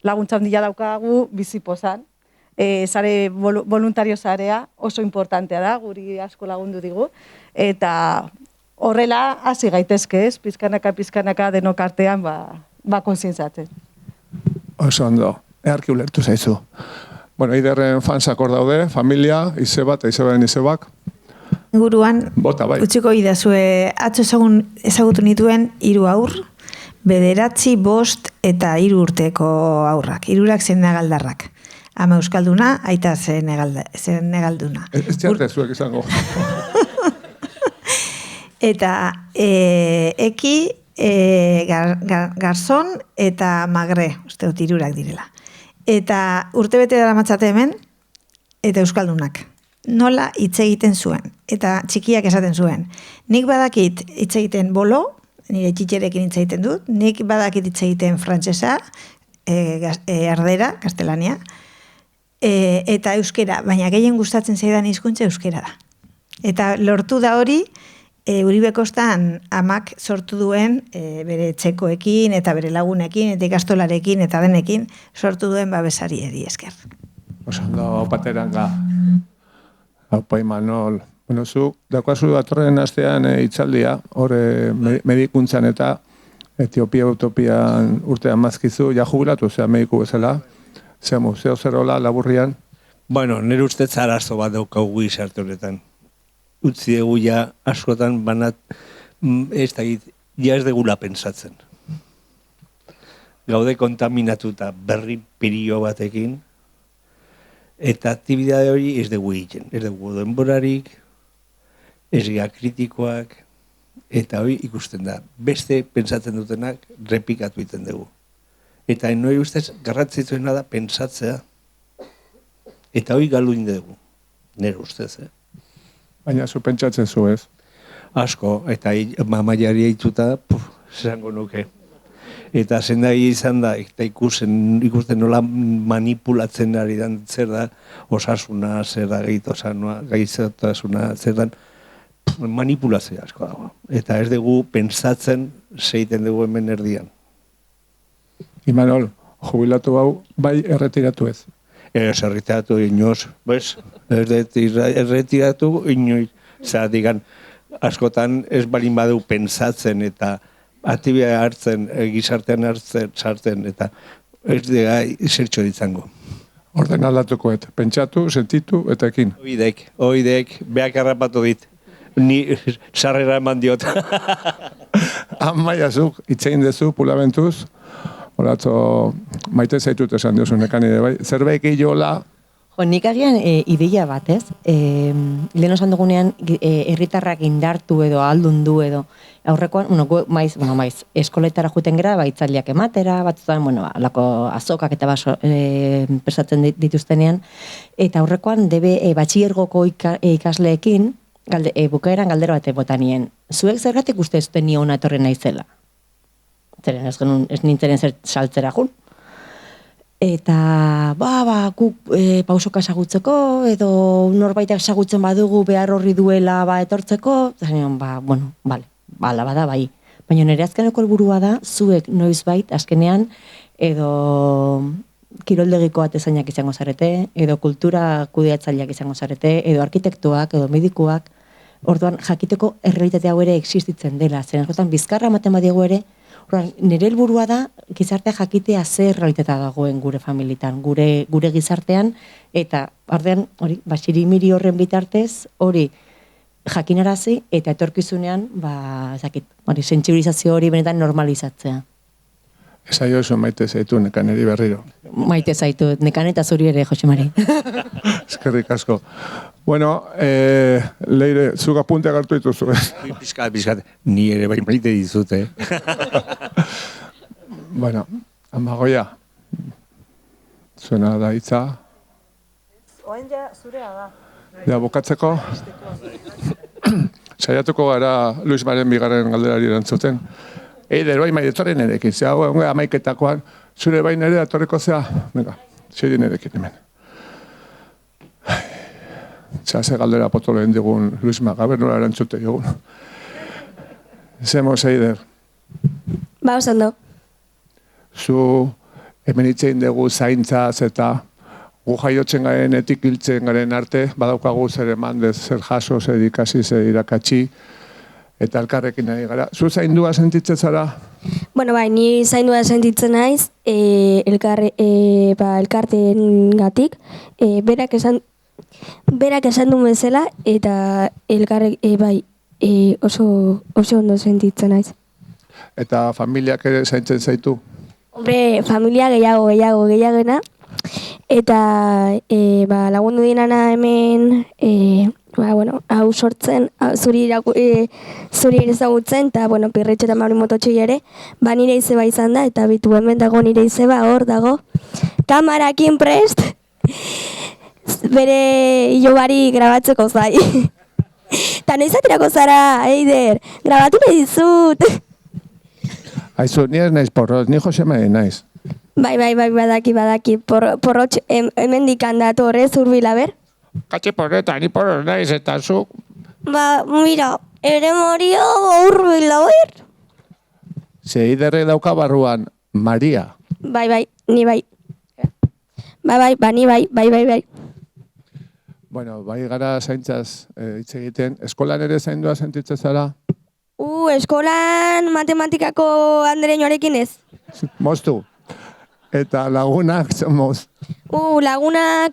laguntza handia daukagu bizipozan, sare voluntario zarea oso importantea da, guri asko lagundu digu, eta horrela hasi gaitezke, ez? Pizkanaka denok artean ba kontzientziatzen. Oso ondo, eharki ulertu zaizu. Bueno, Eiderren fansak hor daude, familia, izeba eta izebaren izebak. Inguruan, Bota, bai. utziko idazue, atzo ezagutu nituen 3 haur, 9, 5 eta 3 urteko haurrak, 3 senegaldarrak. Ama euskalduna, aita senegalduna. Ez txarte zuek izango. Eta eki, garzon eta magre, uste dut 3 direla. Eta urtebete dara matzate hemen, eta euskaldunak. Nola hitz egiten zuen, eta txikiak esaten zuen. Nik badakit hitz egiten bolo, nire txitxerekin hitz egiten dut, nik badakit hitz egiten frantsesa, erdera, gaztelania, eta euskera, baina gehien gustatzen zaidan hizkuntza euskera da. Eta lortu da hori, Uribe Kostan amak sortu duen bere txekoekin eta bere lagunekin eta ikastolarekin eta denekin sortu duen babesari esker. Osando, opateranga. Aupa Imanol. Bueno, zu, daukazu datorren astean hitzaldia, hor medikuntzan eta Etiopia utopian urtean mazkizu, ja jubilatu, zea mediku bezala, zea museo zerola laburrian. Bueno, nire ustez arazo bat daukagu gizarte honetan. Utzi dugu ja askotan banat, ez ez degula pentsatzen. Gaude kontaminatuta berri pirio batekin, eta aktibidade hori ez dugu egiten. Ez dugu denborarik, ez gira kritikoak, eta hori ikusten da. Beste pentsatzen dutenak repikatu egiten dugu. Eta nire ustez garrantzitsuena da pentsatzea, eta hori galdu dugu, nire ustez, Baina zu pentsatzen zu, ez? Asko, eta mamaiari eituta, zango nuke. Eta zendai izan da, eta ikusten nola manipulatzen ari dan, zer da, osasuna, zer da, gaizotasuna, zer da, manipulazio asko dago. Eta ez dugu pentsatzen zeiten dugu hemen erdian. Imanol, jubilatu hau, bai erretiratu ez? Ez erretiratu inoz, bez? Erretiratu inoiz. Zer, digan, askotan ez balin badu pentsatzen eta aktibia hartzen, gizartean hartzen, sartzen, eta ez dira zertxo ditzango. Orden aldatukoet, pentsatu, sentitu eta ekin. Oidek, beak harrapatu dit. Ni sarrera eman diot. Amaiazuk, itzein dezu, pulabentuz, horatzo maite zaitut esan diozu nekanide bai. Zerbait jola. Jo, nik agian ideia bat, ez? Lehen osan dugunean, herritarrak indartu edo aldundu edo, aurrekoan, maiz, eskoletara juten gara, itzaldiak ematera, batzutan, alako azokak eta prestatzen dituztenean, eta aurrekoan, batxillergoko ikasleekin, bukaeran galdera bate botanien. Zuek zergatik uste ez duen niona etorri naizela? Zeren ez nintzeren saltzera jun. Eta, guk pausoka esagutzeko, edo norbaitak esagutzen badugu behar horri duela etortzeko, zanean, bala bada bai. Baina nire azkeneko helburua da, zuek noizbait azkenean, edo kiroldegiko atezainak izango zarete, edo kultura kudeatzaileak izango zarete, edo arkitektuak, edo medikuak, orduan jakiteko errealitate hau ere existitzen dela. Zer askotan bizkarra ematen badiegu ere, nire helburua da gizartea jakitea zer realitatea dagoen gure familitan, gure gizartean, eta ordean hori, sirimiri horren bitartez, hori jakinarazi eta etorkizunean, sentsibilizazio hori benetan normalizatzea. Esa jo oso maite zaitu nekan eri berriro. maite zaitut, nekan eta zuri ere, Jose Mari. Eskerrik asko. Bueno, Leire, zuk apunteak hartu dituzu. Piskat, ni ere bai maite dizute. Bueno, Amagoia, zuena da hitza. Oain ja zurea da. Ja, bukatzeko. Saiatuko gara Luis Maren bigarren galderari erantzuten. Eider, bai maietorren erekin, zea, amaiketakoan, zure bai nere atorreko zea. Venga, seri nerekin hemen. Ze galdera potolen digun Luis Magaber nola erantzute digun. Zemos, Eider. Ba, osando. Zu hemen itzein dugu zaintzaz eta gu jaiotzen garen etik hiltzen garen arte, badaukagu zer eman, zer jaso, zer ikasi, zer irakatsi, eta elkarrekin nahi gara. Zu zaindua sentitzen zara? Bueno, bai, ni zaindua sentitzen naiz, elkarteen gatik, berak esan duen bezala, eta elkarrek, oso ondo sentitzen naiz. Eta familiak ere zaintzen zaitu? Hombre, familia gehiagona, eta lagundu dinana hemen, hau sortzen, zuri ere ezagutzen, eta Pirretxe eta Mauri Mototxi ere, nire izeba izan da, eta bitu hemen dago nire izeba, hor dago, kamarakin prest, bere hilobari grabatzeko zai. Eta noiz aterako zara, Eider, grabatu nahi dizut. Aizu, ni ez naiz porrot, ni Jose Mari naiz. Bai, badaki, porrotx hemendik handatu horrez urbila, ber? Katxe porreta, ni porrot naiz, eta zuk... Mira, ere Maria urbila, ber? Ze Eiderre dauka barruan, Maria. Bai, ni bai. Ni bai. Bueno, bai gara zaintzaz hitz egiten. Eskolan ere zaindua sentitzen zara? Eskolan matematikako andereñoarekin ez. Moztu. Eta lagunak zomoz. Lagunak,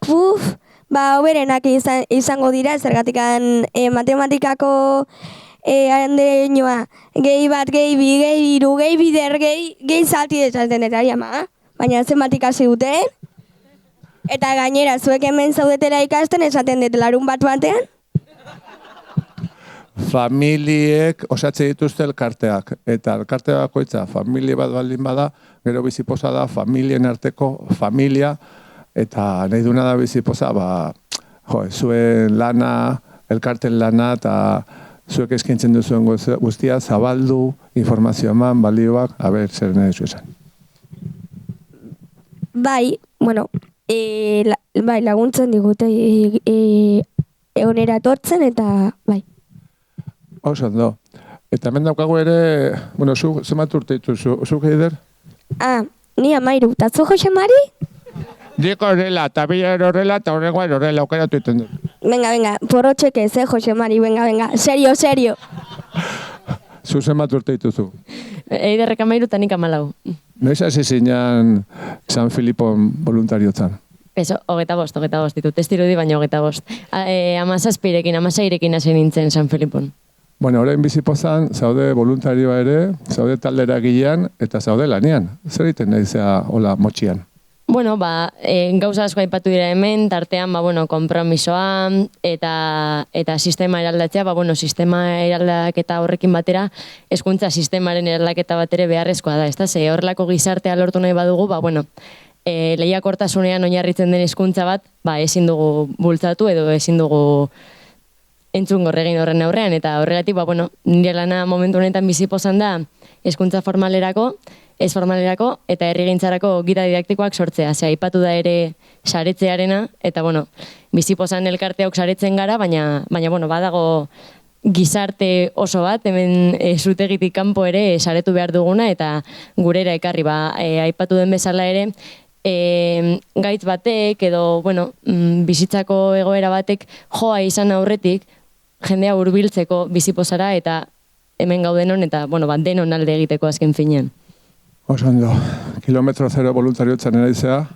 oberenak izango dira, zergatikan matematikako andereñoa. Gehi bat, gehi bi, gehi biru, gehi bider, gehi zalti dezaten eta ama. Baina zenbat ikasi duten. Eta gainera, zuek hemen zaudetela ikasten esaten dut larun bat batean. Familiek osatze dituzte elkarteak. Eta elkarte bakoitza, familia bat baldin bada, gero bizipoza da, familien arteko familia, eta nahi duna da bizipoza, zuen lana, elkarten lana, eta zuek eskintzen duzuen guztia, zabaldu, informazio eman, balioak, zer nahi zu esan. Bai, laguntzen digute egonera etortzen, eta bai. Oso ondo. Eta hemen daukagu ere, zu zemat urte dituzu, zuk Eider? Ni 13, eta zu Jose Mari? Nik horrela, eta bilar horrela, eta horrengoan horrela, aukeratu iten dut. Venga, porrotxek ez, Jose Mari, venga, serio. Zu zemat urte dituzu? Eiderrek 13 eta nik 14. Noiz hasi zinean San Filipon voluntariotzan? Eso, 25 ditut, ez dirudi baina 25. 16 hasi nintzen San Filipon. Bueno, orain bizipozan, zaude voluntarioa ere, zaude taldera gilean, eta zaude lanean. Zer egiten nahi zea hola motxian? Bueno, gauza asko aipatu dira hemen, tartean, konpromisoa eta sistema eraldatzea, sistema eraldaketa horrekin batera, hezkuntza sistemaren eraldaketa batere beharrezkoa da, ezta? Ze horrelako gizartea lortu nahi badugu, lehiakortasunean oinarritzen den hezkuntza bat, ezin dugu bultzatu edo ezin dugu entzun gorregin horren aurrean, eta horregatik, nire lana momentu honetan bizipozan da hezkuntza formalerako, ez formalerako, eta herrigintzarako gida didaktikoak sortzea. Aipatu da ere saretzearena, eta bizipozan elkarteok saretzen gara, baina badago gizarte oso bat, hemen zutegitik kanpo ere saretu behar duguna, eta gurera ekarri, aipatu den bezala ere, gaitz batek edo bizitzako egoera batek joa izan aurretik jendea hurbiltzeko bizipozara eta hemen gaudenon eta denon alde egiteko azken finean. Oso ondo, kilometro zero voluntariotzan eraizea?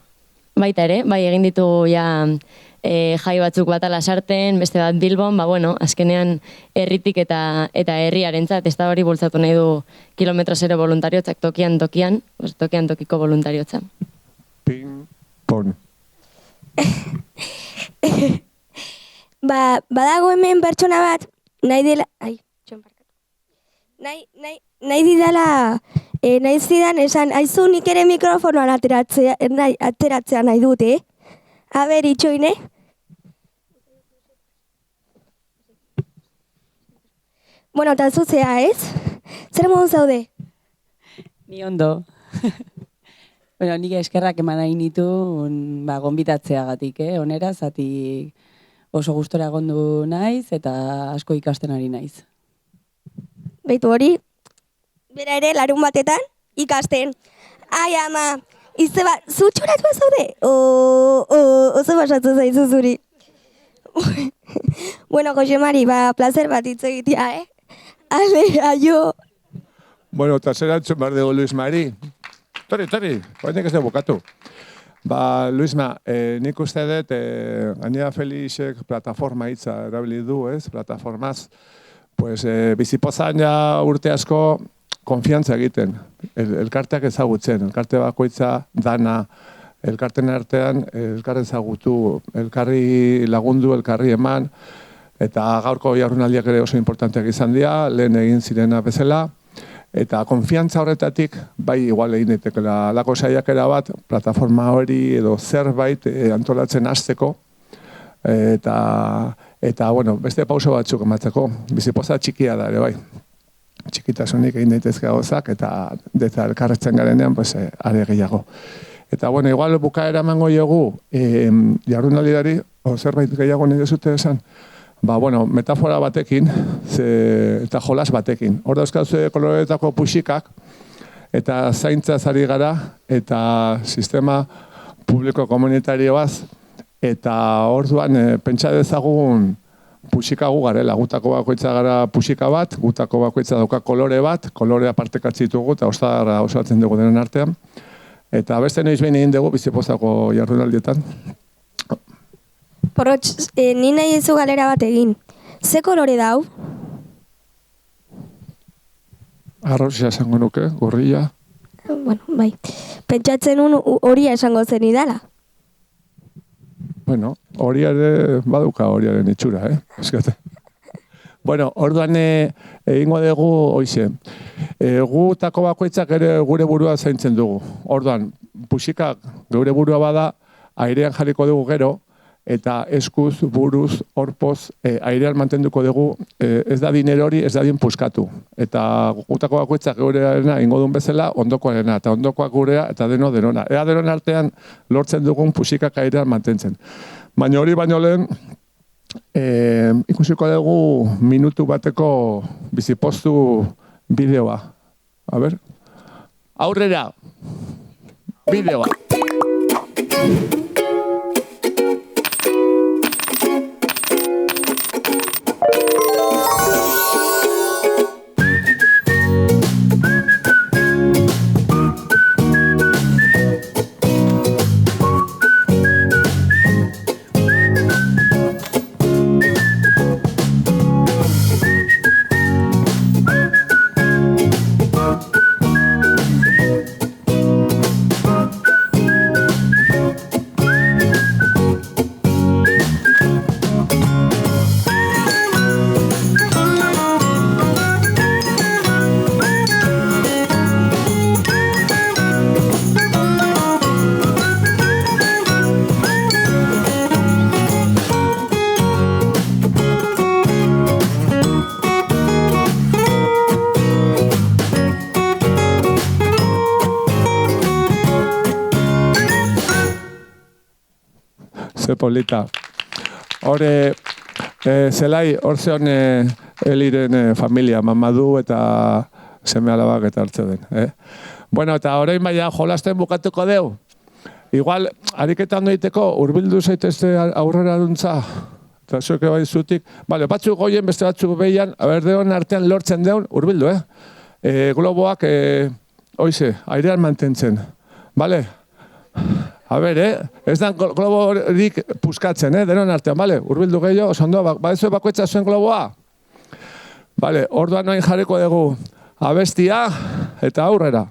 Baita ere, egin ditugu jai batzuk bat alasarten, beste bat Bilbon, azkenean herritik eta herriarentzat, ez da hori bultzatu nahi du kilometro zero voluntariotzak tokian tokiko voluntariotzak. Pon. Badago hemen pertsona bat, nahi dela... Nahi didala, nahi zidan esan, aizu nik ere mikrofonoan ateratzea nahi dute. Aber, itxoine. Bueno, eta zuzea, ez? Zer modu zaude? Ni ondo. Bueno, nik eskerrak eman nahi nitu gonbitatzeagatik, onera, zati oso gustora egondu naiz eta asko ikasten ari naiz. Beitu hori, bera ere larun batetan ikasten. Ai ama, izeba, zutxuratua zaude? Oso basatzen zaizu zuri. Bueno, Jose Mari, placer bat hitz egitea, Ale, aio. Bueno, eta zer antzun behar dugu, Luis Mari. Tori, guainek ez dugu bukatu. Luisma, nik uste dut, gainera Felixek plataforma hitza erabili du, ez? Plataformaz. Pues bizipozan ja urte asko konfiantza egiten, elkarteak ezagutzen, elkarte bakoitza dana, elkarten artean elkarren ezagutu, elkarri lagundu, elkarri eman, eta gaurko jardunaldiak ere oso importanteak izan dira, lehen egin zirena bezala, eta konfiantza horretatik, bai igual egin daitekela lako saiakera bat, plataforma hori edo zerbait antolatzen hasteko, eta bueno, beste pauso batzuk ematzeko, bizipoza txikia da ere bai. Txikitasunik egin daitezke gauzak eta elkarretzen garenean, pues, are gehiago. Eta bueno, igual bukaera emango dugu jardunaldiari, zerbait gehiago nahi duzute esan, bueno, metafora batekin eta jolas batekin. Hor dauzkazue koloretako puxikak eta zaintza ari gara eta sistema publiko komunitarioaz eta orduan pentsa dezagun puxika gu garela, gutako bakoitza gara puxika bat, gutako bakoitza dauka kolore bat, kolorea partekatzitugu eta ostadarra osatzen dugu denen artean. Eta beste noiz behin egin dugu bizipozako jardunaldietan. Porrotx, ni nahi ezu galera bat egin. Ze kolore dau? Arrosia esango nuke, gorria. Bueno, bai. Pentsatzen horia esango zen idala. Bueno, horiare baduka horiaren itxura, Eskate. Bueno, orduan egingo dugu hoize. Gutako bakoitzak ere gure burua zaintzen dugu. Orduan, puxikak gure burua bada, airean jarriko dugu gero, eta eskuz, buruz, horpoz, airean mantenduko dugu, ez da hori, ez da puskatu. Eta gutako bakoitzak gurearena ingo duen bezala, ondokoarena, eta ondokoak gurea, eta denona. Ea denon artean lortzen dugun puxikak airean mantentzen. Baina hori baino lehen, ikusiko dugu minutu bateko bizipoztu bideoa. A ber, aurrera, bideoa. Ze polita. Hore, zelai, hor zeon Eliren familia, Mamadu eta seme alabak eta hartze den. Bueno, eta orain baina jolasten bukatuko deu. Igual, ariketan doiteko, urbildu zaitezte aurrera duntza, eta zueke bai zutik. Bale, batzuk goien, beste batzuk behian, deon artean lortzen deun, urbildu, globoak, oize, airean mantentzen. Bale? A ber, ez da globo horik puskatzen, denon artean, bale? Urbildu gehiago, oso badezu bakoitza zuen globoa? Bale, orduan noin jarriko dugu abestia eta aurrera.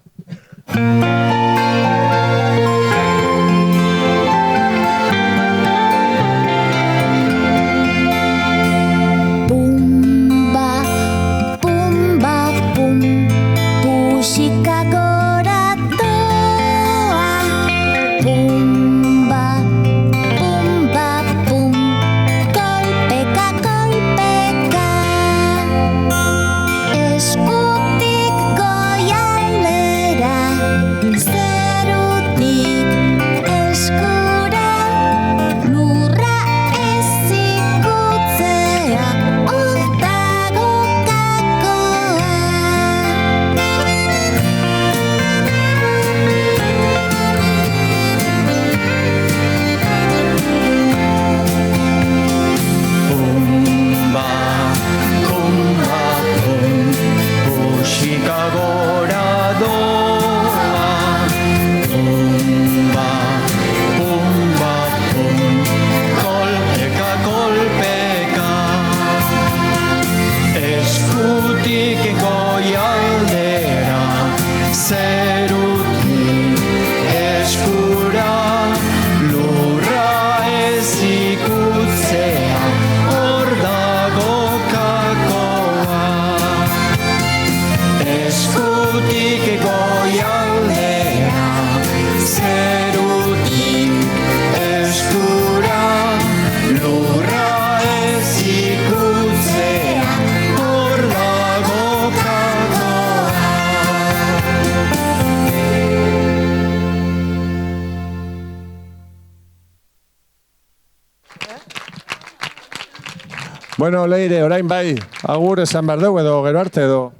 Bueno, Leire, orain bai, agur esan behar dugu edo gero arte edo.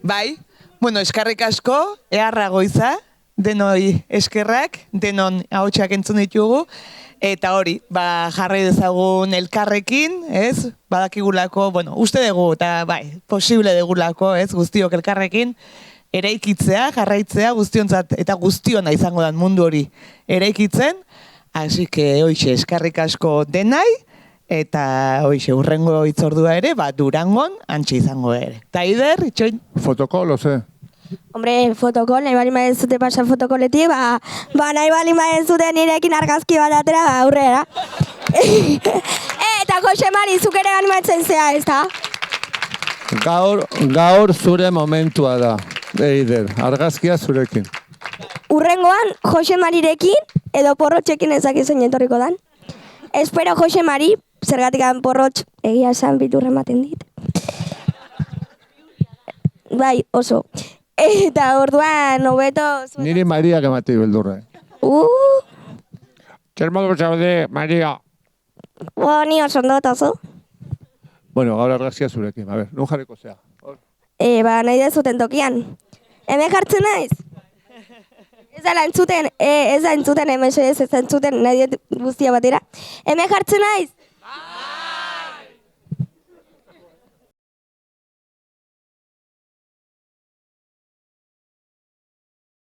Bai, bueno, eskerrik asko, eharra goiza, denoi eskerrak, denon ahotsak entzun ditugu, eta hori, jarrai dezagun elkarrekin, ez? Badakigulako, bueno, uste dugu, eta bai, posible degulako, ez? Guztiok elkarrekin, eraikitzea, jarraitzea guztionzat, eta guztiona izango den mundu hori eraikitzen, así que, hoixe, eskerrik asko denai, eta hoixe, urrengo hitzordua ere, Durangon antxe izango ere. Ta Eider, itxoin? Fotokolo, ze? Hombre, fotokol, nahi bali maen zute pasa fotokoletik, nahi bali maen zute nirekin argazki bat atera, aurrera. Eta Jose Mari, zuk ere animatzen zea, ez da? Gaur zure momentua da, Eider, argazkia zurekin. Urrengoan, Jose Marirekin, edo porrotxekin ezakizen etorriko dan. Espero Jose Mari, zergatikan porrotx egia esan biturra ematen dit. Bai, oso. Eta orduan, hobeto... Niri Mariak emati beldurra. Zer modu zaude, Maria? Ni oso ondot, oso. Bueno, gaur argazkia zurekin, a ver, nun jarriko zea. Nahi dezuten tokian. Hemen jartzen naiz? Ez da entzuten, ez da entzuten, hemen ez da entzuten, nahi guztia batera. Hemen jartzen naiz?